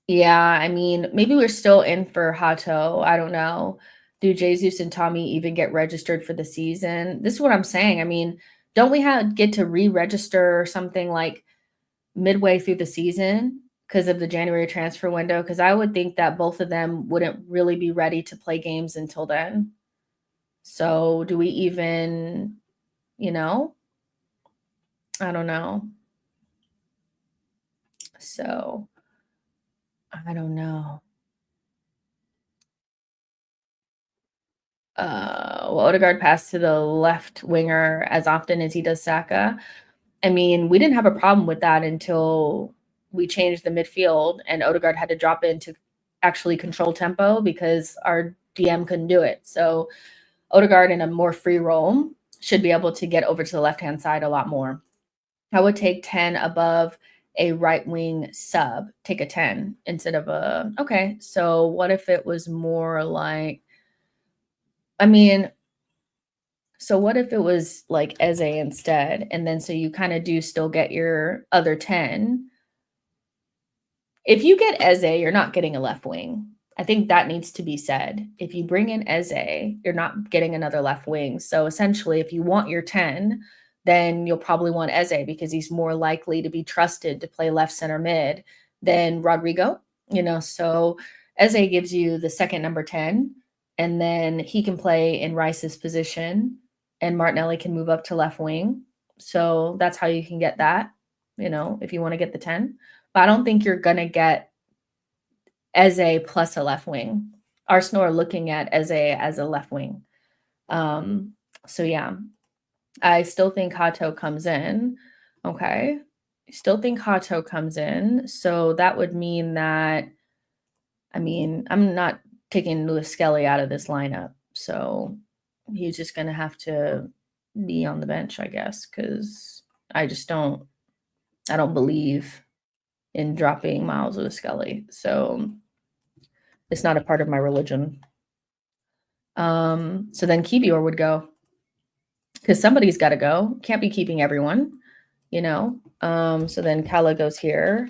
Yeah, I mean, maybe we're still in for Hato. I don't know. Do Jesus and Tommy even get registered for the season? This is what I'm saying. I mean, don't we get to re-register or something like midway through the season because of the January transfer window? Because I would think that both of them wouldn't really be ready to play games until then. So do we even, you know? I don't know. So I don't know. Well, Odegaard passed to the left winger as often as he does Saka. I mean, we didn't have a problem with that until we changed the midfield and Odegaard had to drop in to actually control tempo because our DM couldn't do it. So Odegaard in a more free role should be able to get over to the left-hand side a lot more. I would take 10 above a right wing sub, take a 10 instead of a, okay, so what if it was more like, I mean, so what if it was like Eze instead? And then so you kind of do still get your other 10. If you get Eze, you're not getting a left wing. I think that needs to be said. If you bring in Eze, you're not getting another left wing. So essentially, if you want your 10, then you'll probably want Eze because he's more likely to be trusted to play left center mid than Rodrigo, you know. So Eze gives you the second number 10, and then he can play in Rice's position, and Martinelli can move up to left wing. So that's how you can get that, you know, if you want to get the 10. But I don't think you're going to get Eze plus a left wing. Arsenal are looking at Eze as a left wing. So yeah, I still think Hato comes in. Okay. Still think Hato comes in. So that would mean that, I mean, I'm not taking Lewis-Skelly out of this lineup. So he's just going to have to be on the bench, I guess, because I don't believe in dropping Miles Lewis-Skelly. So it's not a part of my religion. So then Kibior would go because somebody's got to go. Can't be keeping everyone, you know. So then Cala goes here.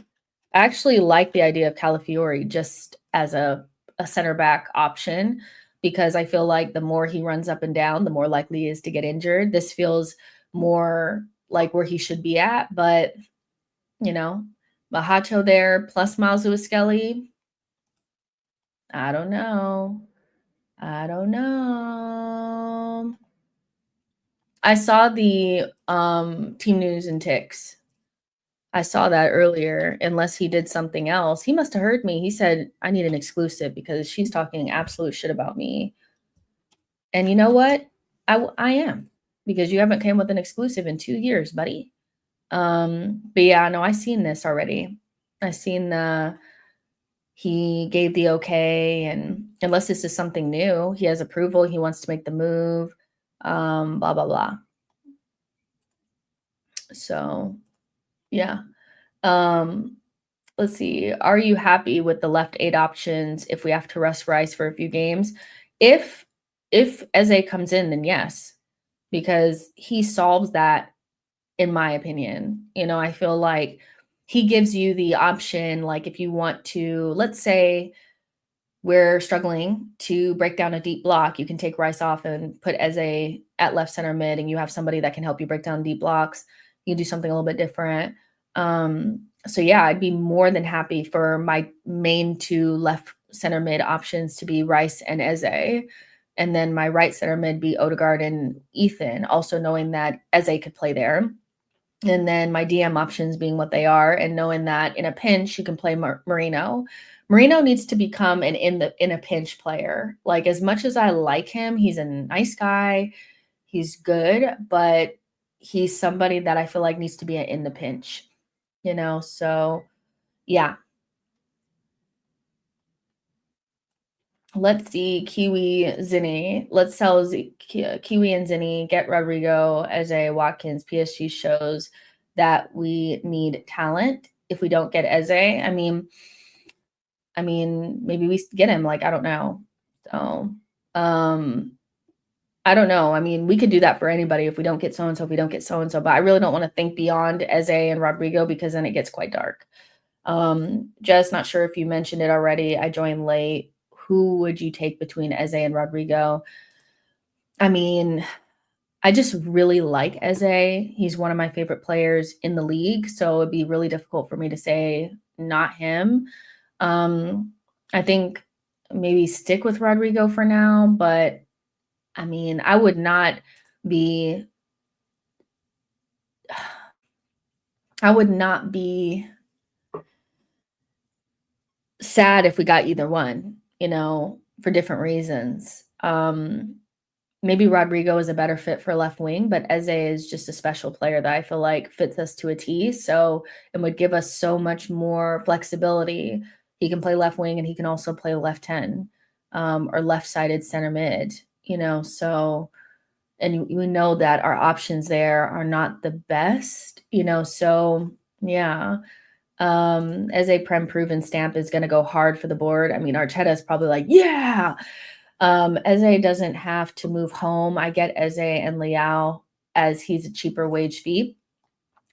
I actually like the idea of Calafiori just as a center back option because I feel like the more he runs up and down, the more likely he is to get injured. This feels more like where he should be at, but you know, Mahato there plus Miles Lewis-Skelly. I don't know. I saw the team news and ticks. I saw that earlier. Unless he did something else, he must have heard me. He said, "I need an exclusive because she's talking absolute shit about me." And you know what? I am because you haven't came with an exclusive in 2 years, buddy. But yeah, no, I seen this already. I seen he gave the okay, and unless this is something new, he has approval, he wants to make the move, blah, blah, blah. So, yeah. Let's see. Are you happy with the left 8 options if we have to rest Rice for a few games? If Eze comes in, then yes, because he solves that, in my opinion. You know, I feel like he gives you the option, like if you want to, let's say we're struggling to break down a deep block, you can take Rice off and put Eze at left center mid, and you have somebody that can help you break down deep blocks. You do something a little bit different. So yeah, I'd be more than happy for my main 2 left center mid options to be Rice and Eze, and then my right center mid be Odegaard and Ethan, also knowing that Eze could play there. And then my DM options being what they are, and knowing that in a pinch you can play Marino. Marino needs to become an in a pinch player. Like, as much as I like him, he's a nice guy, he's good, but he's somebody that I feel like needs to be in the pinch, you know? So, yeah. Let's see, Kiwi, Zinni. Let's sell Kiwi and Zinni, get Rodrigo, Eze, Watkins. PSG shows that we need talent. If we don't get Eze, I mean, maybe we get him. Like, I don't know. So, I don't know. I mean, we could do that for anybody if we don't get so and so. If we don't get so and so, but I really don't want to think beyond Eze and Rodrigo because then it gets quite dark. Just not sure if you mentioned it already. I joined late. Who would you take between Eze and Rodrigo? I mean, I just really like Eze. He's one of my favorite players in the league, so it'd be really difficult for me to say not him. I think maybe stick with Rodrigo for now, but I mean, I would not be sad if we got either one, you know, for different reasons. Maybe Rodrigo is a better fit for left wing, but Eze is just a special player that I feel like fits us to a T. So, and would give us so much more flexibility. He can play left wing and he can also play left 10, or left-sided center mid, you know. So, and we know that our options there are not the best, you know. So, yeah. As a Prem proven stamp is going to go hard for the board. I mean, Arteta is probably like, yeah. Eze doesn't have to move home. I get Eze and Leao as he's a cheaper wage fee.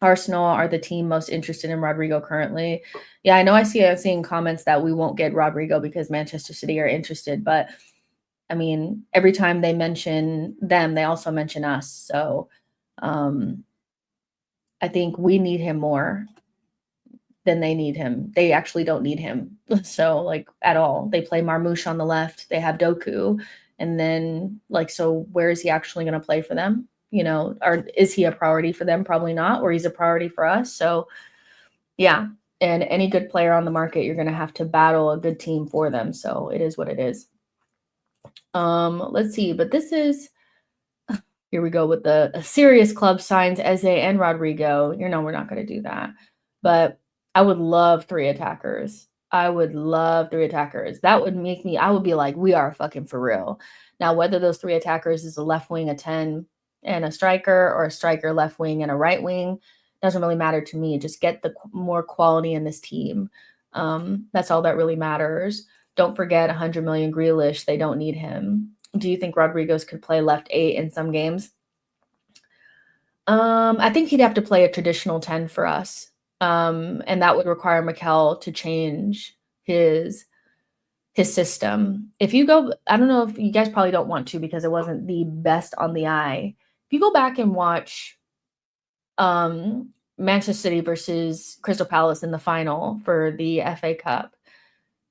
Arsenal are the team most interested in Rodrigo currently. Yeah, I know I'm seeing comments that we won't get Rodrigo because Manchester City are interested, but I mean, every time they mention them, they also mention us. So I think we need him more than they need him. They actually don't need him. So, like, at all. They play Marmoush on the left. They have Doku. And then, like, so where is he actually going to play for them? You know, or is he a priority for them? Probably not. Or he's a priority for us. So, yeah. And any good player on the market, you're going to have to battle a good team for them. So it is what it is. Let's see. But this is, here we go with the serious club signs Eze and Rodrigo. You know, we're not going to do that. But I would love 3 attackers. I would love 3 attackers. That would make me, I would be like, we are fucking for real. Now, whether those 3 attackers is a left wing, a 10, and a striker, or a striker, left wing, and a right wing, doesn't really matter to me. Just get the more quality in this team. That's all that really matters. Don't forget 100 million Grealish. They don't need him. Do you think Rodriguez could play left 8 in some games? I think he'd have to play a traditional 10 for us. And that would require Mikel to change his system. If you go, I don't know if you guys probably don't want to because it wasn't the best on the eye. If you go back and watch Manchester City versus Crystal Palace in the final for the FA Cup,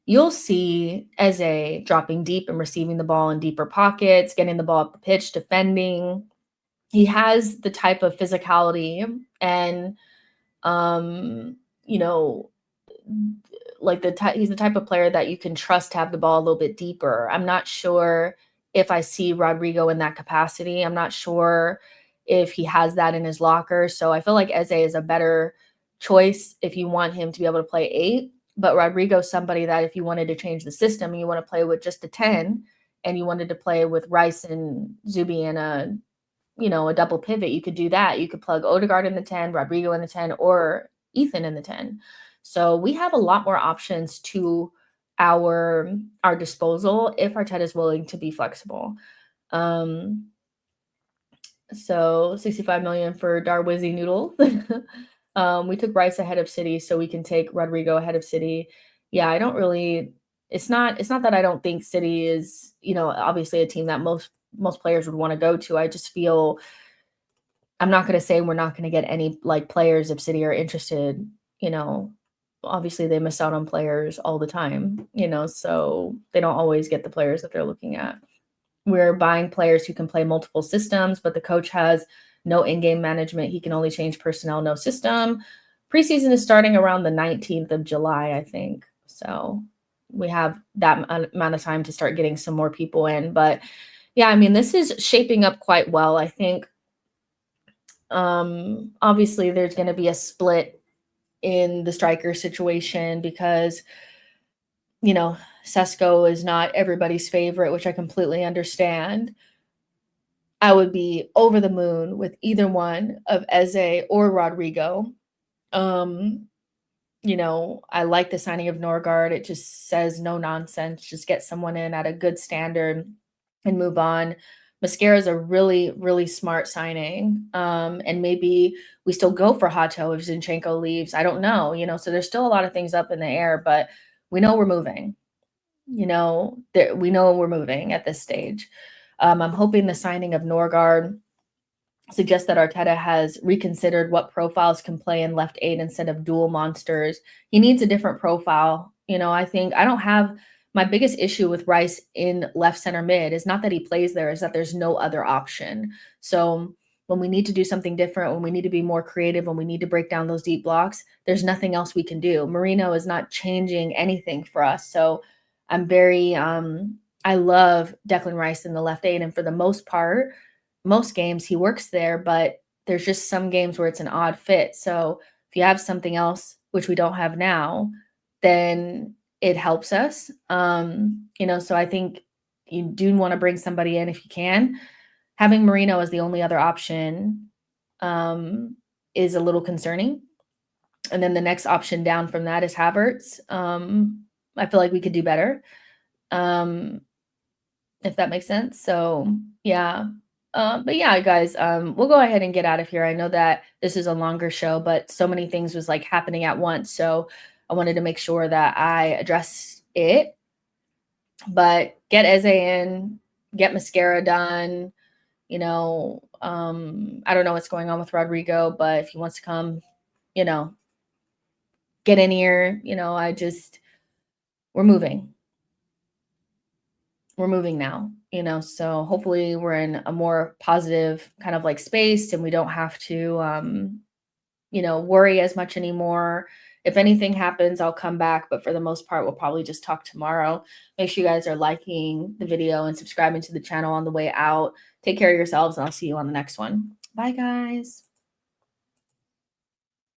you'll see Eze dropping deep and receiving the ball in deeper pockets, getting the ball up the pitch, defending. He has the type of physicality and you know, like he's the type of player that you can trust to have the ball a little bit deeper. I'm not sure if I see Rodrigo in that capacity. I'm not sure if he has that in his locker. So I feel like Eze is a better choice if you want him to be able to play 8. But Rodrigo's somebody that if you wanted to change the system and you want to play with just a 10 and you wanted to play with Rice and Zuby and a double pivot, you could do that. You could plug Odegaard in the 10, Rodrigo in the 10, or Ethan in the 10. So we have a lot more options to our disposal if Arteta is willing to be flexible. So 65 million for Darwizzy Noodle. We took Rice ahead of City, so we can take Rodrigo ahead of City. Yeah, I don't really. It's not that I don't think City is, obviously a team that most players would want to go to. I just feel I'm not going to say we're not going to get any players if City are interested. Obviously they miss out on players all the time. So they don't always get the players that they're looking at. We're buying players who can play multiple systems, but the coach has no in-game management. He can only change personnel, no system. Preseason is starting around the 19th of July, I think. So we have that amount of time to start getting some more people in. But yeah, I mean, this is shaping up quite well. I think obviously there's going to be a split in the striker situation because, Sesko is not everybody's favorite, which I completely understand. I would be over the moon with either one of Eze or Rodrigo. I like the signing of Norgard. It just says no nonsense. Just get someone in at a good standard and move on. Mosquera is a really, really smart signing. And maybe we still go for Hato if Zinchenko leaves. I don't know, so there's still a lot of things up in the air, but we know we're moving. We know we're moving at this stage. I'm hoping the signing of Norgard suggests that Arteta has reconsidered what profiles can play in left 8 instead of dual monsters. He needs a different profile. I think I don't have my biggest issue with Rice in left center mid is not that he plays there, is that there's no other option. So when we need to do something different, when we need to be more creative, when we need to break down those deep blocks, there's nothing else we can do. Marino is not changing anything for us. So I'm very, I love Declan Rice in the left 8. And for the most part, most games he works there, but there's just some games where it's an odd fit. So if you have something else, which we don't have now, then it helps us. So I think you do want to bring somebody in if you can. Having Marino as the only other option is a little concerning. And then the next option down from that is Havertz. I feel like we could do better, if that makes sense. So yeah. But yeah, guys, we'll go ahead and get out of here. I know that this is a longer show, but so many things was happening at once. So I wanted to make sure that I addressed it. But get Eze in, get Mosquera done. I don't know what's going on with Rodrigo, but if he wants to come, get in here. We're moving. We're moving now, so hopefully we're in a more positive kind of space and we don't have to, worry as much anymore. If anything happens, I'll come back. But for the most part, we'll probably just talk tomorrow. Make sure you guys are liking the video and subscribing to the channel on the way out. Take care of yourselves and I'll see you on the next one. Bye, guys.